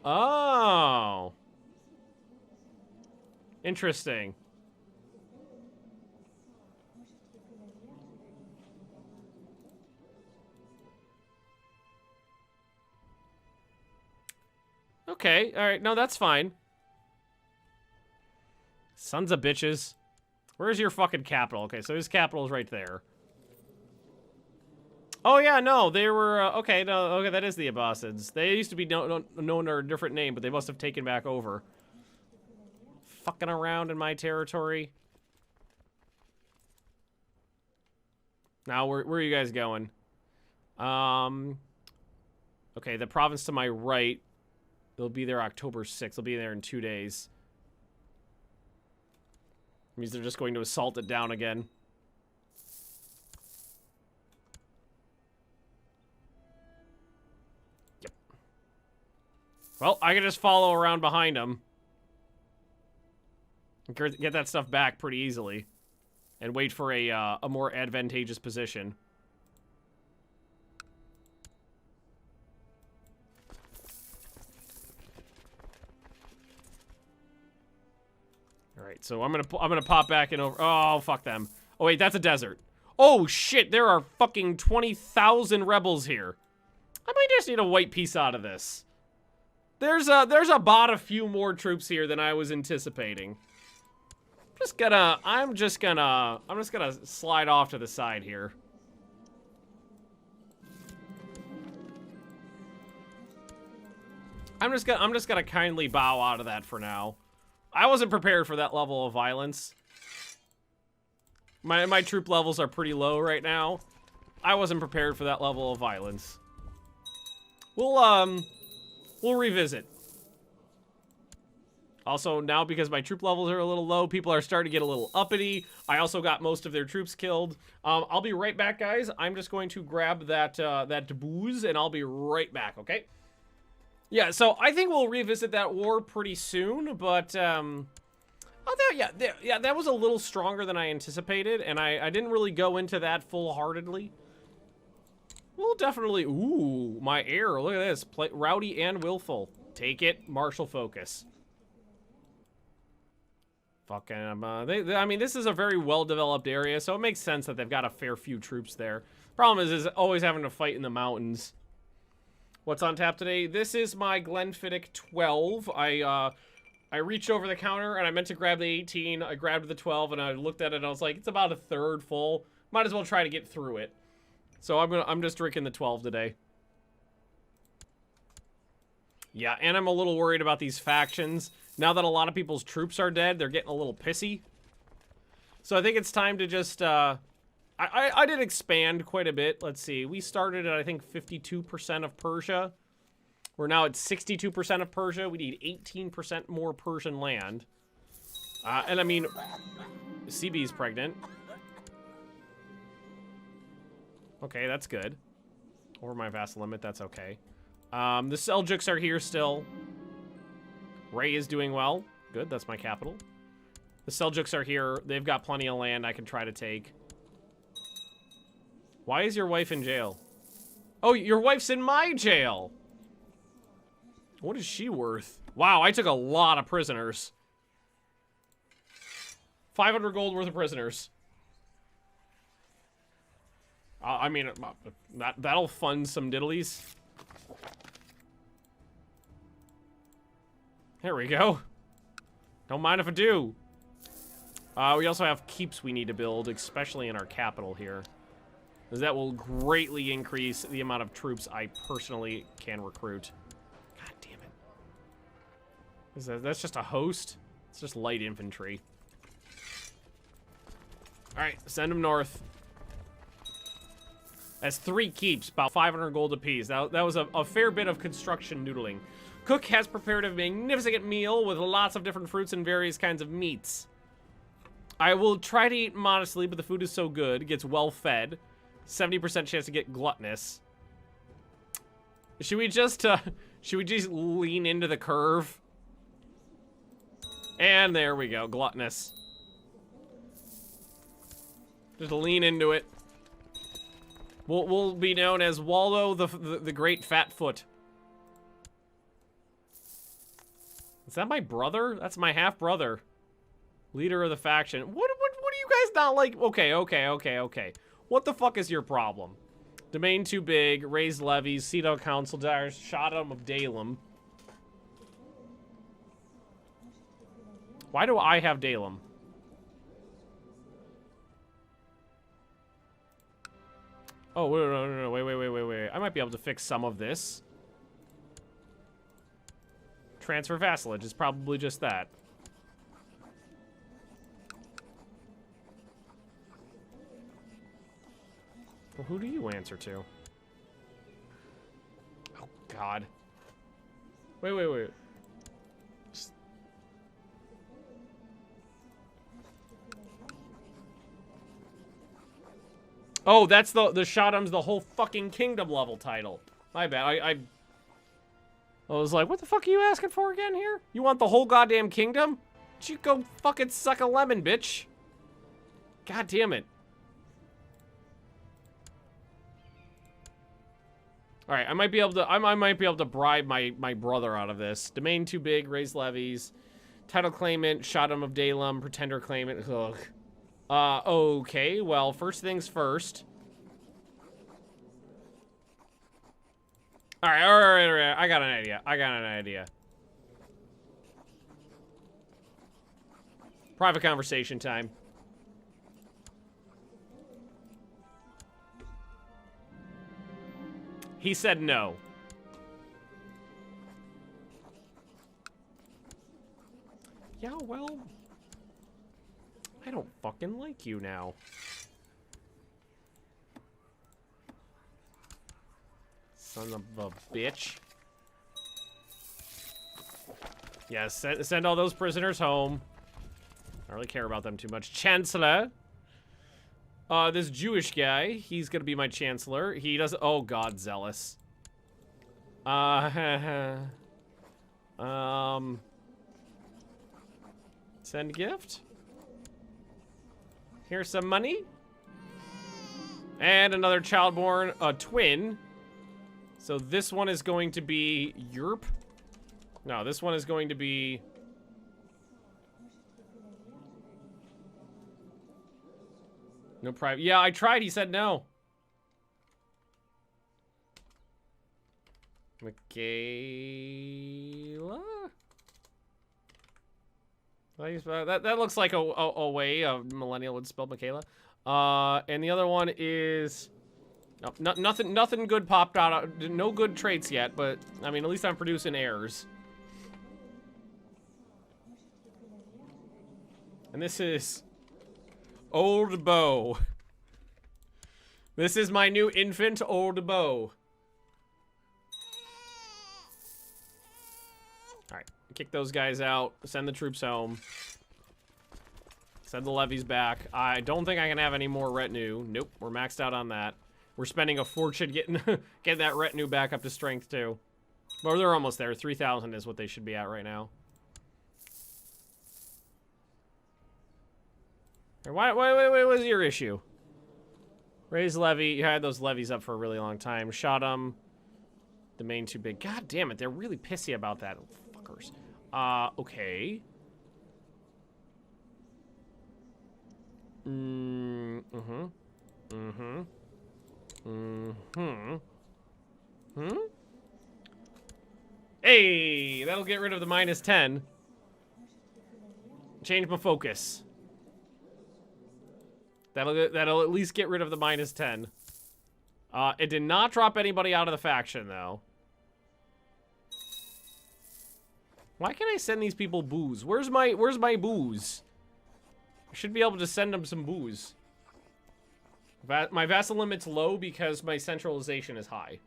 Oh. Interesting. Okay, alright, no, that's fine. Sons of bitches. Where's your fucking capital? Okay, so his capital's right there. Oh, yeah, no, they were, okay, no, okay, that is the Abbasids. They used to be known under a different name, but they must have taken back over. Fucking around in my territory. Now, where are you guys going? Okay, the province to my right, they'll be there October 6th. They'll be there in 2 days. Means they're just going to assault it down again. Yep. Well, I can just follow around behind them. Get that stuff back pretty easily. And wait for a more advantageous position. Alright, so I'm gonna pop back and over. Oh, fuck them. Oh, wait, that's a desert. Oh, shit, there are fucking 20,000 rebels here. I might just need a white piece out of this. There's about a few more troops here than I was anticipating. I'm just gonna slide off to the side here. I'm just gonna kindly bow out of that for now. I wasn't prepared for that level of violence. My troop levels are pretty low right now. I wasn't prepared for that level of violence. We'll revisit. Also, now because my troop levels are a little low, people are starting to get a little uppity. I also got most of their troops killed. I'll be right back, guys. I'm just going to grab that booze, and I'll be right back, okay? Yeah, so I think we'll revisit that war pretty soon, but, that was a little stronger than I anticipated, and I didn't really go into that full-heartedly. We'll definitely, ooh, my heir, look at this, rowdy and willful. Take it, martial focus. Fucking, I mean, this is a very well-developed area, so it makes sense that they've got a fair few troops there. Problem is always having to fight in the mountains. What's on tap today? This is my Glenfiddich 12. I reached over the counter, and I meant to grab the 18. I grabbed the 12, and I looked at it, and I was like, it's about a third full. Might as well try to get through it. So I'm just drinking the 12 today. Yeah, and I'm a little worried about these factions. Now that a lot of people's troops are dead, they're getting a little pissy. So I think it's time to just, I did expand quite a bit. Let's see. We started at, I think, 52% of Persia. We're now at 62% of Persia. We need 18% more Persian land. And I mean, CB's pregnant. Okay, that's good. Over my vassal limit, that's okay. The Seljuks are here still. Ray is doing well. Good, that's my capital. The Seljuks are here. They've got plenty of land I can try to take. Why is your wife in jail? Oh, your wife's in my jail! What is she worth? Wow, I took a lot of prisoners. 500 gold worth of prisoners. I mean, that'll fund some diddlies. There we go. Don't mind if I do. We also have keeps we need to build, especially in our capital here. Because that will greatly increase the amount of troops I personally can recruit. God That's just a host? It's just light infantry. Alright, send them north. That's 3 keeps, about 500 gold apiece. That was a fair bit of construction noodling. Cook has prepared a magnificent meal with lots of different fruits and various kinds of meats. I will try to eat modestly, but the food is so good. It gets well fed. 70% chance to get gluttonous. Should we just lean into the curve? And there we go, gluttonous. Just lean into it. We'll be known as Waldo the Great Fat Foot. Is that my brother? That's my half-brother. Leader of the faction. What do you guys not like? Okay. What the fuck is your problem? Domain too big, raised levies, seat on council, dire, shot him of Dalem. Why do I have Dalem? Oh, no, wait. I might be able to fix some of this. Transfer vassalage is probably just that. Well, who do you answer to? Oh, God. Wait. Oh, that's the Shadam's the whole fucking kingdom level title. My bad. I was like, what the fuck are you asking for again here? You want the whole goddamn kingdom? You go fucking suck a lemon, bitch. God damn it. All right, I might be able to bribe my brother out of this. Domain too big, raise levies. Title claimant, Shadam of Dalem, pretender claimant. Ugh. Okay, well, first things first. All right, I got an idea. Private conversation time. He said no. Yeah, well, I don't fucking like you now. Son of a bitch. Yes, send all those prisoners home. I don't really care about them too much. Chancellor. This Jewish guy, he's gonna be my chancellor. He doesn't. Oh God, zealous. Send gift. Here's some money. And another child born, a twin. So this one is going to be Yerp. No, this one is going to be. No private. Yeah, I tried. He said no. Michaela? That looks like a way a millennial would spell Michaela. And the other one is nothing good popped out. No good traits yet, but I mean, at least I'm producing heirs. And this is Old Beau. This is my new infant, Old Beau. Alright, kick those guys out. Send the troops home. Send the levies back. I don't think I can have any more retinue. Nope, we're maxed out on that. We're spending a fortune getting that retinue back up to strength, too. Well, they're almost there. 3,000 is what they should be at right now. Wait, what's your issue? Raise levy. You had those levies up for a really long time. Shot them. Domain too big. God damn it, they're really pissy about that. Fuckers. Okay. Hey, that'll get rid of the -10. Change my focus. That'll at least get rid of the -10. It did not drop anybody out of the faction, though. Why can't I send these people booze? Where's my booze? I should be able to send them some booze. My vassal limit's low because my centralization is high.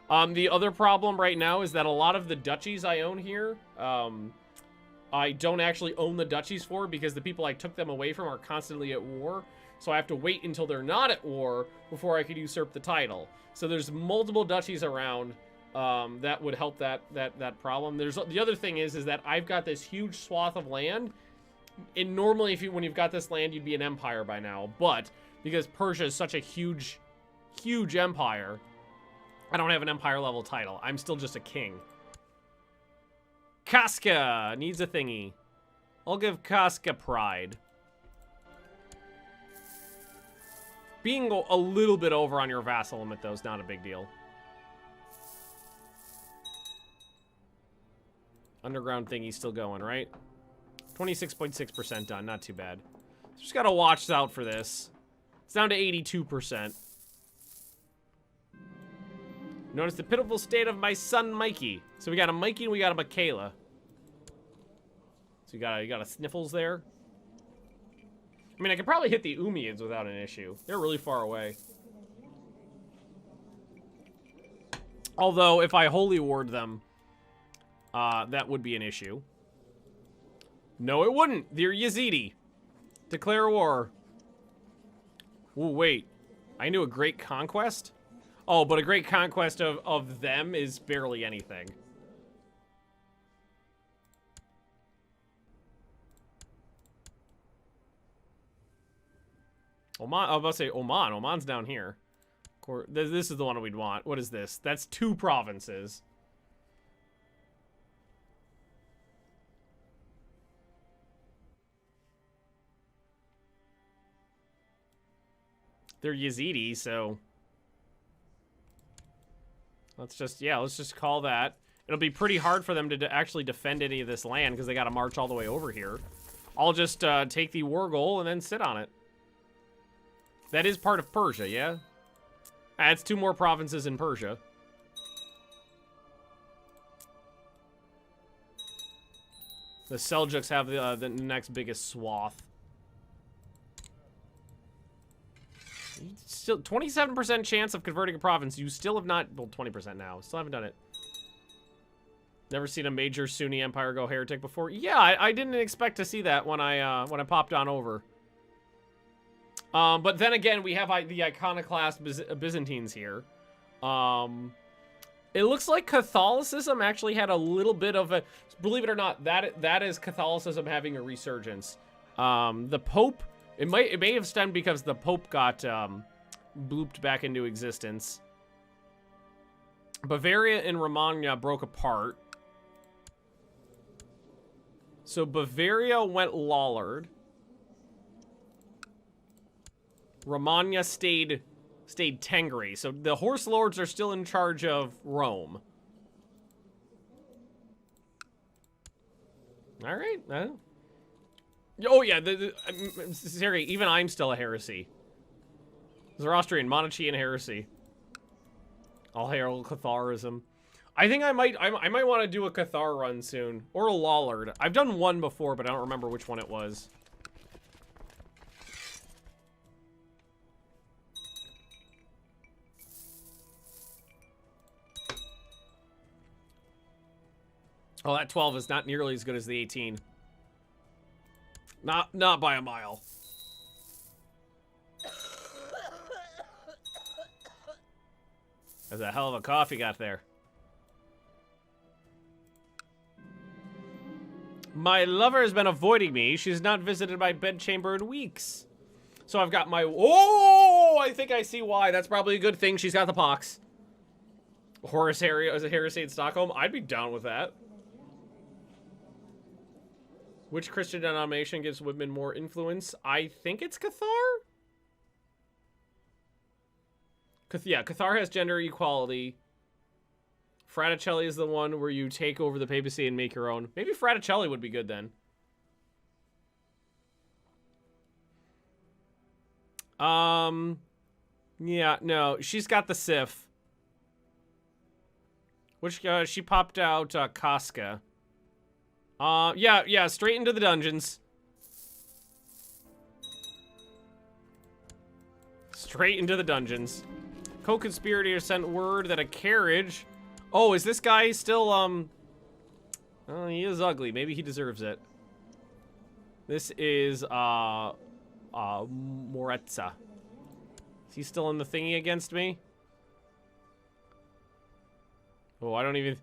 The other problem right now is that a lot of the duchies I own here, I don't actually own the duchies for because the people I took them away from are constantly at war. So I have to wait until they're not at war before I could usurp the title. So there's multiple duchies around that would help that problem. There's the other thing is that I've got this huge swath of land. And normally, when you've got this land, you'd be an empire by now. But because Persia is such a huge empire, I don't have an empire level title. I'm still just a king. Casca needs a thingy. I'll give Casca pride. Being a little bit over on your vassal limit, though, is not a big deal. Underground thingy's still going, right? 26.6% done, not too bad. Just gotta watch out for this. It's down to 82%. Notice the pitiful state of my son Mikey. So we got a Mikey and we got a Michaela. So you got a Sniffles there. I mean, I could probably hit the Umayyads without an issue. They're really far away. Although, if I holy ward them, that would be an issue. No, it wouldn't. They're Yazidi. Declare war. Ooh, wait. I knew a great conquest? Oh, but a great conquest of them is barely anything. Oman, I was about to say Oman. Oman's down here. This is the one we'd want. What is this? That's 2 provinces. They're Yazidi, so let's just call that. It'll be pretty hard for them to actually defend any of this land because they got to march all the way over here. I'll just take the war goal and then sit on it. That is part of Persia, yeah? It's 2 more provinces in Persia. The Seljuks have the next biggest swath. Still 27% chance of converting a province. You still have not, well, 20% now. Still haven't done it. Never seen a major Sunni empire go heretic before. Yeah, I didn't expect to see that when I popped on over. But then again, we have the iconoclast Byzantines here. It looks like Catholicism actually had a little bit of a, believe it or not, that is Catholicism having a resurgence. The Pope, it may have stemmed because the Pope got blooped back into existence. Bavaria and Romagna broke apart. So Bavaria went Lollard. Romagna stayed Tengri. So the horse lords are still in charge of Rome. All right. Oh yeah, Sergey, even I'm still a heresy. Zoroastrian, Monarchy, and heresy. I'll herald Catharism. I think I might want to do a Cathar run soon, or a Lollard. I've done one before, but I don't remember which one it was. Oh, that 12 is not nearly as good as the 18. Not by a mile. There's a hell of a cough you got there. My lover has been avoiding me. She's not visited my bedchamber in weeks. So I've got my... Oh, I think I see why. That's probably a good thing. She's got the pox. Horus heresy in Stockholm. I'd be down with that. Which Christian denomination gives women more influence? I think it's Cathar? Yeah, Cathar has gender equality. Fraticelli is the one where you take over the papacy and make your own. Maybe Fraticelli would be good then. Yeah, no, she's got the Sif. Which, she popped out, Casca. Yeah, straight into the dungeons. Straight into the dungeons. Co-conspirator sent word that a carriage... Oh, is this guy still, Oh, he is ugly. Maybe he deserves it. This is, Moretza. Is he still in the thingy against me? Oh, I don't even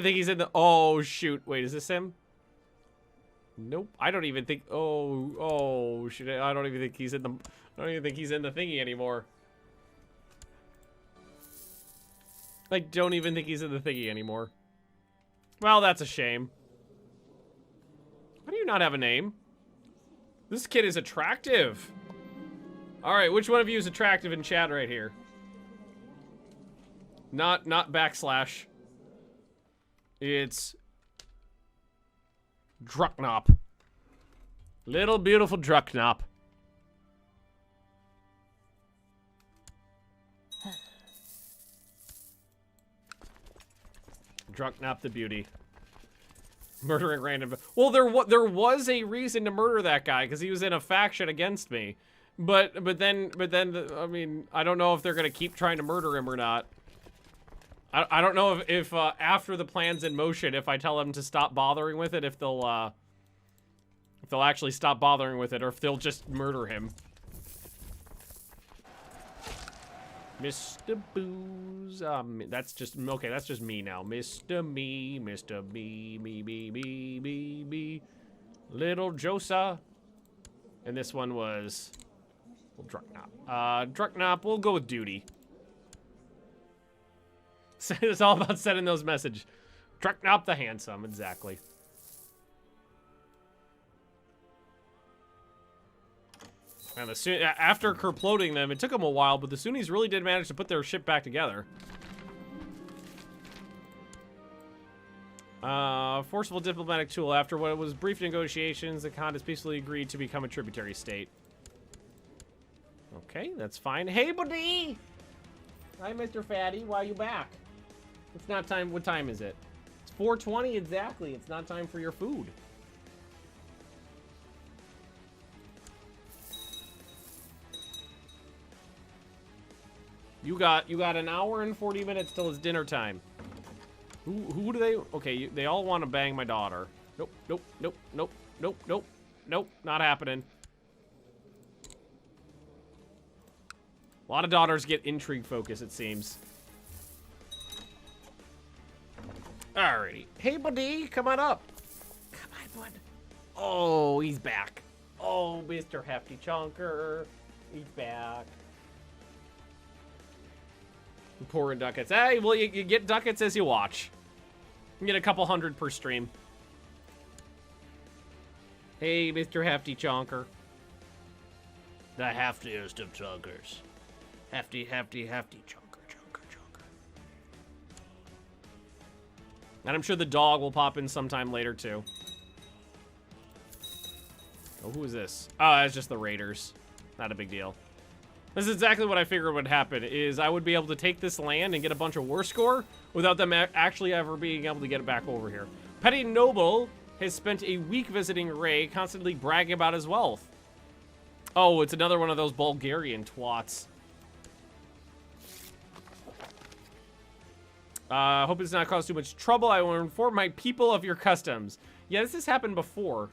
think he's in the... Oh, shoot. Wait, is this him? Nope. I don't even think... Oh, shit. I don't even think he's in the... I don't even think he's in the thingy anymore. I don't even think he's in the thingy anymore. Well, that's a shame. Why do you not have a name? This kid is attractive. Alright, which one of you is attractive in chat right here? Not backslash. It's... Drucknop. Little beautiful Drucknop. Drucknop the beauty. Murdering random... Well, there was a reason to murder that guy, because he was in a faction against me. But then, I mean, I don't know if they're gonna keep trying to murder him or not. I don't know if after the plan's in motion, if I tell them to stop bothering with it, if they'll actually stop bothering with it, or if they'll just murder him. Mr. Booze, that's just, okay, that's just me now. Mr. Me, me. Little Josa. And this one was, well, Drucknop. Drucknop, we'll go with duty. It's all about sending those messages. Drucknop the handsome, exactly. And after kerploding them, it took them a while, but the Sunnis really did manage to put their ship back together. Forcible diplomatic tool. After what was brief negotiations, the Khan has peacefully agreed to become a tributary state. Okay, that's fine. Hey, buddy! Hi, Mr. Fatty. Why are you back? It's not time. What time is it? It's 4:20 exactly. It's not time for your food. You got an hour and 40 minutes till it's dinner time. Who do they... Okay, they all want to bang my daughter. Nope, not happening. A lot of daughters get intrigue focus, it seems. Alrighty. Hey, buddy, come on up. Come on, bud. Oh, he's back. Oh, Mr. Hefty Chunker. He's back. Pouring ducats. Hey, well, you get ducats as you watch. You get a couple hundred per stream. Hey, Mr. Hefty Chonker. The heftiest of chunkers. Hefty, chunker. And I'm sure the dog will pop in sometime later, too. Oh, who is this? Oh, it's just the raiders. Not a big deal. This is exactly what I figured would happen, is I would be able to take this land and get a bunch of war score without them actually ever being able to get it back over here. Petty Noble has spent a week visiting Ray, constantly bragging about his wealth. Oh, it's another one of those Bulgarian twats. Hope it's not caused too much trouble. I will inform my people of your customs. Yeah, this has happened before.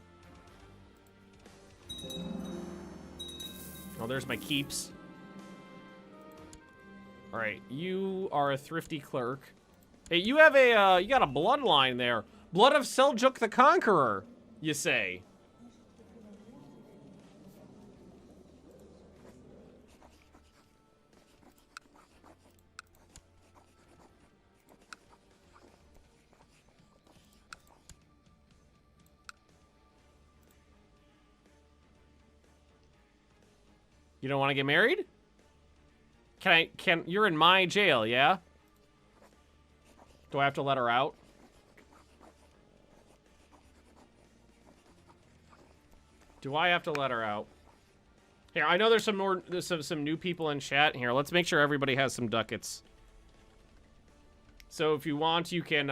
Oh, there's my keeps. All right, you are a thrifty clerk. Hey, you have a, you got a bloodline there. Blood of Seljuk the Conqueror, you say. You don't want to get married? You're in my jail, yeah? Do I have to let her out? Do I have to let her out? Here, I know there's some new people in chat. Here, let's make sure everybody has some ducats. So if you want, you can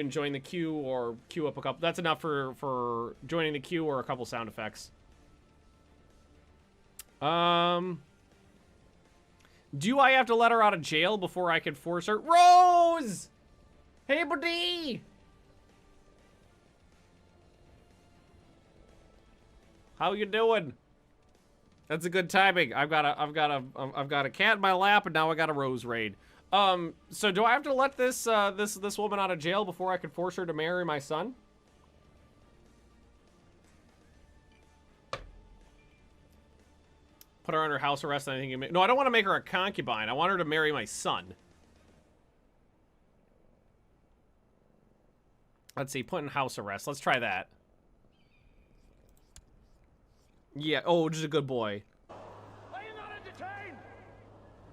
join the queue or queue up a couple. That's enough for joining the queue or a couple sound effects. Do I have to let her out of jail before I can force her? Rose! Hey, buddy! How you doing? That's a good timing. I've got a cat in my lap, and now I got a Rose raid. So do I have to let this this woman out of jail before I can force her to marry my son? Put her under house arrest. And anything you make. No, I don't want to make her a concubine. I want her to marry my son. Let's see. Put in house arrest. Let's try that. Yeah. Oh, just a good boy. Are you not entertained?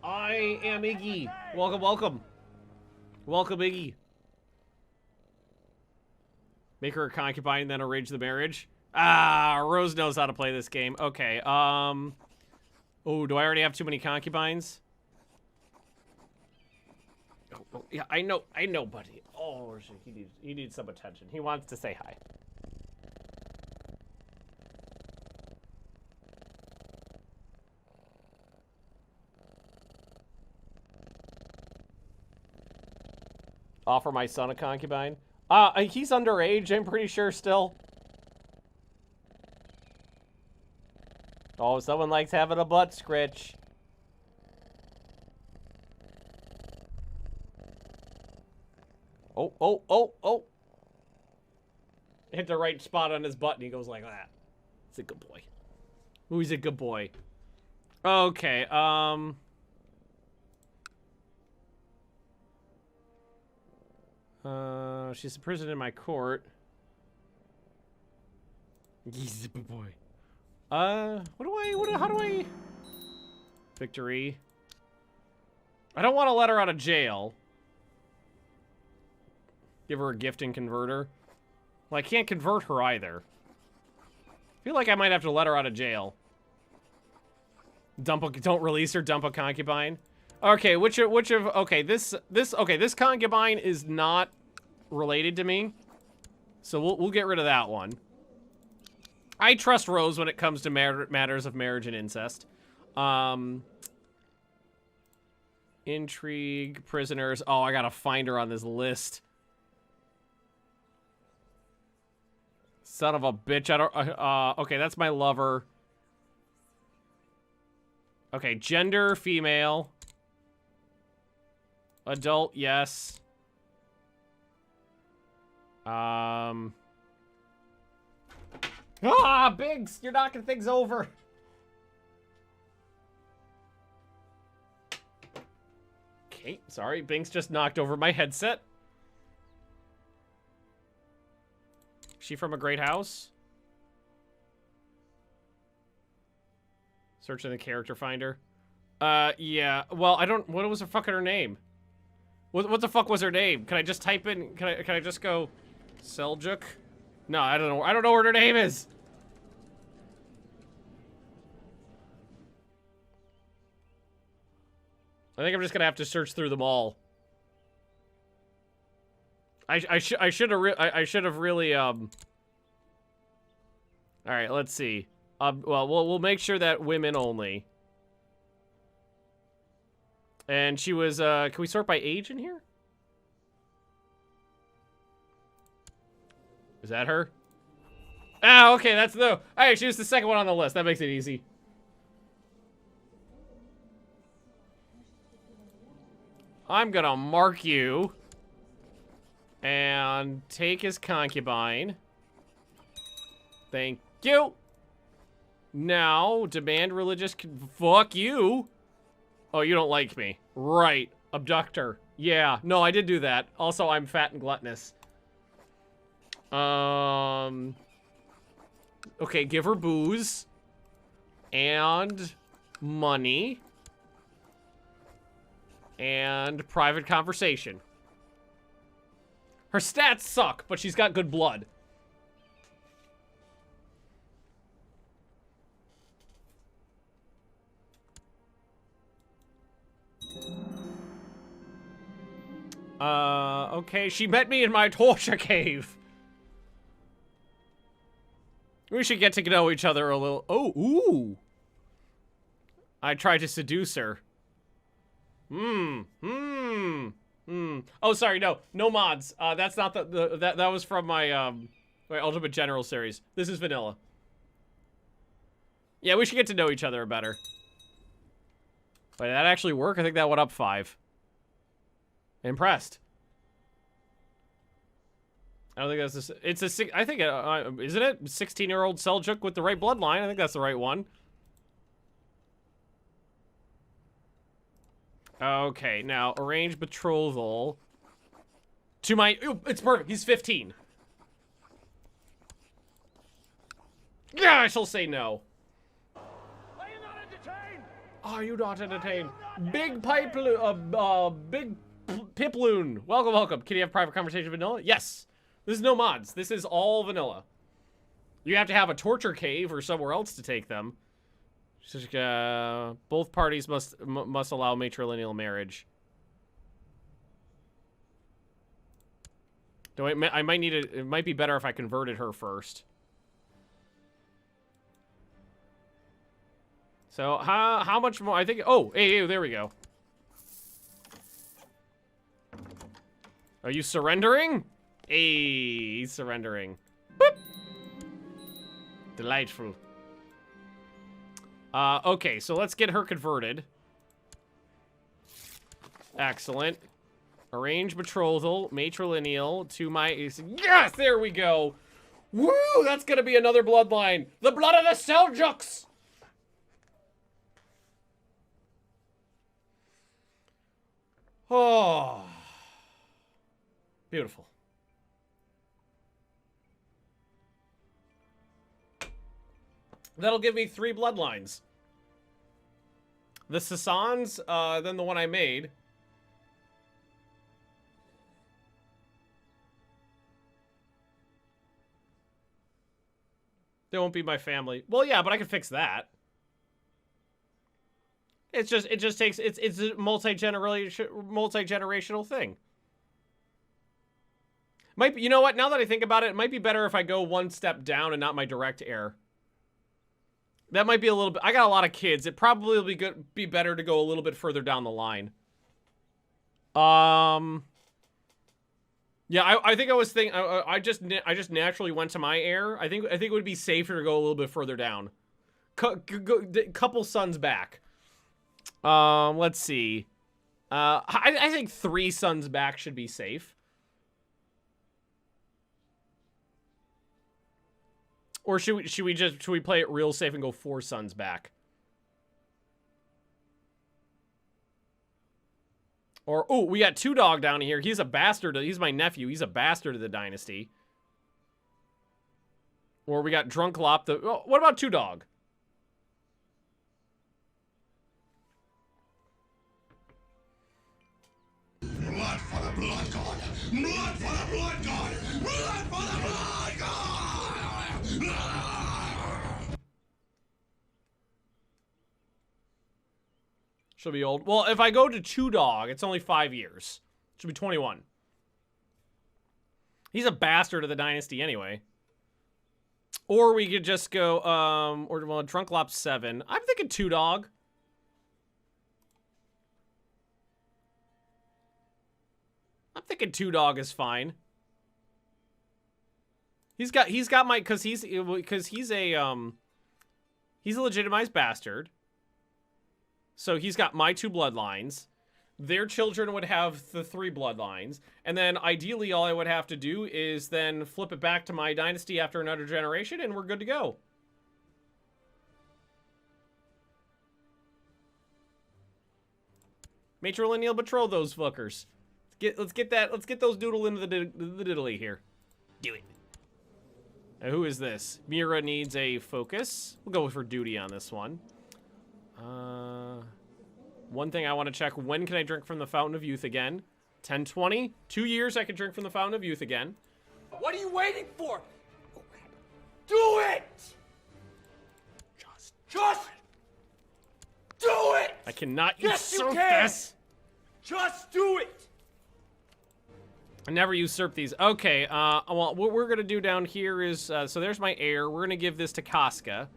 I am Iggy. Welcome, welcome. Welcome, Iggy. Make her a concubine and then arrange the marriage. Ah, Rose knows how to play this game. Okay, oh, do I already have too many concubines? Oh, yeah, I know, buddy. Oh, he needs some attention. He wants to say hi. Offer my son a concubine. He's underage, I'm pretty sure still. Oh, someone likes having a butt scritch. Oh. Hit the right spot on his butt and he goes like that. He's a good boy. Ooh, he's a good boy. Okay, she's a prisoner in my court. He's a good boy. How do I... Victory. I don't want to let her out of jail. Give her a gift and convert her. Well, I can't convert her either. I feel like I might have to let her out of jail. Don't release her, dump a concubine. Okay, okay, this concubine is not related to me. So we'll get rid of that one. I trust Rose when it comes to matters of marriage and incest. Intrigue, prisoners. Oh, I gotta find her on this list. Son of a bitch. I don't... okay, that's my lover. Okay, gender, female. Adult, yes. Biggs, you're knocking things over. Okay, sorry, Binks just knocked over my headset. She from a great house? Search in the character finder. Yeah. Well, I don't... What was her name? What the fuck was her name? Can I just type in... Can I just go... Seljuk? No, I don't know. I don't know what her name is. I think I'm just gonna have to search through them all. I should have really all right, let's see. Well, we'll make sure that women only. And she was can we sort by age in here? Is that her? Ah, okay, that's the... All right, she was the second one on the list. That makes it easy. I'm gonna mark you. And take his concubine. Thank you. Now, demand religious... Fuck you. Oh, you don't like me. Right. Abductor. Yeah. No, I did do that. Also, I'm fat and gluttonous. Okay, give her booze. And money. And private conversation. Her stats suck, but she's got good blood. Okay, she met me in my torture cave. We should get to know each other a little. Oh, ooh. I tried to seduce her. Oh, sorry, no mods. That's not that was from my my Ultimate General series. This is vanilla. Yeah, we should get to know each other better. Wait, did that actually work? I think that went up 5. Impressed. I don't think that's it's a six. I think isn't it 16-year-old Seljuk with the right bloodline? I think that's the right one. Okay, now arrange betrothal to my. Oh, it's perfect. He's 15. Yeah, I shall say no. Are you not entertained? Are you not entertained? Big pipe, big piploon. Welcome, welcome. Can you have private conversation vanilla? Yes. This is no mods. This is all vanilla. You have to have a torture cave or somewhere else to take them. Both parties must allow matrilineal marriage. I might need it might be better if I converted her first. So how much more? I think. Oh, hey, there we go. Are you surrendering? Hey, he's surrendering. Boop. Delightful. Okay, so let's get her converted. Excellent. Arrange betrothal, matrilineal to my... Yes, there we go. Woo, that's gonna be another bloodline. The blood of the Seljuks. Oh. Beautiful. That'll give me 3 bloodlines. The Sassans, then the one I made. They won't be my family. Well, yeah, but I can fix that. It just takes, it's a multi-generational thing. Might be, you know what? Now that I think about it, it might be better if I go one step down and not my direct heir. That might be a little bit... I got a lot of kids. It probably will be better to go a little bit further down the line. Yeah, I think I was thinking... I just naturally went to my heir. I think it would be safer to go a little bit further down. Couple sons back. Let's see. I think 3 sons back should be safe. Or should we play it real safe and go 4 sons back? Or, oh, we got 2 Dog down here. He's a bastard. He's my nephew. He's a bastard of the Dynasty. Or we got Drunk Lop. Oh, what about 2 Dog? Blood for the blood god! Blood for the blood god! Blood for the blood god! She'll be old. Well, if I go to 2 Dog, it's only 5 years. She'll be 21. He's a bastard of the Dynasty anyway. Or we could just go, well, Drunk Lop 7. I'm thinking 2 Dog. I'm thinking 2 Dog is fine. He's got my, cause he's a legitimized bastard. So he's got my 2 bloodlines. Their children would have the 3 bloodlines. And then ideally all I would have to do is then flip it back to my dynasty after another generation and we're good to go. Matrilineal betroth those fuckers. Let's get those doodle into the diddly here. Do it. Now, who is this? Mira needs a focus. We'll go for duty on this one. One thing I want to check, when can I drink from the Fountain of Youth again? 1020? 2 years I can drink from the Fountain of Youth again. What are you waiting for? Do it! Just do it! I cannot Yes, you usurp can! this! Just do it! I never usurp these. Okay, well, what we're gonna do down here is, so there's my heir. We're gonna give this to Casca.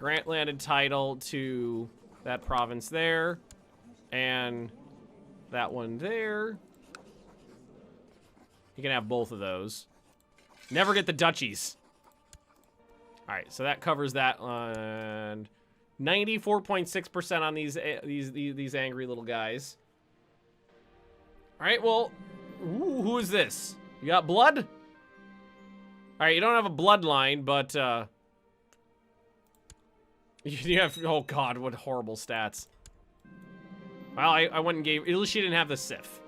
Grant landed title to that province there. And that one there. You can have both of those. Never get the duchies. Alright, so that covers that. And 94.6% on these angry little guys. Alright, well, ooh, who is this? You got blood? Alright, you don't have a bloodline, but you have, oh god, what horrible stats. Well, I went and gave, at least she didn't have the Sif.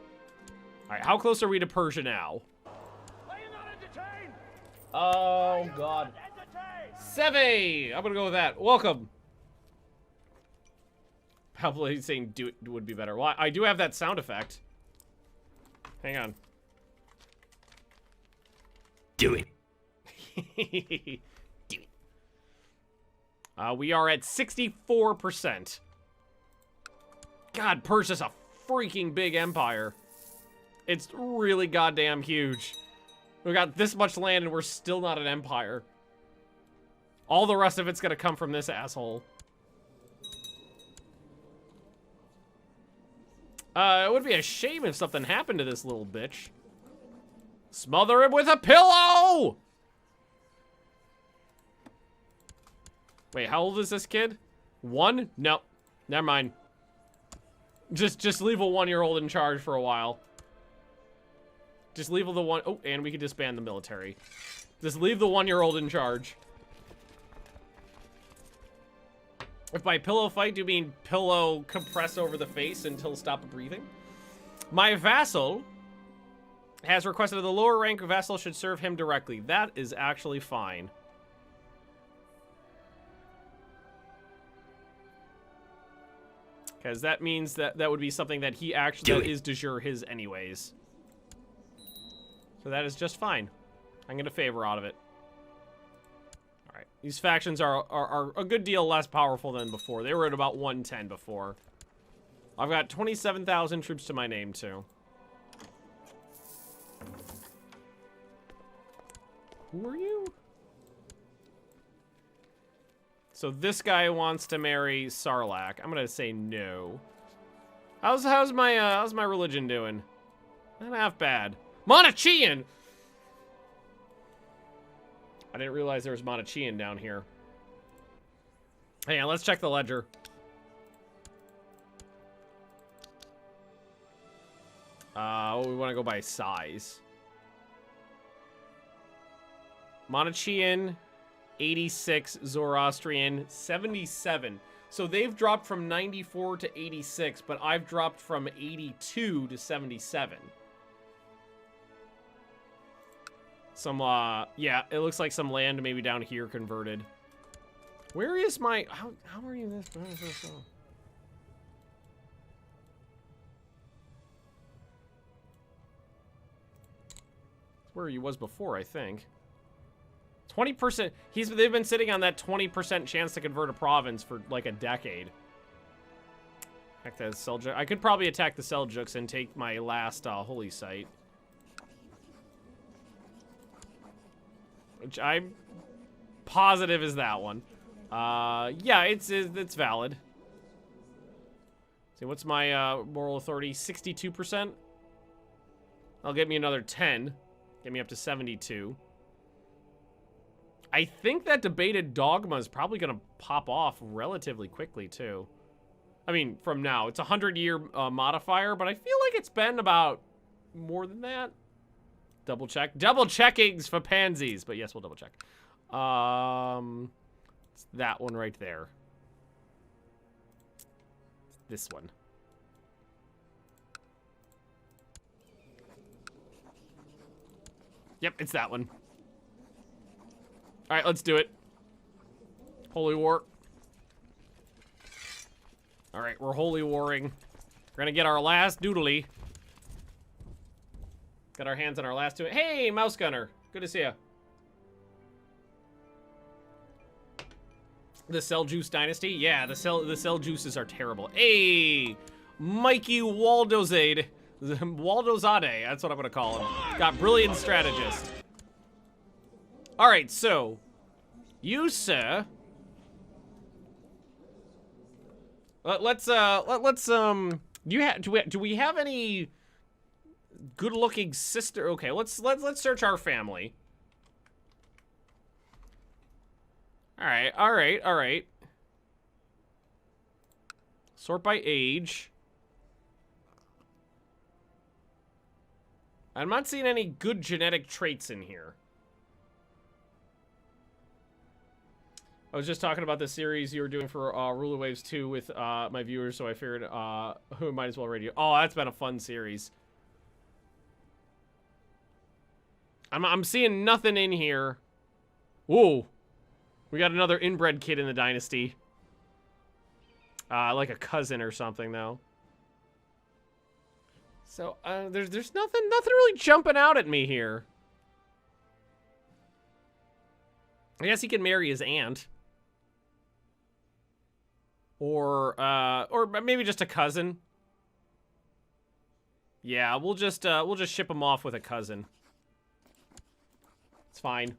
Alright, how close are we to Persia now? Oh god. Seve! I'm gonna go with that. Welcome. Probably saying do it would be better. Well, I do have that sound effect. Hang on. Do it. Do it. We are at 64%. God, Persia's a freaking big empire. It's really goddamn huge. We got this much land and we're still not an empire. All the rest of it's gonna come from this asshole. It would be a shame if something happened to this little bitch. Smother him with a pillow! Wait, how old is this kid? 1? No. Never mind. Just leave a 1-year-old in charge for a while. Just leave the one... Oh, and we can disband the military. Just leave the 1-year-old in charge. If by pillow fight, do you mean pillow compress over the face until stop breathing? My vassal has requested that the lower rank vassal should serve him directly. That is actually fine. Because that means that would be something that he actually is de jure his anyways. So that is just fine. I'm gonna favor out of it. Alright. These factions are a good deal less powerful than before. They were at about 110 before. I've got 27,000 troops to my name too. Who are you? So this guy wants to marry Sarlacc. I'm gonna say no. How's my religion doing? Not half bad. Monarchian! I didn't realize there was Monarchian down here. Hang on, let's check the ledger. We want to go by size. Monarchian, 86, Zoroastrian, 77. So they've dropped from 94 to 86, but I've dropped from 82 to 77. Some, yeah, it looks like some land maybe down here converted. Where is my, how are you this? Where he was before, I think. 20%, they've been sitting on that 20% chance to convert a province for like a decade. Attack the Seljuks. I could probably attack the Seljuks and take my last holy site. Which I'm positive is that one. Yeah, it's valid. See, what's my moral authority? 62%? That'll get me another 10. Get me up to 72. I think that debated dogma is probably going to pop off relatively quickly, too. I mean, from now. It's a 100-year modifier, but I feel like it's been about more than that. Double check. Double checkings for pansies. But yes, we'll double check. It's that one right there. This one. Yep, it's that one. All right, let's do it. Holy war. All right, we're holy warring. We're gonna get our last doodly. Got our hands on our last two. Hey, Mouse Gunner. Good to see ya. The Seljuks Dynasty? Yeah, the Seljuses are terrible. Hey, Mikey Waldozade. Waldo Zade, that's what I'm gonna call him. Got brilliant strategist. All right, so you, sir. Do we have any good-looking sister? Okay, let's search our family. All right. Sort by age. I'm not seeing any good genetic traits in here. I was just talking about the series you were doing for Ruler Waves 2 with my viewers, so I figured who might as well radio. Oh, that's been a fun series. I'm seeing nothing in here. Whoa. We got another inbred kid in the Dynasty. Like a cousin or something, though. So, there's nothing really jumping out at me here. I guess he can marry his aunt. Or maybe just a cousin. Yeah, we'll just ship him off with a cousin. It's fine.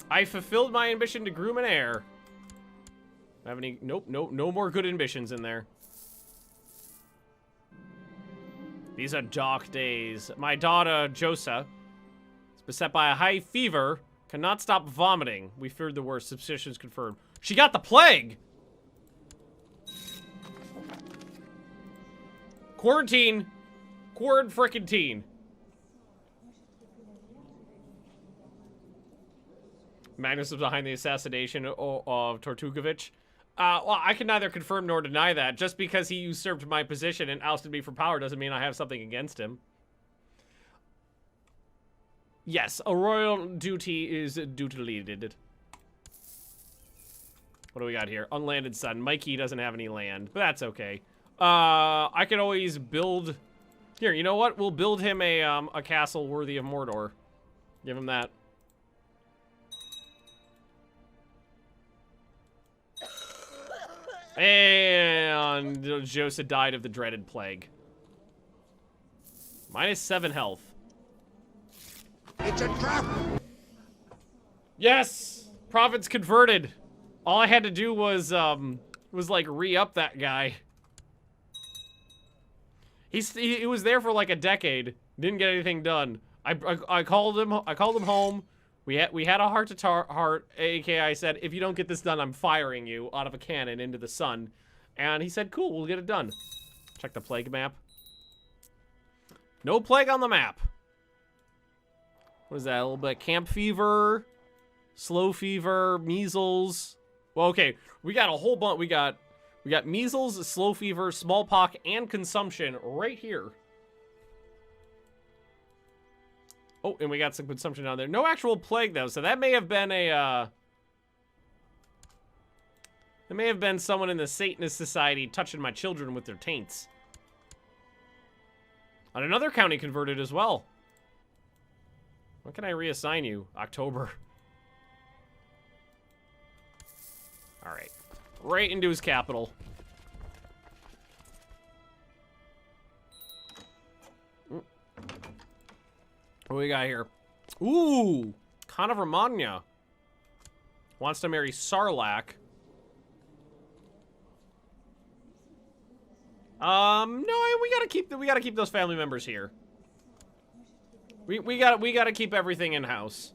I fulfilled my ambition to groom an heir. Have any? Nope, no more good ambitions in there. These are dark days. My daughter, Josa, is beset by a high fever, cannot stop vomiting. We feared the worst. Suspicions confirmed. She got the plague! Quarantine. Frickin-tine. Magnus was behind the assassination of Tortugovic. Well, I can neither confirm nor deny that. Just because he usurped my position and ousted me from power doesn't mean I have something against him. Yes, a royal duty is deleted. What do we got here? Unlanded son. Mikey doesn't have any land, but that's okay. I could always build... Here, you know what? We'll build him a castle worthy of Mordor. Give him that. And Josa died of the dreaded plague. -7 health. It's a trap! Yes! Province converted. All I had to do was like re-up that guy. He was there for like a decade. Didn't get anything done. I called him home. We had a heart-to-heart, aka I said, if you don't get this done, I'm firing you out of a cannon into the sun. And he said, cool, we'll get it done. Check the plague map. No plague on the map. What is that? A little bit of camp fever, slow fever, measles. Well, okay, we got a whole bunch. We got measles, slow fever, smallpox, and consumption right here. Oh, and we got some consumption down there. No actual plague, though, so that may have been a, There may have been someone in the Satanist society touching my children with their taints. And another county converted as well. When can I reassign you? October. Alright. Right into his capital. What do we got here? Ooh! Khan of Romagna. Wants to marry Sarlacc. No, we gotta keep those family members here. We gotta keep everything in house.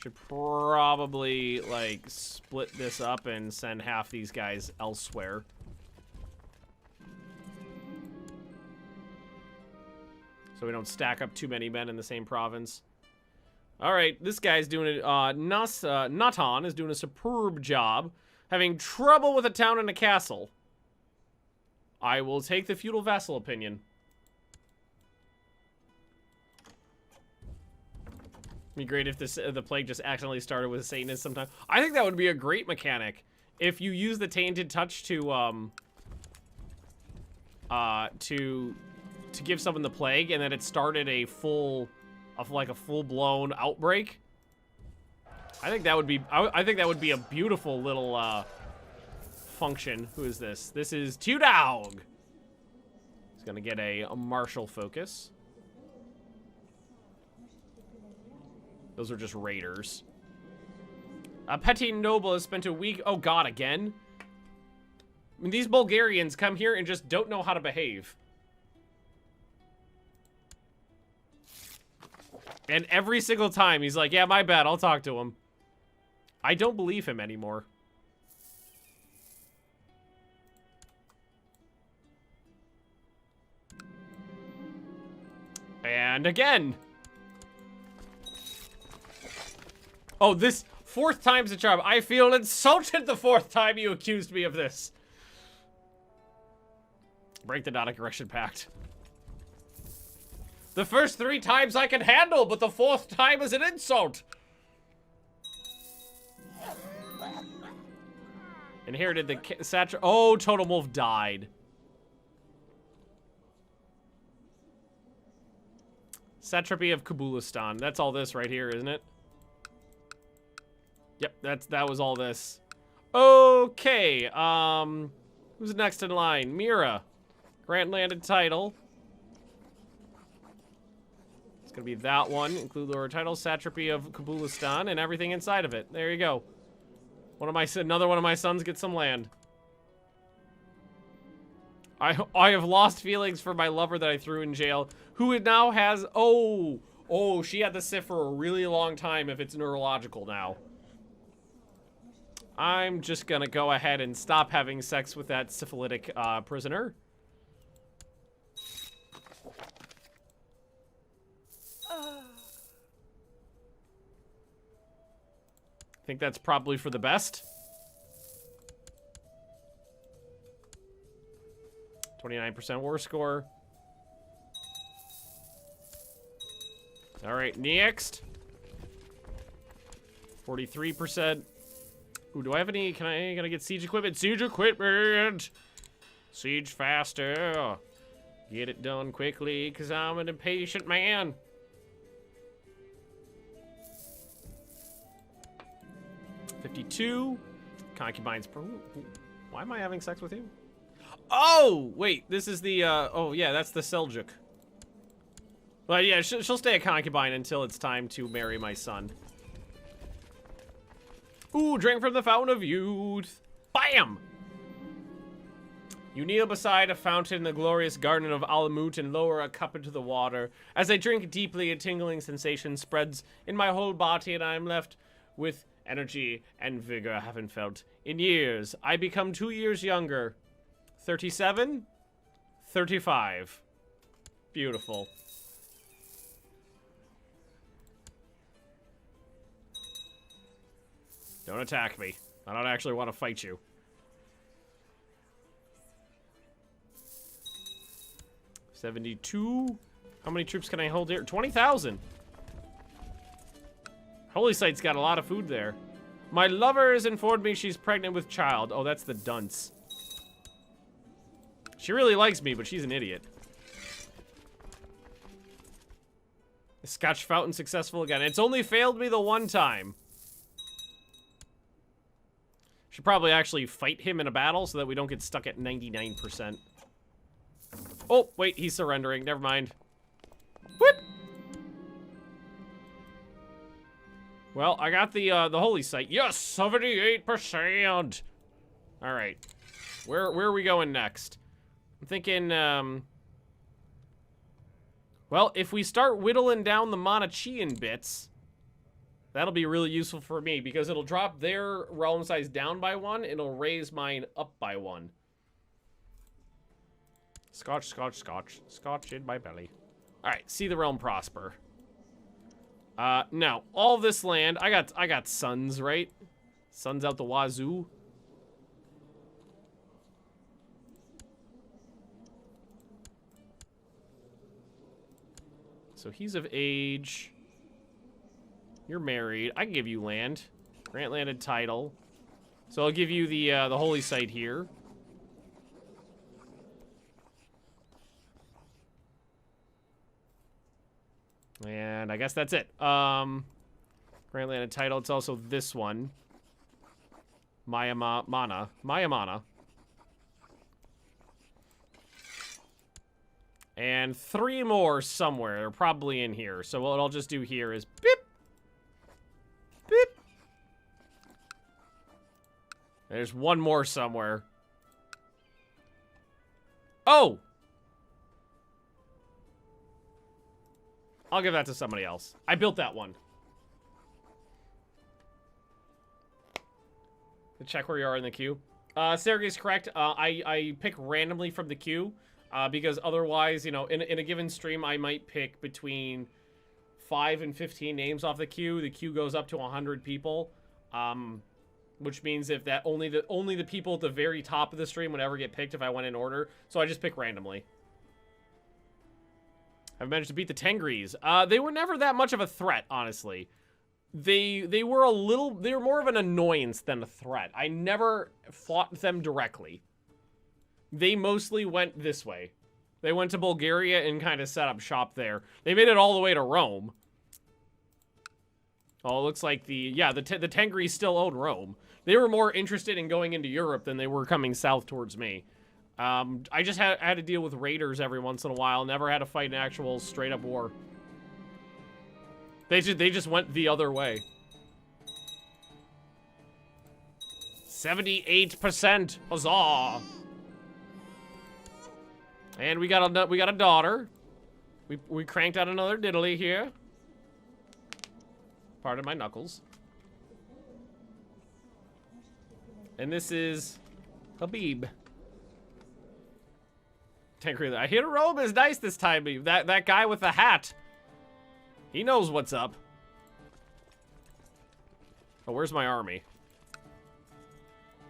Should probably like split this up and send half these guys elsewhere. So we don't stack up too many men in the same province. All right, this guy's doing it. Natan is doing a superb job. Having trouble with a town and a castle. I will take the feudal vassal opinion. It'd be great if the plague just accidentally started with a Satanist sometime. I think that would be a great mechanic. If you use the tainted touch to give someone the plague, and then it started a full-blown outbreak. I think that would be. I think that would be a beautiful little function. Who is this? This is Tudog. He's gonna get a martial focus. Those are just raiders. A petty noble has spent a week. Oh god, again? I mean, these Bulgarians come here and just don't know how to behave. And every single time he's like, yeah, my bad, I'll talk to him. I don't believe him anymore. And again. Oh, this fourth time's a charm. I feel insulted the fourth time you accused me of this. Break the non-aggression pact. The first 3 times I can handle, but the 4th time is an insult. Inherited the satrap. Oh, Totem Wolf died. Satrapy of Kabulistan. That's all this right here, isn't it? Yep, that was all this. Okay, who's next in line? Mira. Grant landed title. It's gonna be that one. Include lower title, Satrapy of Kabulistan, and everything inside of it. There you go. Another one of my sons gets some land. I have lost feelings for my lover that I threw in jail, who now has, oh, she had the SIF for a really long time if it's neurological now. I'm just gonna go ahead and stop having sex with that syphilitic prisoner. I think that's probably for the best. 29% war score. All right, next. 43%. Ooh, do I have any? Can I get siege equipment? Siege equipment! Siege faster. Get it done quickly, because I'm an impatient man. $52. Concubines per... Why am I having sex with you? Oh! Wait, this is the, oh, yeah, that's the Seljuk. But yeah, she'll stay a concubine until it's time to marry my son. Ooh, drink from the fountain of youth. Bam! You kneel beside a fountain in the glorious garden of Alamut and lower a cup into the water. As I drink deeply, a tingling sensation spreads in my whole body and I am left with energy and vigor I haven't felt in years. I become 2 years younger. 37? 35. Beautiful. Don't attack me. I don't actually want to fight you. 72. How many troops can I hold here? 20,000. Holy Site's got a lot of food there. My lover has informed me she's pregnant with child. Oh, that's the dunce. She really likes me, but she's an idiot. The Scotch fountain successful again. It's only failed me the one time. Should probably actually fight him in a battle so that we don't get stuck at 99%. Oh, wait, he's surrendering. Never mind. Whoop! Well, I got the holy site. Yes, 78%. All right. Where are we going next? I'm thinking, well, if we start whittling down the Monarchian bits, that'll be really useful for me because it'll drop their realm size down by 1. It'll raise mine up by 1. Scotch, Scotch, Scotch. Scotch in my belly. All right, see the realm prosper. Now, all this land, I got sons, right? Sons out the wazoo. So he's of age. You're married. I can give you land. Grant landed title. So I'll give you the holy site here. And I guess that's it. Grant landed title. It's also this one. Mayamana. And 3 more somewhere. They're probably in here. So what I'll just do here is beep. Beep. There's 1 more somewhere. Oh! I'll give that to somebody else. I built that one. Check where you are in the queue. Sergey's correct. I pick randomly from the queue. Because otherwise, you know, in a given stream, I might pick between 5 and 15 names off the queue goes up to 100 people. Which means if that only the people at the very top of the stream would ever get picked if I went in order. So I just pick randomly. I've managed to beat the Tengris. They were never that much of a threat, honestly. They were more of an annoyance than a threat. I never fought them directly. They mostly went this way. They went to Bulgaria and kind of set up shop there. They made it all the way to Rome. Oh, it looks like the Tengris still own Rome. They were more interested in going into Europe than they were coming south towards me. I just had to deal with raiders every once in a while. Never had to fight an actual straight-up war. They just went the other way. 78%. Huzzah! And we got a daughter. We cranked out another diddly here. Pardon my knuckles. And this is Habib. Tancred, I hear Rome is nice this time. That guy with the hat. He knows what's up. Oh, where's my army?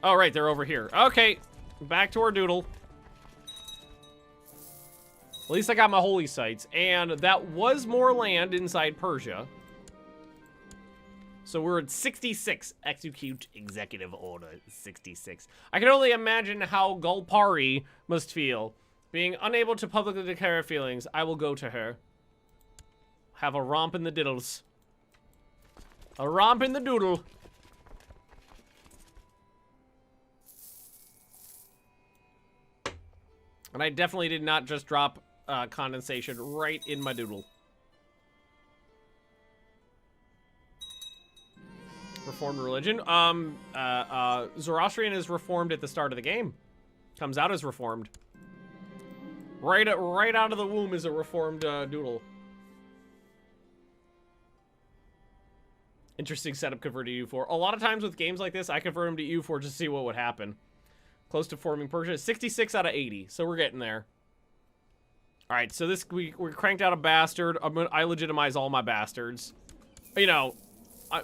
Oh, right, they're over here. Okay, back to our doodle. At least I got my holy sites, and that was more land inside Persia. So we're at 66. Execute executive order 66. I can only imagine how Gulpari must feel. Being unable to publicly declare her feelings, I will go to her. Have a romp in the diddles. A romp in the doodle. And I definitely did not just drop condensation right in my doodle. Reformed religion. Zoroastrian is reformed at the start of the game. Comes out as reformed. Right out of the womb is a reformed doodle. Interesting setup converted to U4. A lot of times with games like this, I convert them to U4 just to see what would happen. Close to forming Persia. 66 out of 80, so we're getting there. All right, so this we cranked out a bastard. I legitimize all my bastards. You know,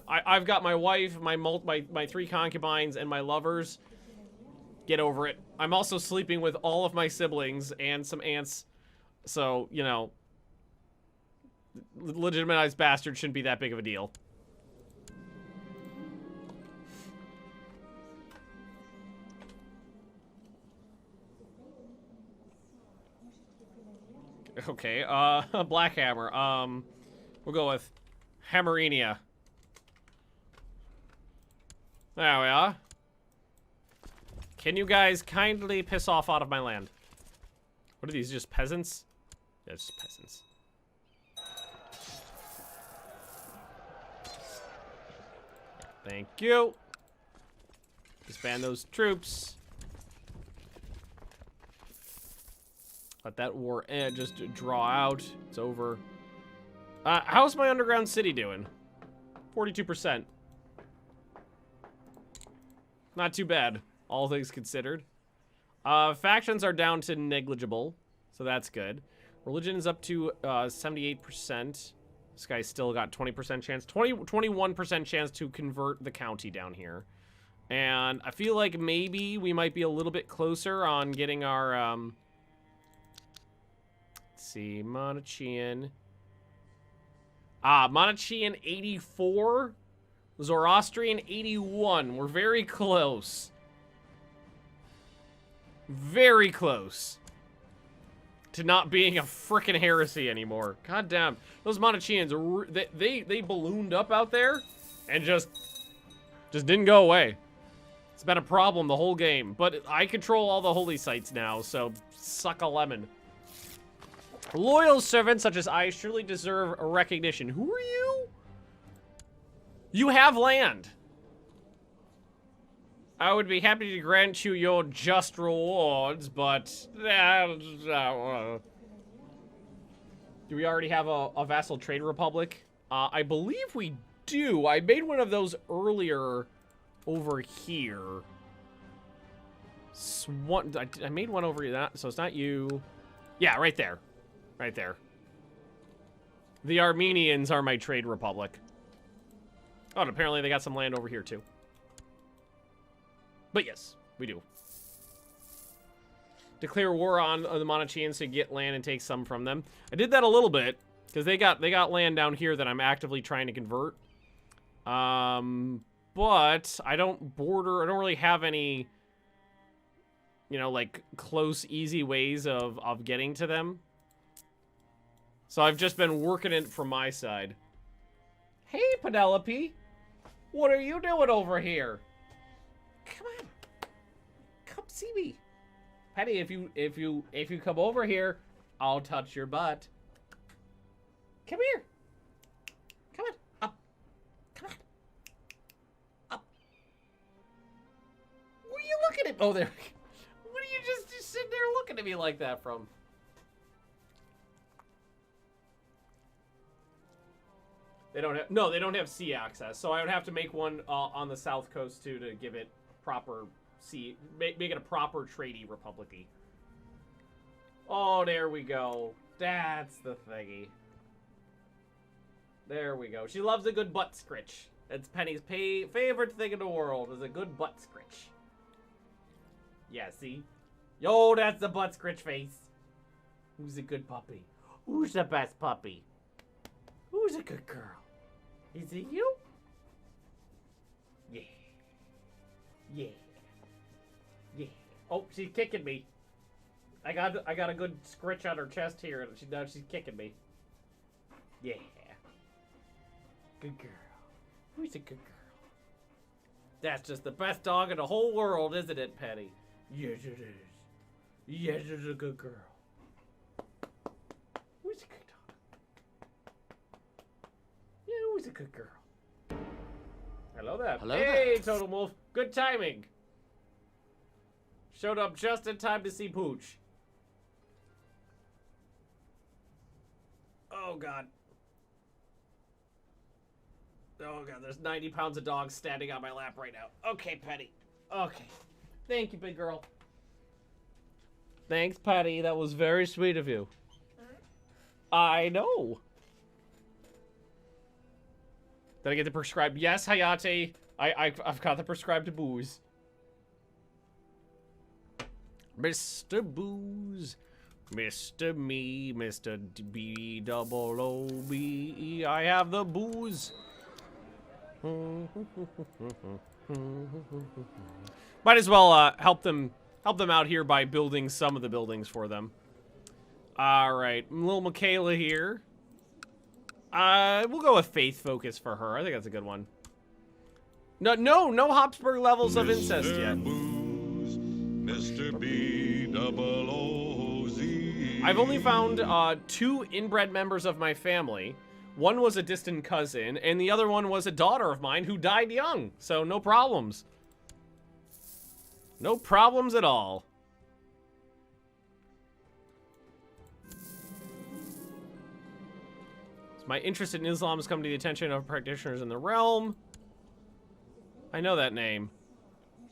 I've got my wife, my 3 concubines, and my lovers. Get over it. I'm also sleeping with all of my siblings and some aunts. So, you know, legitimized bastard shouldn't be that big of a deal. Okay, Black Hammer. We'll go with Hammerinia. There we are. Can you guys kindly piss off out of my land? What are these, just peasants? Yeah, just peasants. Thank you. Disband those troops. Let that war end, just draw out. It's over. How's my underground city doing? 42%. Not too bad, all things considered. Factions are down to negligible, so that's good. Religion is up to 78%. This guy's still got 20% chance, 21% chance to convert the county down here. And I feel like maybe we might be a little bit closer on getting our, let's see, Monarchian. Monarchian 84, Zoroastrian 81. We're very close. Very close to not being a frickin' heresy anymore. God damn, those Monarchians, they ballooned up out there and just didn't go away. It's been a problem the whole game, but I control all the holy sites now, so suck a lemon. Loyal servants such as I surely deserve a recognition. Who are you? You have land. I would be happy to grant you your just rewards, but... do we already have a vassal trade republic? I believe we do. I made one of those earlier over here. I made one over here, so it's not you. Yeah, right there. Right there. The Armenians are my trade republic. Oh, and apparently they got some land over here, too. But yes, we do. Declare war on the Monarchians to get land and take some from them. I did that a little bit, because they got land down here that I'm actively trying to convert. But I don't really have any, you know, like, close, easy ways of getting to them. So I've just been working it from my side. Hey, Penelope. What are you doing over here? Come on. Come see me. Penny, if you come over here, I'll touch your butt. Come here. Come on. Up. Come on. Up. What are you looking at? Oh, there. What are you just sitting there looking at me like that from? They don't have sea access, so I would have to make one on the south coast too to give it proper sea, make it a proper tradie republic-y. Oh, there we go. That's the thingy. There we go. She loves a good butt scritch. It's Penny's favorite thing in the world is a good butt scritch. Yeah, see? Yo, that's the butt scritch face. Who's a good puppy? Who's the best puppy? Who's a good girl? Is it you? Yeah. Yeah. Yeah. Oh, she's kicking me. I got a good scritch on her chest here, and now she's kicking me. Yeah. Good girl. Who's a good girl? That's just the best dog in the whole world, isn't it, Penny? Yes, it is. Yes, it's a good girl. Who's a good dog? Yeah, who's a good girl? Hello there. Hello hey, Totem Wolf. Good timing. Showed up just in time to see Pooch. Oh, God. Oh, God. There's 90 pounds of dogs standing on my lap right now. Okay, Penny. Okay. Thank you, big girl. Thanks, Penny. That was very sweet of you. I know. Did I get the prescribed? Yes, Hayate. I've got the prescribed booze. Mr. Booze. Mr. Me. Mr. B-double-O-B-E. I have the booze. Might as well help them out here by building some of the buildings for them. All right, little Michaela here. We'll go with faith focus for her. I think that's a good one. No Habsburg levels of incest yet. Booze, Mr. B-double-O-Z. I've only found 2 inbred members of my family. One was a distant cousin, and the other one was a daughter of mine who died young. So no problems. No problems at all. So my interest in Islam has come to the attention of practitioners in the realm. I know that name.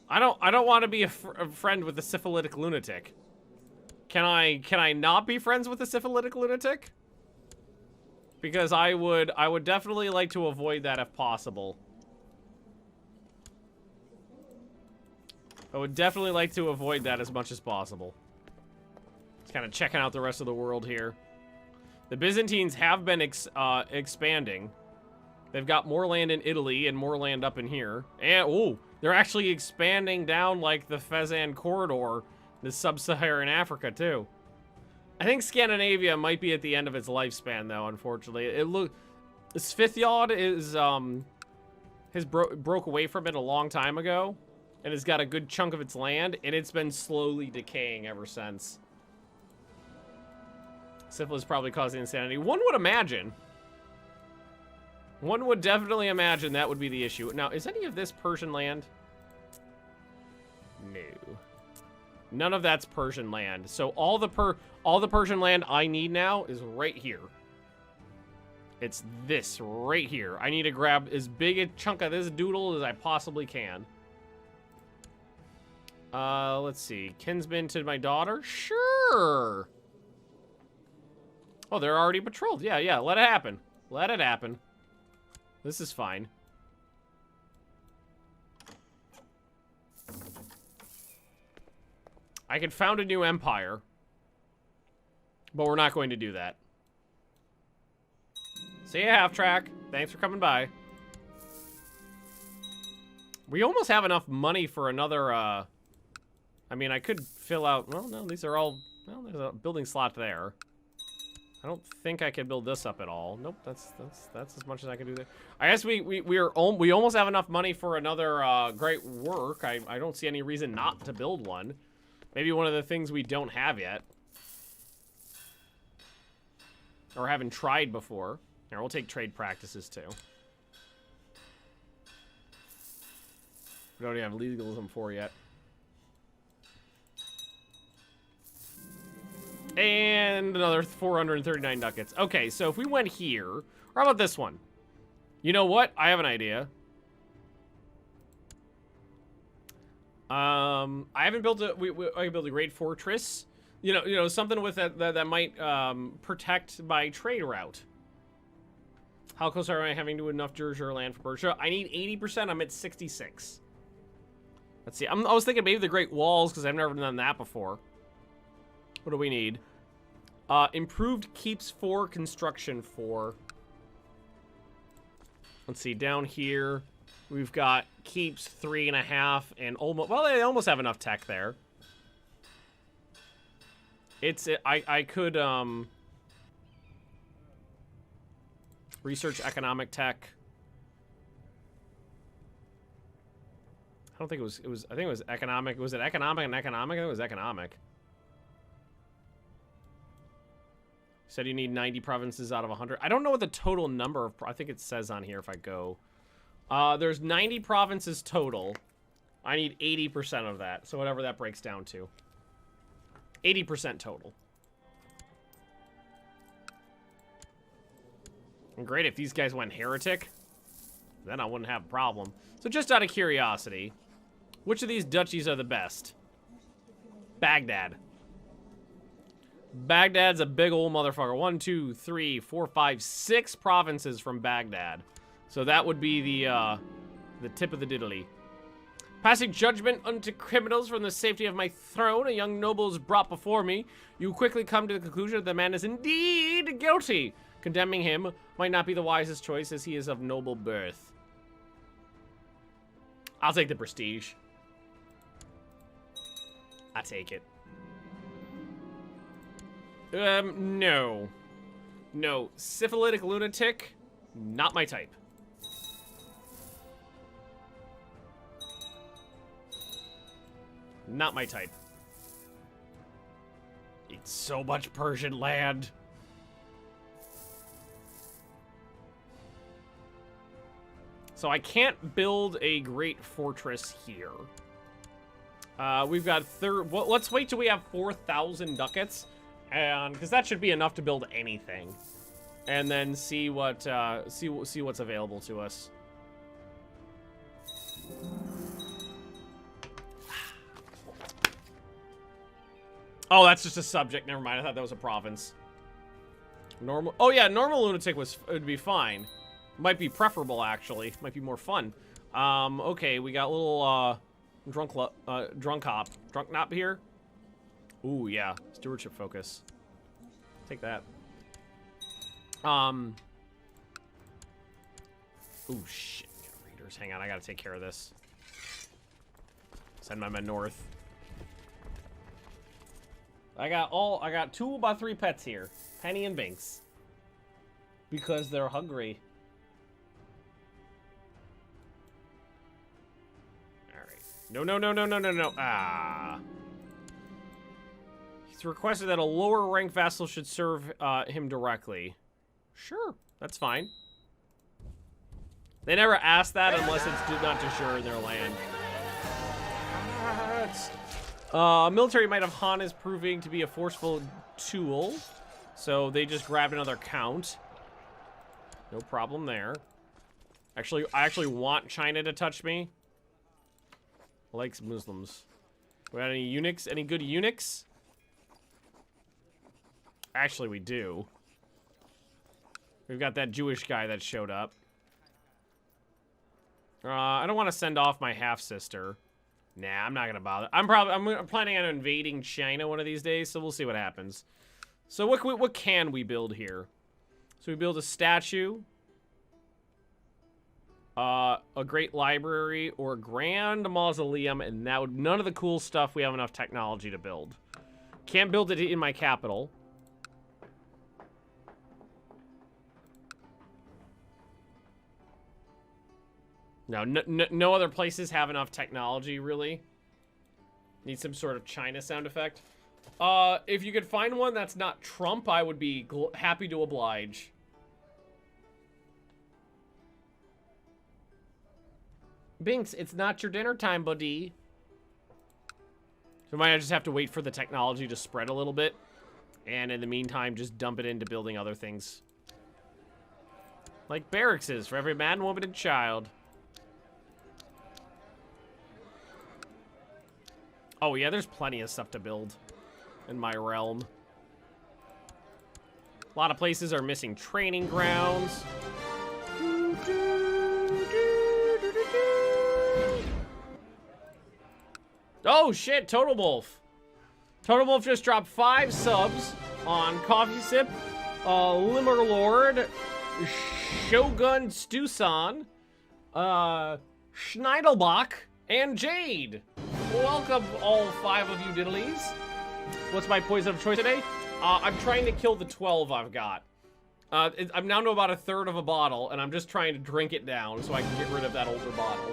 I don't want to be a friend with a syphilitic lunatic. Can I not be friends with a syphilitic lunatic? Because I would definitely like to avoid that if possible. I would definitely like to avoid that as much as possible. Just kind of checking out the rest of the world here. The Byzantines have been expanding. They've got more land in Italy and more land up in here. And, ooh, they're actually expanding down, like, the Fezzan corridor, the sub-Saharan Africa, too. I think Scandinavia might be at the end of its lifespan, though, unfortunately. Svithjod has broke away from it a long time ago, and has got a good chunk of its land, and it's been slowly decaying ever since. Syphilis probably causing insanity. One would imagine. One would definitely imagine that would be the issue. Now, is any of this Persian land? No. None of that's Persian land. So all the Persian land I need now is right here. It's this right here. I need to grab as big a chunk of this doodle as I possibly can. Let's see. Kinsman to my daughter? Sure. Oh, they're already patrolled. Yeah, yeah. Let it happen. Let it happen. This is fine. I could found a new empire. But we're not going to do that. See ya, Half Track. Thanks for coming by. We almost have enough money for another, I mean, I could fill out... Well, no, these are all... Well, there's a building slot there. I don't think I can build this up at all. Nope, that's as much as I can do there. I guess we almost have enough money for another great work. I don't see any reason not to build one. Maybe one of the things we don't have yet. Or haven't tried before. Here, we'll take trade practices too. We don't even have legalism for yet. And another 439 ducats. Okay, so if we went here, or how about this one? You know what? I have an idea. I haven't built a. I can build a great fortress. You know, something with that might protect my trade route. How close are I having to enough Georgia land for Persia? I need 80%. I'm at 66. Let's see. I was thinking maybe the Great Walls because I've never done that before. What do we need? Improved keeps 4, construction 4. Let's see. Down here, we've got keeps 3.5 and almost. Well, they almost have enough tech there. I could research economic tech. I don't think it was. I think it was economic. Was it economic and economic? I think it was economic. Said you need 90 provinces out of 100. I don't know what the total number of. I think it says on here if I go. There's 90 provinces total. I need 80% of that. So whatever that breaks down to. 80% total. And great if these guys went heretic. Then I wouldn't have a problem. So just out of curiosity, which of these duchies are the best? Baghdad. Baghdad's a big old motherfucker. 1, 2, 3, 4, 5, 6 provinces from Baghdad. So that would be the tip of the diddly. Passing judgment unto criminals from the safety of my throne, a young noble is brought before me. You quickly come to the conclusion that the man is indeed guilty. Condemning him might not be the wisest choice as he is of noble birth. I'll take the prestige. I take it. No. No. Syphilitic lunatic, not my type. Not my type. It's so much Persian land. So I can't build a great fortress here. We've got well, let's wait till we have 4,000 ducats, and because that should be enough to build anything, and then see what see what's available to us. Oh, that's just a subject. Never mind. I thought that was a province. Normal. Oh yeah, normal lunatic would be fine. Might be preferable actually. Might be more fun. Okay, we got a little drunk nop here. Ooh yeah, stewardship focus. Take that. Ooh shit. We got raiders. Hang on, I gotta take care of this. Send my men north. I got 2 by 3 pets here. Penny and Binks. Because they're hungry. Alright. No. Ah. He's It's requested that a lower rank vassal should serve him directly. Sure, that's fine. They never ask that unless it's do not assure in their land. Military might of Han is proving to be a forceful tool, so they just grabbed another count. No problem there. Actually, I actually want China to touch me. I like Muslims. We got any eunuchs? Any good eunuchs? Actually, we do. We've got that Jewish guy that showed up. I don't want to send off my half-sister. Nah, I'm not gonna bother. I'm planning on invading China one of these days, so we'll see what happens. So what can we build here? So we build a statue, a great library, or a grand mausoleum, and that would none of the cool stuff we have enough technology to build. Can't build it in my capital. No, no other places have enough technology, really. Need some sort of China sound effect. If you could find one that's not Trump, I would be happy to oblige. Binks, it's not your dinner time, buddy. So might I just have to wait for the technology to spread a little bit, and in the meantime, just dump it into building other things. Like barracks is for every man, woman, and child. Oh yeah, there's plenty of stuff to build in my realm. A lot of places are missing training grounds. Oh shit, Total Wolf. Total Wolf just dropped 5 subs on Coffee Sip, Limmer Lord, Shogun Stusan, Schneidelbach, and Jade. Welcome, all 5 of you diddlies. What's my poison of choice today? I'm trying to kill the 12 I've got. I'm down to about 1/3 of a bottle, and I'm just trying to drink it down so I can get rid of that older bottle.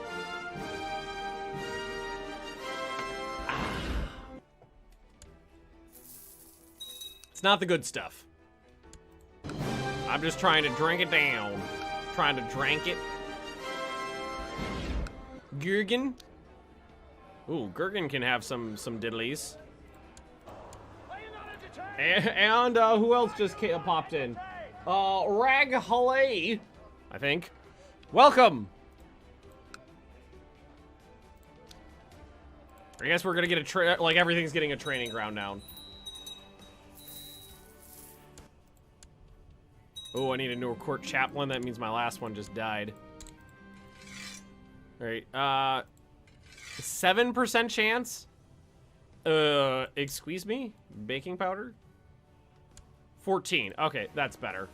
It's not the good stuff. I'm just trying to drink it down. Trying to drink it. Gurgen. Ooh, Gurgen can have some diddlies. And who else just popped in? Rag Halley, I think. Welcome. I guess we're gonna get like everything's getting a training ground now. Oh, I need a new court chaplain. That means my last one just died. All right. 7% chance. Excuse me? Baking powder? 14. Okay, that's better.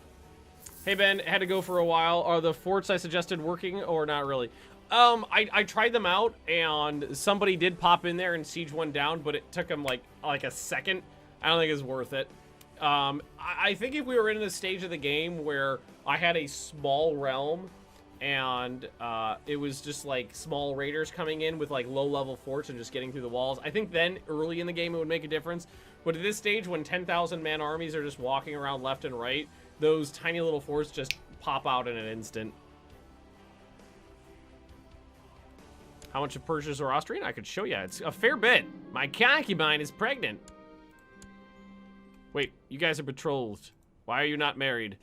Hey, Ben, had to go for a while. Are the forts I suggested working or not really? I tried them out, and somebody did pop in there and siege one down, but it took them like a second. I don't think it's worth it. I think if we were in a stage of the game where I had a small realm and it was just like small raiders coming in with like low-level forts and just getting through the walls, I think then early in the game it would make a difference. But at this stage, when 10,000 man armies are just walking around left and right, those tiny little forts just pop out in an instant. How much of Persia's Zoroastrian? I could show you. It's a fair bit. My concubine is pregnant. Wait, you guys are betrothed. Why are you not married?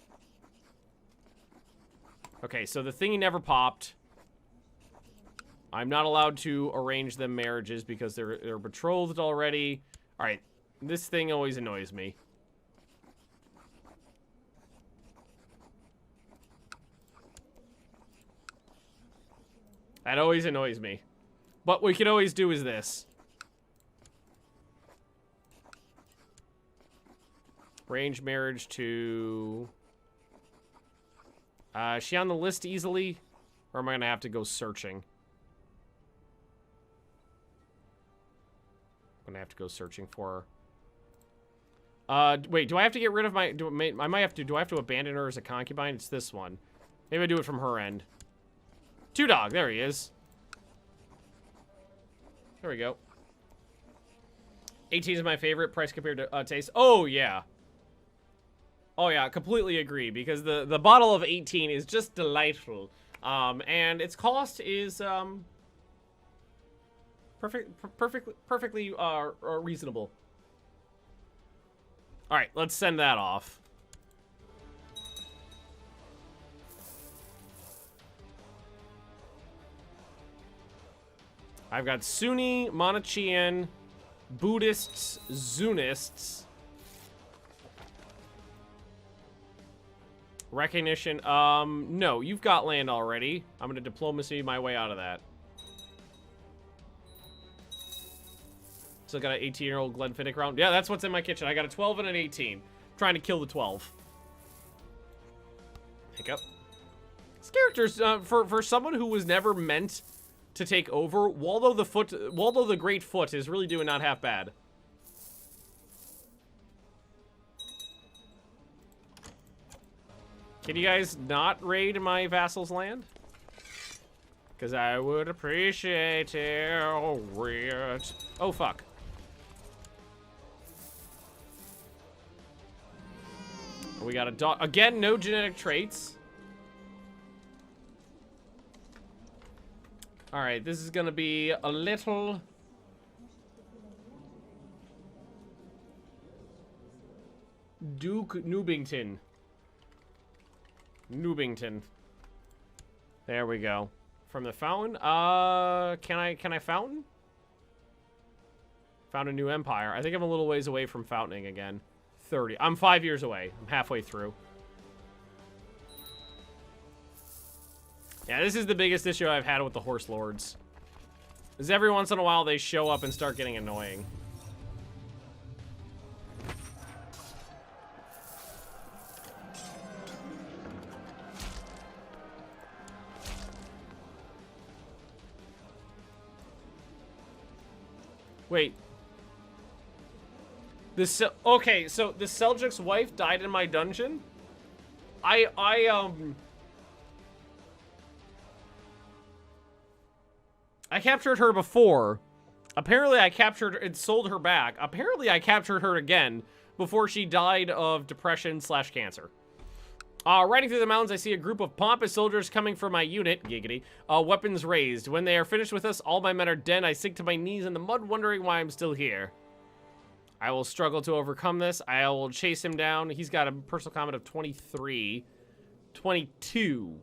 Okay, so the thingy never popped. I'm not allowed to arrange them marriages because they're betrothed already. All right, this thing always annoys me. That always annoys me. But what we can always do is this. Arrange marriage to... is she on the list easily? Or am I going to have to go searching? I'm going to have to go searching for her. Wait, do I have to get rid of my... do I have to abandon her as a concubine? It's this one. Maybe I do it from her end. Two Dog, there he is. There we go. 18 is my favorite price compared to taste. Oh, yeah. Oh, yeah, completely agree, because the bottle of 18 is just delightful. And its cost is perfectly reasonable. All right, let's send that off. I've got Sunni, Manichaean, Buddhists, Zunists. Recognition. No, you've got land already. I'm gonna diplomacy my way out of that. Still got an 18-year-old Glenfiddich round. Yeah, that's what's in my kitchen. I got a 12 and an 18. Trying to kill the 12. Hiccup. This character's, for someone who was never meant to take over, Waldo the Great Foot is really doing not half bad. Can you guys not raid my vassal's land? Because I would appreciate it. Oh, fuck. We got a dog. Again, no genetic traits. Alright, this is gonna be a little... Duke Newbington. There we go. From the fountain. Can I fountain? Found a new empire. I think I'm a little ways away from fountaining again. 30. I'm 5 years away. I'm halfway through. Yeah, this is the biggest issue I've had with the horse lords. Is every once in a while they show up and start getting annoying. Wait. Okay, so the Seljuks' wife died in my dungeon? I captured her before. Apparently I captured and sold her back. Apparently I captured her again before she died of depression/cancer. Riding through the mountains, I see a group of pompous soldiers coming for my unit, giggity, weapons raised. When they are finished with us, all my men are dead. I sink to my knees in the mud, wondering why I'm still here. I will struggle to overcome this. I will chase him down. He's got a personal combat of 23. 22.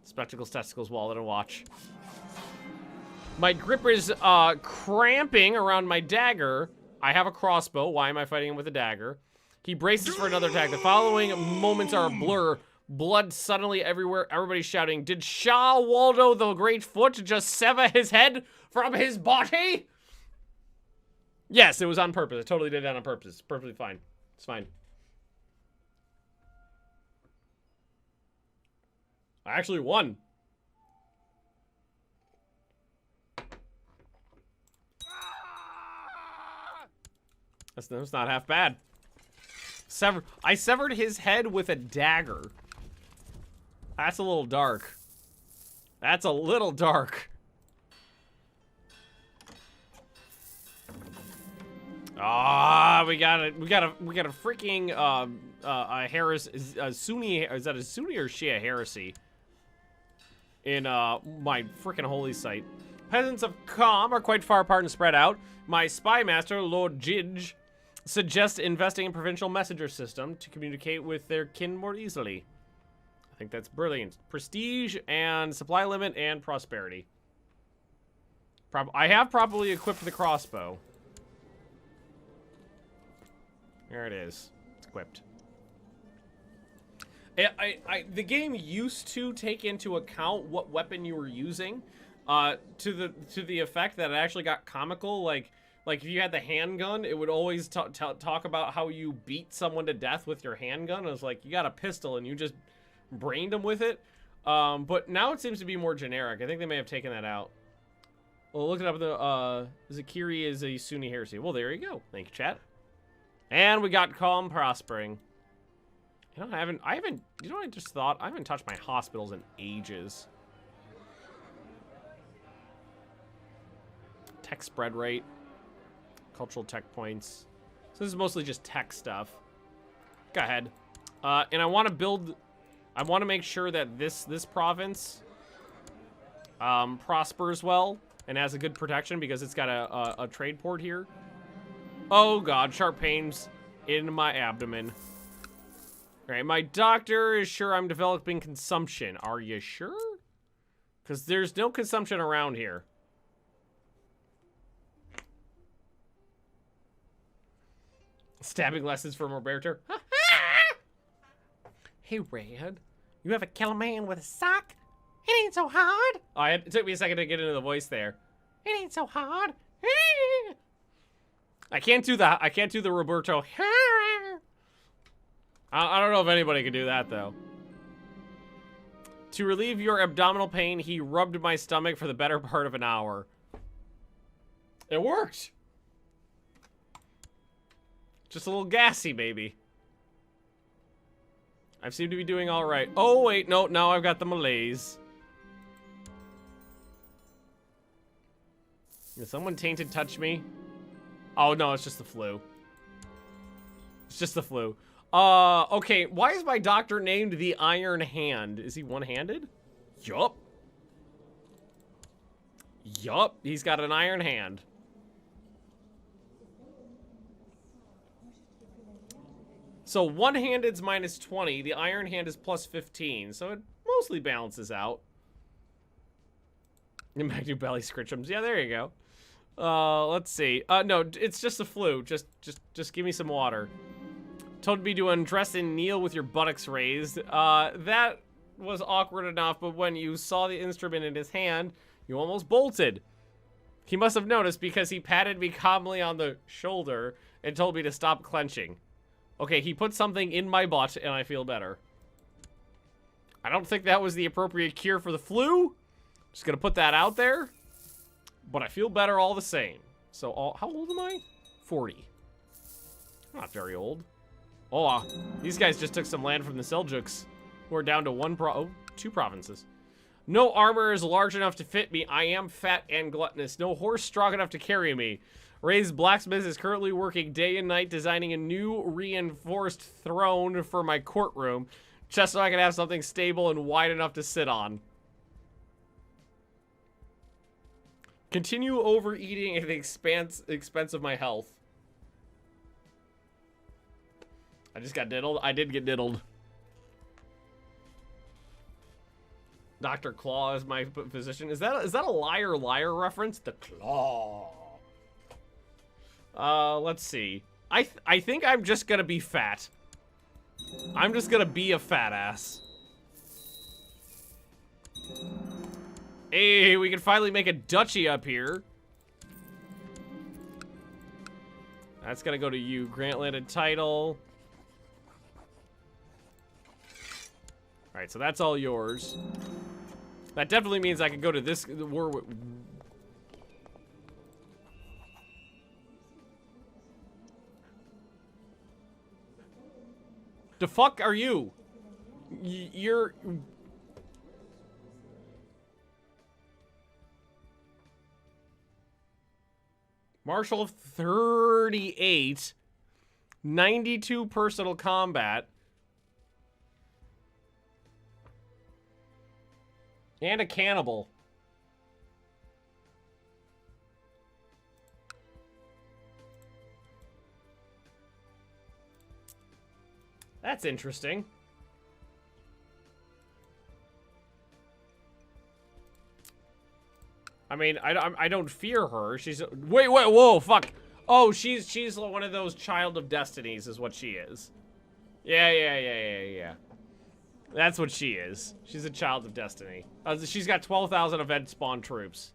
Spectacles, testicles, wallet, and watch. My grip is cramping around my dagger. I have a crossbow. Why am I fighting him with a dagger? He braces for another attack. The following moments are a blur. Blood suddenly everywhere. Everybody's shouting, did Shah Waldo the Great Foot just sever his head from his body? Yes, it was on purpose. I totally did that on purpose. It's perfectly fine. It's fine. I actually won. That's not half bad. I severed his head with a dagger. That's a little dark. That's a little dark. Ah, we got a freaking a heresy, a Sunni. Is that a Sunni or Shia heresy? In my freaking holy site. Peasants of Calm are quite far apart and spread out. My spymaster, Lord Jidge, suggests investing in provincial messenger system to communicate with their kin more easily. I think that's brilliant. Prestige and supply limit and prosperity. I have properly equipped the crossbow. There it is. It's equipped. The game used to take into account what weapon you were using, to the effect that it actually got comical. Like if you had the handgun, it would always talk about how you beat someone to death with your handgun. It was like, you got a pistol and you just brained them with it. But now it seems to be more generic. I think they may have taken that out. Well, look it up. The Zakiri is a Sunni heresy. Well, there you go. Thank you, chat. And we got Calm Prospering. You know, I haven't, you know what I just thought? I haven't touched my hospitals in ages. tech spread rate, cultural tech points. So this is mostly just tech stuff. Go ahead. And I want to build... I want to make sure that this province prospers well and has a good protection because it's got a trade port here. Oh god, sharp pains in my abdomen. Alright, my doctor is sure I'm developing consumption. Are you sure? Because there's no consumption around here. Stabbing lessons from Roberto. Hey, Red. You ever kill a man with a sock? It ain't so hard. Oh, it took me a second to get into the voice there. It ain't so hard. I can't do the Roberto. I don't know if anybody can do that, though. To relieve your abdominal pain, he rubbed my stomach for the better part of an hour. It worked. Just a little gassy, baby. I seem to be doing all right. Oh, wait, no, now I've got the malaise. Did someone tainted touch me? Oh, no, it's just the flu. It's just the flu. Okay, why is my doctor named the Iron Hand? Is he one-handed? Yup. Yup, he's got an iron hand. So one-handed's minus 20, the iron hand is plus 15, so it mostly balances out. And back to belly scritchums. Yeah, there you go. Let's see. No, it's just the flu. Just give me some water. Told me to undress and kneel with your buttocks raised. That was awkward enough, but when you saw the instrument in his hand, you almost bolted. He must have noticed because he patted me calmly on the shoulder and told me to stop clenching. Okay, he put something in my butt and I feel better. I don't think that was the appropriate cure for the flu. Just gonna put that out there. But I feel better all the same. So, how old am I? 40. I'm not very old. Oh, these guys just took some land from the Seljuks. We're down to two provinces. No armor is large enough to fit me. I am fat and gluttonous. No horse strong enough to carry me. Ray's blacksmith is currently working day and night designing a new reinforced throne for my courtroom, just so I can have something stable and wide enough to sit on. Continue overeating at the expense of my health. I just got diddled. I did get diddled. Dr. Claw is my physician. Is that a liar reference? The Claw. Let's see. I think I'm just gonna be fat. I'm just gonna be a fat ass. Hey, we can finally make a duchy up here. That's gonna go to you. Grant landed title. Alright, so that's all yours. That definitely means I can go to this war. The fuck are you? You're... Marshal of 38. 92 personal combat. And a cannibal. That's interesting. I mean, I don't fear her. She's wait, whoa, fuck. Oh, she's one of those child of destinies, is what she is. Yeah. That's what she is. She's a child of destiny. She's got 12,000 event spawn troops.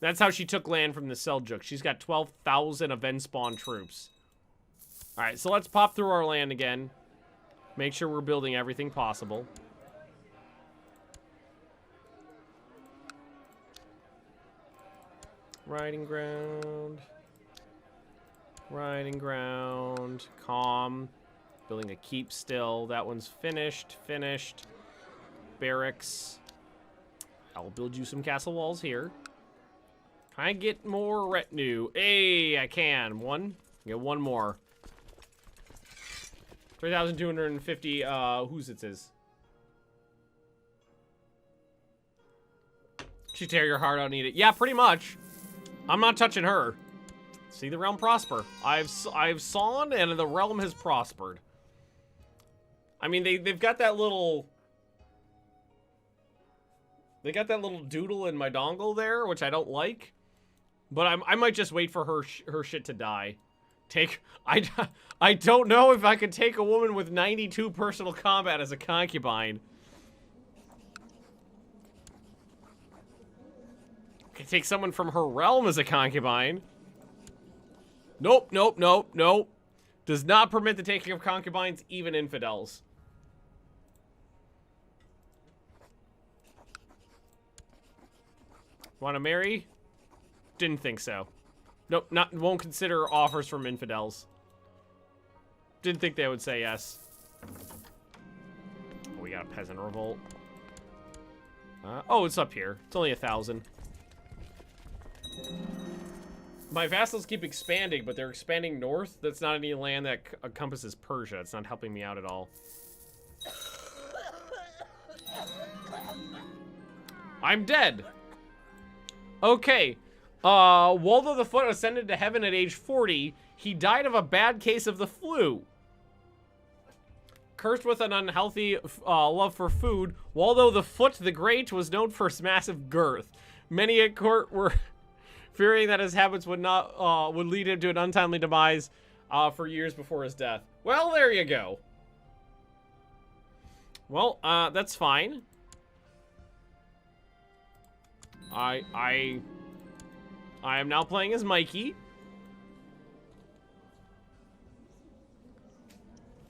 That's how she took land from the Seljuks. She's got 12,000 event spawn troops. All right, so let's pop through our land again. Make sure we're building everything possible. Riding ground. Riding ground. Calm. Building a keep still. That one's finished. Barracks. I'll build you some castle walls here. Can I get more retinue? Hey, I can. One? Get one more. 3,250, whose it is? She tear your heart out, need it. Yeah, pretty much. I'm not touching her. See the realm prosper. I've sawn and the realm has prospered. I mean, they've got that little... They got that little doodle in my dongle there, which I don't like. But I might just wait for her shit to die. I don't know if I could take a woman with 92 personal combat as a concubine. I could take someone from her realm as a concubine. Nope, nope, nope, nope. Does not permit the taking of concubines, even infidels. Want to marry? Didn't think so. Nope, won't consider offers from infidels. Didn't think they would say yes. Oh, we got a peasant revolt. Oh, it's up here. It's only 1,000. My vassals keep expanding, but they're expanding north. That's not any land that encompasses Persia. It's not helping me out at all. I'm dead. Okay. Waldo the Foot ascended to heaven at age 40. He died of a bad case of the flu. Cursed with an unhealthy love for food, Waldo the Foot the Great was known for his massive girth. Many at court were fearing that his habits would lead him to an untimely demise for years before his death. Well, there you go. Well, that's fine. I am now playing as Mikey.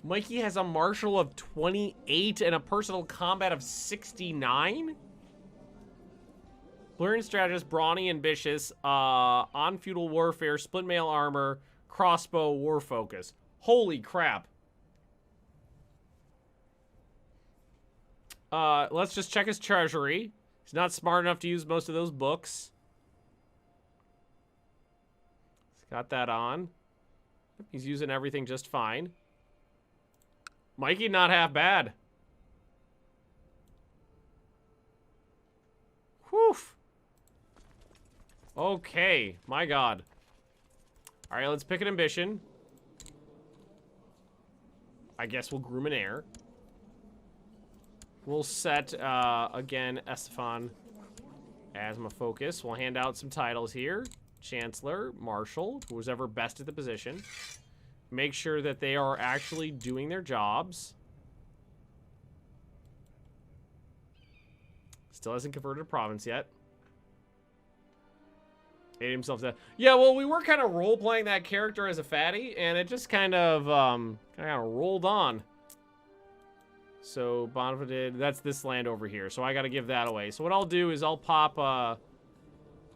Mikey has a martial of 28 and a personal combat of 69? Learning strategist, brawny, ambitious, on feudal warfare, split mail armor, crossbow, war focus. Holy crap. Let's just check his treasury. He's not smart enough to use most of those books. He's got that on. He's using everything just fine. Mikey, not half bad. Whew. Okay, my god. All right, let's pick an ambition. I guess we'll groom an heir. We'll set, again, Estefan as my focus. We'll hand out some titles here. Chancellor, Marshal, who's ever best at the position. Make sure that they are actually doing their jobs. Still hasn't converted a province yet. Ate himself to... Yeah, well, we were kind of role-playing that character as a fatty, and it just kind of rolled on. So, Bonfa did... That's this land over here, so I gotta give that away. So what I'll do is I'll pop,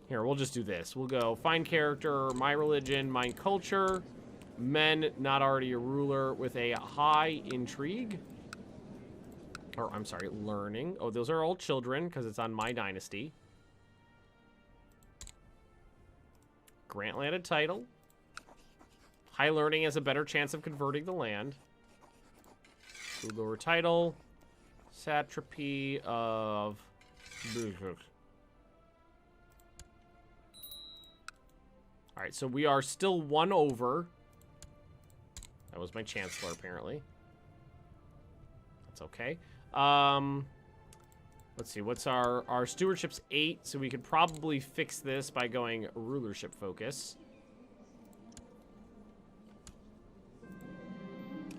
Here, we'll just do this. We'll go find character, my religion, my culture, men, not already a ruler, with a high intrigue. Or, I'm sorry, learning. Oh, those are all children, because it's on my dynasty. Grant landed title. High learning has a better chance of converting the land. Lower title. Satrapy of... Alright, so we are still one over. That was my chancellor, apparently. That's okay. Let's see, what's our stewardship's 8, so we could probably fix this by going rulership focus.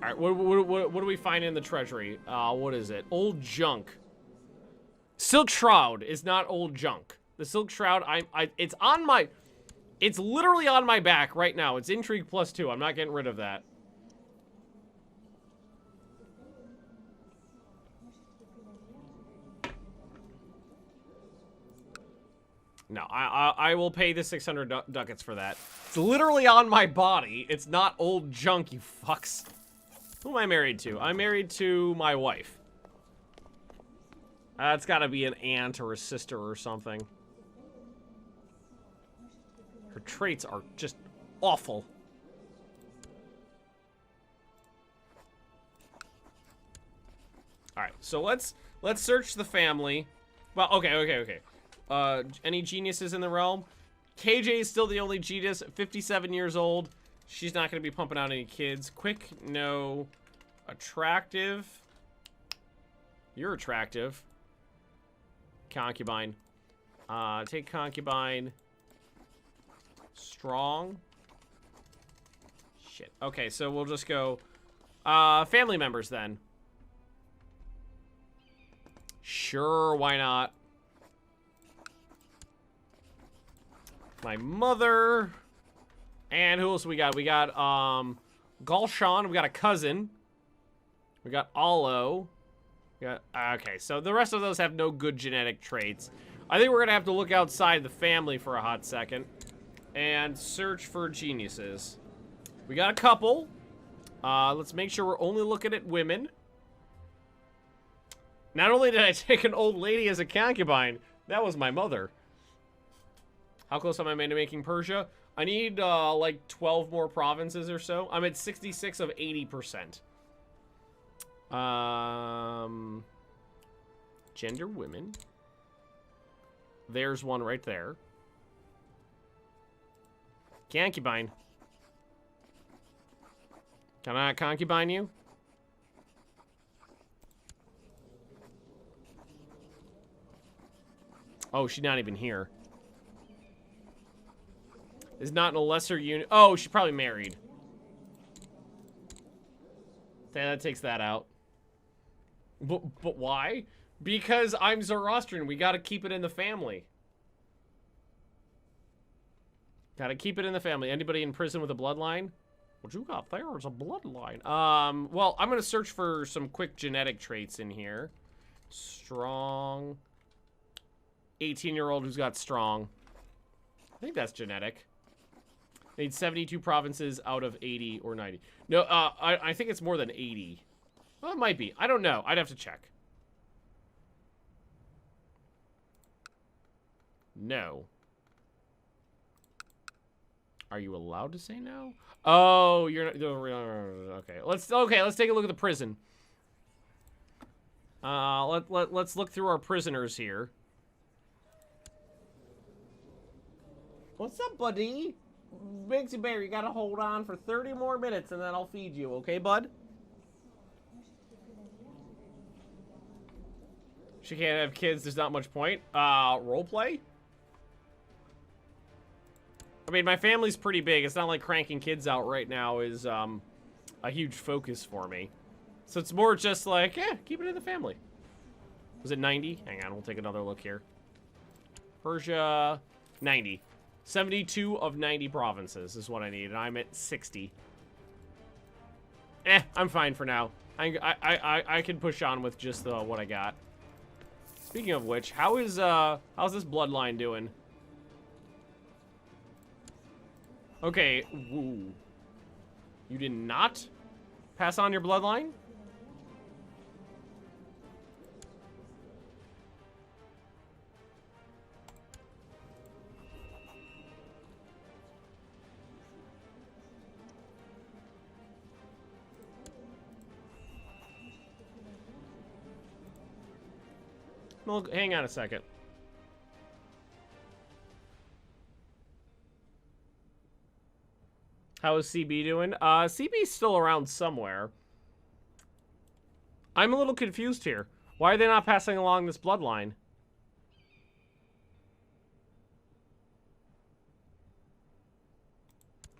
All right, what do we find in the treasury? What is it? Old junk. Silk Shroud is not old junk. The Silk Shroud, it's on my... It's literally on my back right now. It's Intrigue +2. I'm not getting rid of that. No, I will pay the 600 ducats for that. It's literally on my body. It's not old junk, you fucks. Who am I married to? I'm married to my wife. It's gotta be an aunt or a sister or something. Her traits are just awful. All right, so let's search the family. Well, okay. Any geniuses in the realm? KJ is still the only genius, 57 years old. She's not going to be pumping out any kids. Quick, no. Attractive. You're attractive. Concubine. Take concubine. Strong. Shit. Okay, so we'll just go family members then. Sure, why not? My mother. And who else we got? We got Galshan. We got a cousin. We got Alo. We got okay, so the rest of those have no good genetic traits. I think we're gonna have to look outside the family for a hot second and search for geniuses. We got a couple. Let's make sure we're only looking at women. Not only did I take an old lady as a concubine, that was my mother. How close am I to making Persia? I need, like, 12 more provinces or so. I'm at 66 of 80%. Gender women. There's one right there. Concubine. Can I concubine you? Oh, she's not even here. Is not in a lesser unit. Oh, she's probably married. Okay, that takes that out. But why? Because I'm Zoroastrian. We gotta keep it in the family. Gotta keep it in the family. Anybody in prison with a bloodline? What you got there is a bloodline. Well, I'm gonna search for some quick genetic traits in here. Strong. 18-year-old who's got strong. I think that's genetic. Need 72 provinces out of 80 or 90. No, I think it's more than 80. Well, it might be. I don't know. I'd have to check. No. Are you allowed to say no? Oh, you're not. Okay. Let's take a look at the prison. Let's look through our prisoners here. What's up, buddy? Bigsy Bear, you gotta hold on for 30 more minutes and then I'll feed you, okay, bud? She can't have kids, there's not much point. Roleplay? I mean, my family's pretty big. It's not like cranking kids out right now is a huge focus for me. So it's more just like, yeah, keep it in the family. Was it 90? Hang on, we'll take another look here. Persia, 90. 72 of 90 provinces is what I need, and I'm at 60. I'm fine for now. I can push on with just what I got. Speaking of which, how's this bloodline doing? Okay, woo. You did not pass on your bloodline? Well, hang on a second. How is CB doing? CB's still around somewhere. I'm a little confused here. Why are they not passing along this bloodline?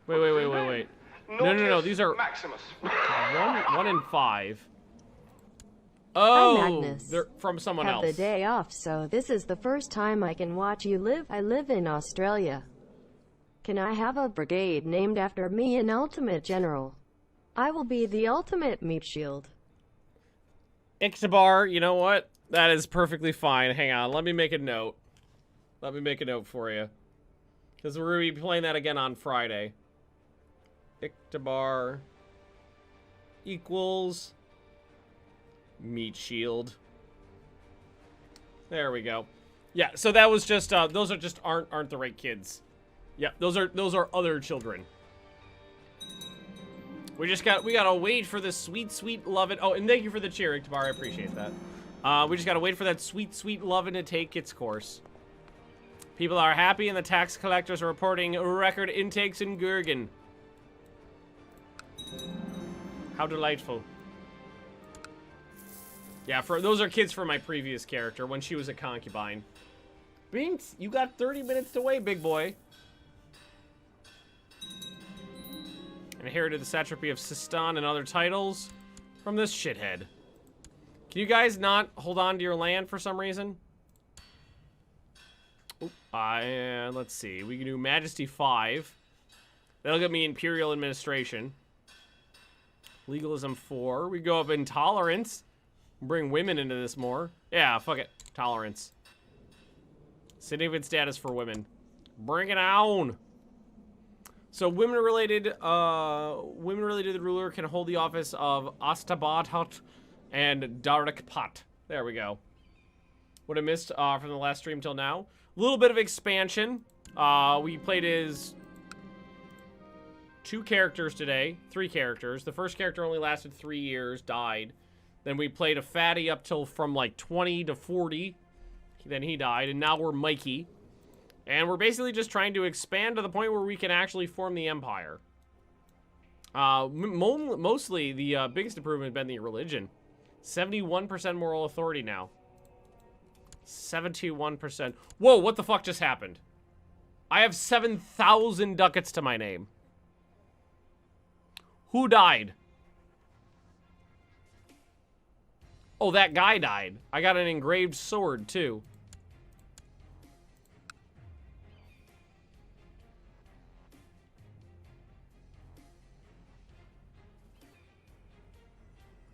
Wait. No. These are Maximus. 1 and 5. Oh, Hi, Magnus. they're from someone Have else. the day off, so this is the first time I can watch you live. I live in Australia. Can I have a brigade named after me, an ultimate general? I will be the ultimate meat shield. Ictabar, you know what? That is perfectly fine. Hang on, let me make a note. Let me make a note for you. Because we're going to be playing that again on Friday. Ictabar equals meat shield. There we go. Yeah, so that was just those are just aren't the right kids. Yep, those are other children. We gotta wait for this sweet lovin'. Oh, and thank you for the cheer, Iktabar. I appreciate that. We just gotta wait for that sweet lovin' to take its course. People are happy, and the tax collectors are reporting record intakes in Gurgen. How delightful. Yeah, those are kids from my previous character when she was a concubine. Binks, you got 30 minutes to wait, big boy. Inherited the satrapy of Sistan and other titles from this shithead. Can you guys not hold on to your land for some reason? Let's see. We can do Majesty 5. That'll get me Imperial Administration. Legalism 4. We go up Intolerance. Bring women into this more. Yeah, fuck it. Tolerance. Significant status for women. Bring it on. So women-related to the ruler can hold the office of Astabadat and Darakpat. There we go. What I missed from the last stream till now. A little bit of expansion. We played as 2 characters today. 3 characters. The first character only lasted 3 years, died. Then we played a fatty up till from like 20 to 40. Then he died, and now we're Mikey. And we're basically just trying to expand to the point where we can actually form the empire. Mostly, the biggest improvement has been the religion. 71% moral authority now. 71%. Whoa, what the fuck just happened? I have 7,000 ducats to my name. Who died? Oh, that guy died. I got an engraved sword, too.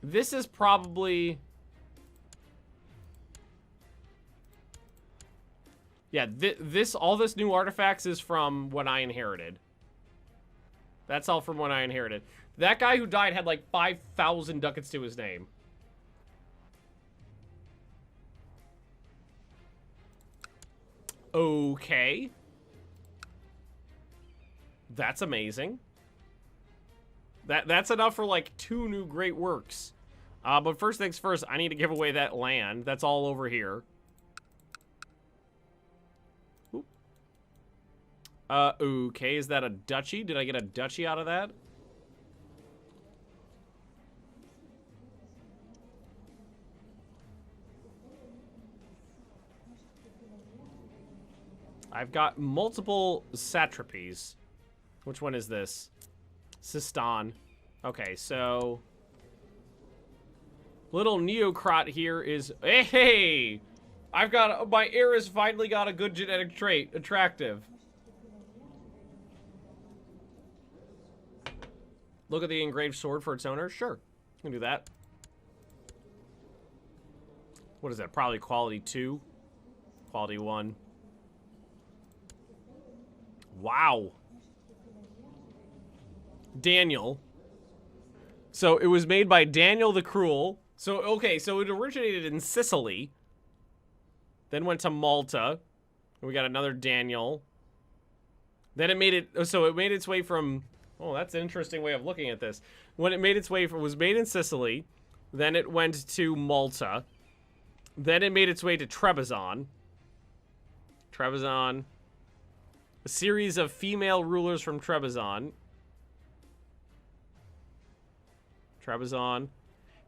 This is probably... Yeah, all this new artifacts is from when I inherited. That's all from when I inherited. That guy who died had like 5,000 ducats to his name. Okay. That's amazing. That's enough for like 2 new great works. But first things first, I need to give away that land. That's all over here. Oop. Okay, is that a duchy? Did I get a duchy out of that? I've got multiple satrapies. Which one is this? Sistan. Okay, so... Little Neocrot here is... Hey! I've got... My heir has finally got a good genetic trait. Attractive. Look at the engraved sword for its owner. Sure. I can do that. What is that? Probably quality 2. Quality 1. Wow. Daniel. So it was made by Daniel the Cruel. So, okay, so it originated in Sicily. Then went to Malta. We got another Daniel. Then it made it, so it made its way from, oh, that's an interesting way of looking at this. When it made its way, it was made in Sicily. Then it went to Malta. Then it made its way to Trebizond. Trebizond. A series of female rulers from Trebizond. Trebizond.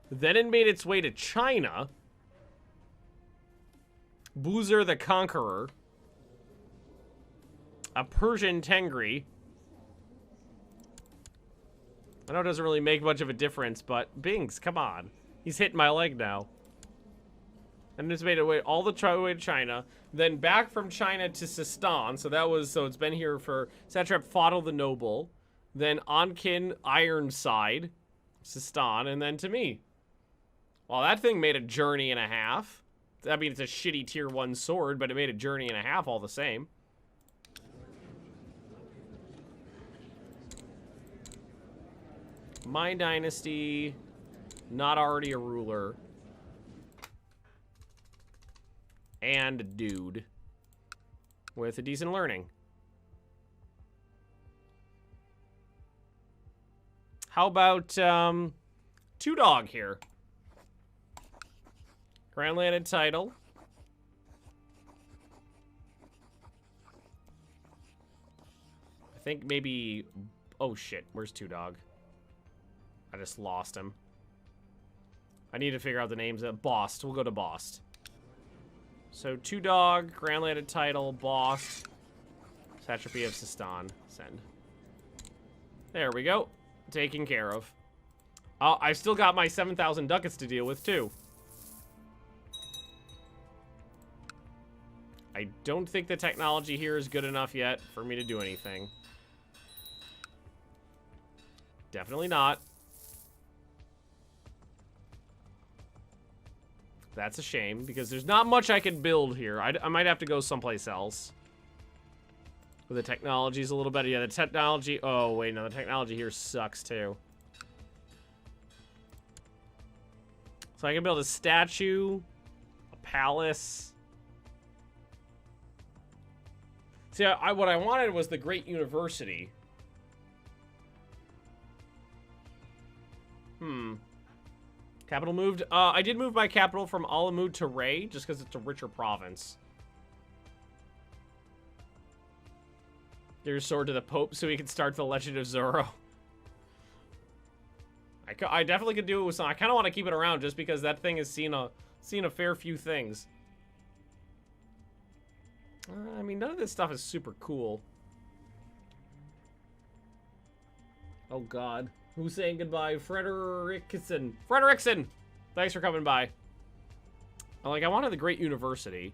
Then it made its way to China. Boozer the Conqueror. A Persian Tengri. I know it doesn't really make much of a difference, but Binks, come on. He's hitting my leg now. And it's made it way all the way to China. Then back from China to Sistan. So it's been here for Satrap Fodl the Noble. Then Onkin Ironside. Sistan, and then to me. Well, that thing made a journey and a half. I mean, it's a shitty tier 1 sword, but it made a journey and a half all the same. My dynasty, not already a ruler. And a dude. With a decent learning. How about, Two Dog here? Grand landed title. I think maybe... Oh, shit. Where's Two Dog? I just lost him. I need to figure out the names of Bost. We'll go to Bost. So, Two Dog, Grand landed title, Bost, Satrapy of Sistan. Send. There we go. Taken care of. I've still got my 7,000 ducats to deal with, too. I don't think the technology here is good enough yet for me to do anything. Definitely not. That's a shame, because there's not much I can build here. I might have to go someplace else. Where the technology's a little better. Yeah, the technology... Oh, wait, no, the technology here sucks, too. So I can build a statue, a palace. See, what I wanted was the Great University. Capital moved. I did move my capital from Alamut to Ray, just because it's a richer province. Give your sword to the Pope so he can start the Legend of Zoro. I definitely could do it with some. I kind of want to keep it around just because that thing has seen a fair few things. I mean, none of this stuff is super cool. Oh, God. Who's saying goodbye? Frederickson. Frederickson! Thanks for coming by. I wanted the Great University.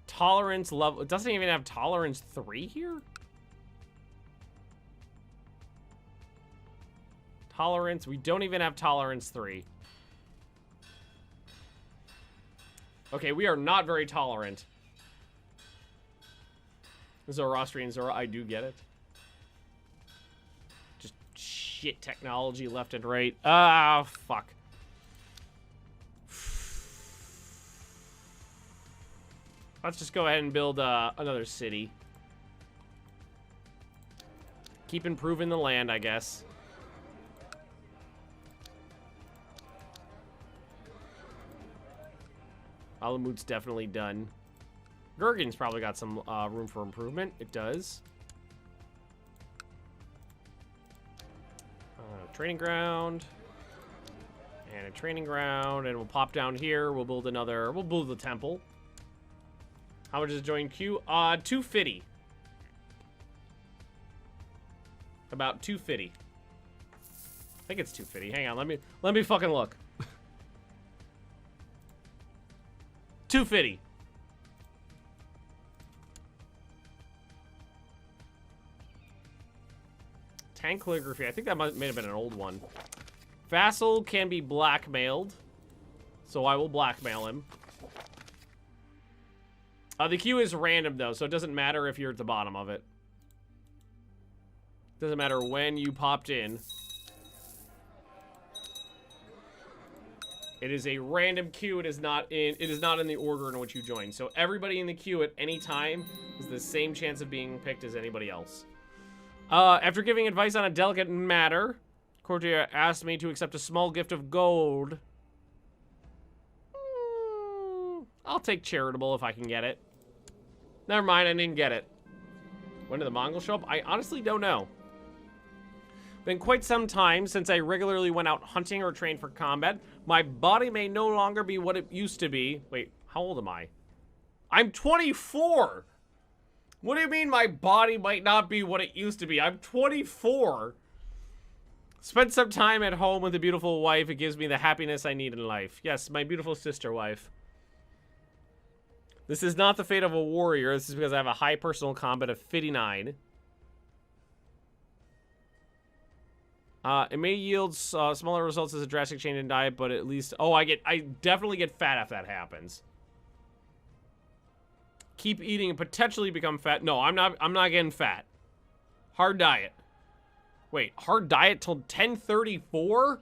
Tolerance level. It doesn't even have tolerance 3 here? Tolerance. We don't even have tolerance 3. Okay, we are not very tolerant. Zoroastrian Zoro. I do get it. Just shit technology left and right. Ah, fuck. Let's just go ahead and build another city. Keep improving the land, I guess. Alamut's definitely done. Gurgen's probably got some room for improvement. It does. Training ground. And a training ground. And we'll pop down here. We'll build another... We'll build the temple. How much is join queue? 250. About 250. I think it's 250. Hang on, let me fucking look. 250. Tank calligraphy. I think that may have been an old one. Vassal can be blackmailed, so I will blackmail him. The queue is random, though, so it doesn't matter if you're at the bottom of it. Doesn't matter when you popped in. It is a random queue. It is not in the order in which you join. So everybody in the queue at any time is the same chance of being picked as anybody else. After giving advice on a delicate matter, Courtier asked me to accept a small gift of gold. I'll take charitable if I can get it. Never mind, I didn't get it. When did the Mongols show up? I honestly don't know. Been quite some time since I regularly went out hunting or trained for combat. My body may no longer be what it used to be. Wait, how old am I? I'm 24! What do you mean my body might not be what it used to be? I'm 24! Spent some time at home with a beautiful wife. It gives me the happiness I need in life. Yes, my beautiful sister wife. This is not the fate of a warrior. This is because I have a high personal combat of 59. It may yield smaller results as a drastic change in diet, but at least... Oh, I definitely get fat if that happens. Keep eating and potentially become fat. No, I'm not getting fat. Hard diet. Wait, hard diet till 1034?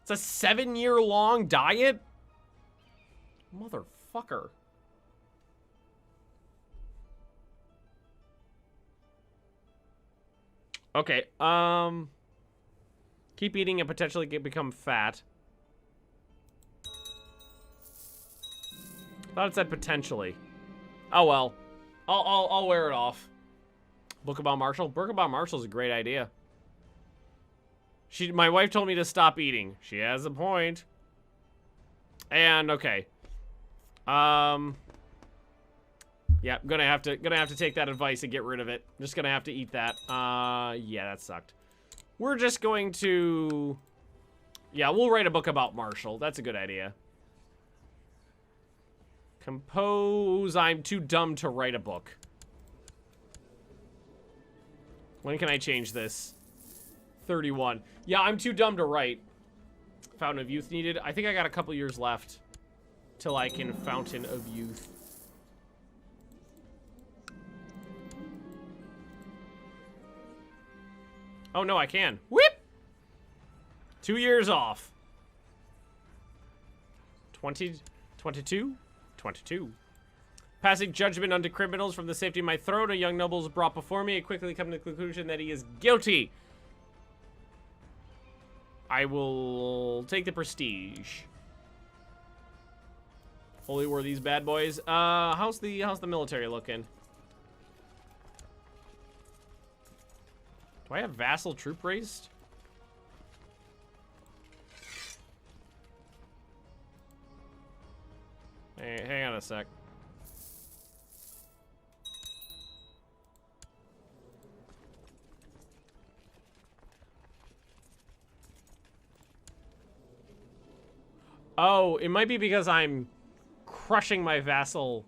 It's a 7-year-long diet? Motherfucker. Okay, keep eating and potentially become fat. Thought it said potentially. Oh well. I'll wear it off. Book about Marshall? Book about Marshall's a great idea. My wife told me to stop eating. She has a point. And okay. Yeah, gonna have to take that advice and get rid of it. Just gonna have to eat that. Yeah, that sucked. We're just going to... Yeah, we'll write a book about Marshall. That's a good idea. Compose. I'm too dumb to write a book. When can I change this? 31. Yeah, I'm too dumb to write. Fountain of Youth needed. I think I got a couple years left till I can Fountain of Youth. Oh, no, I can. Whip! 2 years off. 22? 22. Passing judgment unto criminals from the safety of my throne, a young noble is brought before me. I quickly come to the conclusion that he is guilty. I will take the prestige. Holy war these bad boys. How's the military looking? Do I have vassal troop raised? Hey, hang on a sec. Oh, it might be because I'm crushing my vassal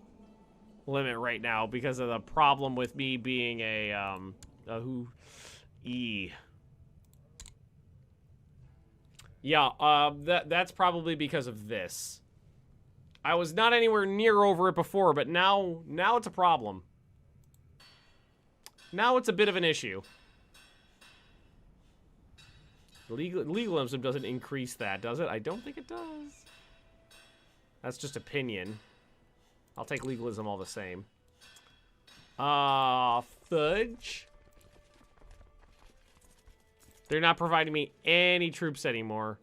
limit right now because of the problem with me being a Yeah, that's probably because of this. I was not anywhere near over it before, but now it's a problem. Now it's a bit of an issue. Legalism doesn't increase that, does it? I don't think it does. That's just opinion. I'll take legalism all the same. Fudge. They're not providing me any troops anymore.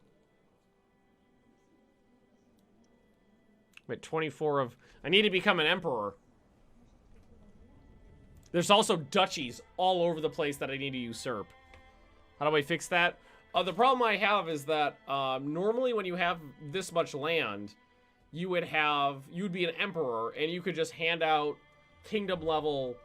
I'm at 24 of... I need to become an emperor. There's also duchies all over the place that I need to usurp. How do I fix that? The problem I have is that normally when you have this much land, you'd be an emperor and you could just hand out kingdom level,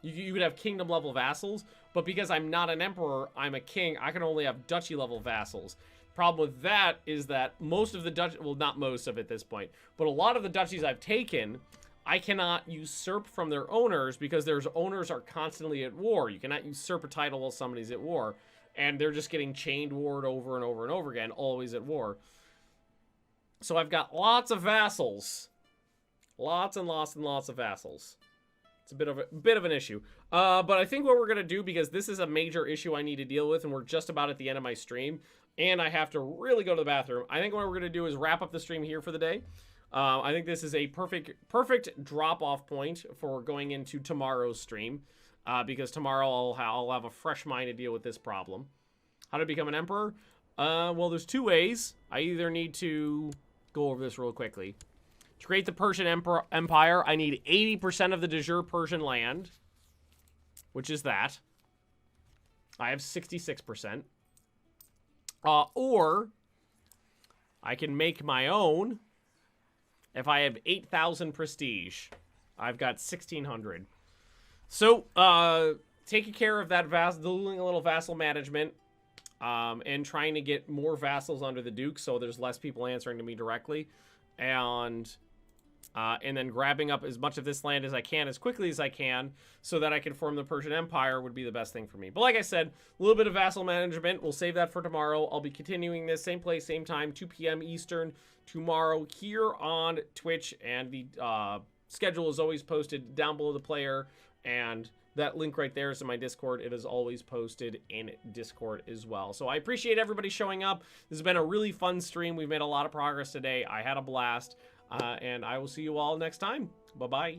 you could have kingdom level vassals, but because I'm not an emperor, I'm a king, I can only have duchy level vassals. Problem with that is that most of the well, not most of it at this point, but a lot of the duchies I've taken, I cannot usurp from their owners because their owners are constantly at war. You cannot usurp a title while somebody's at war. And they're just getting chained warred over and over and over again, always at war. So I've got lots of vassals. Lots and lots and lots of vassals. It's a bit of an issue. But I think what we're going to do, because this is a major issue I need to deal with, and we're just about at the end of my stream, and I have to really go to the bathroom, I think what we're going to do is wrap up the stream here for the day. I think this is a perfect drop-off point for going into tomorrow's stream. Because tomorrow I'll have a fresh mind to deal with this problem. How to become an emperor? Well, there's two ways. I either need to go over this real quickly. To create the Persian Empire, I need 80% of the de jure Persian land, which is that. I have 66%. Or I can make my own if I have 8,000 prestige. I've got 1,600. So, taking care of that doing a little vassal management, and trying to get more vassals under the Duke so there's less people answering to me directly, and then grabbing up as much of this land as I can as quickly as I can so that I can form the Persian Empire would be the best thing for me. But like I said, a little bit of vassal management. We'll save that for tomorrow. I'll be continuing this same place, same time, 2 p.m. Eastern tomorrow here on Twitch, and the schedule is always posted down below the player. And that link right there is in my Discord. It is always posted in Discord as well. So I appreciate everybody showing up. This has been a really fun stream. We've made a lot of progress today. I had a blast. And I will see you all next time. Bye-bye.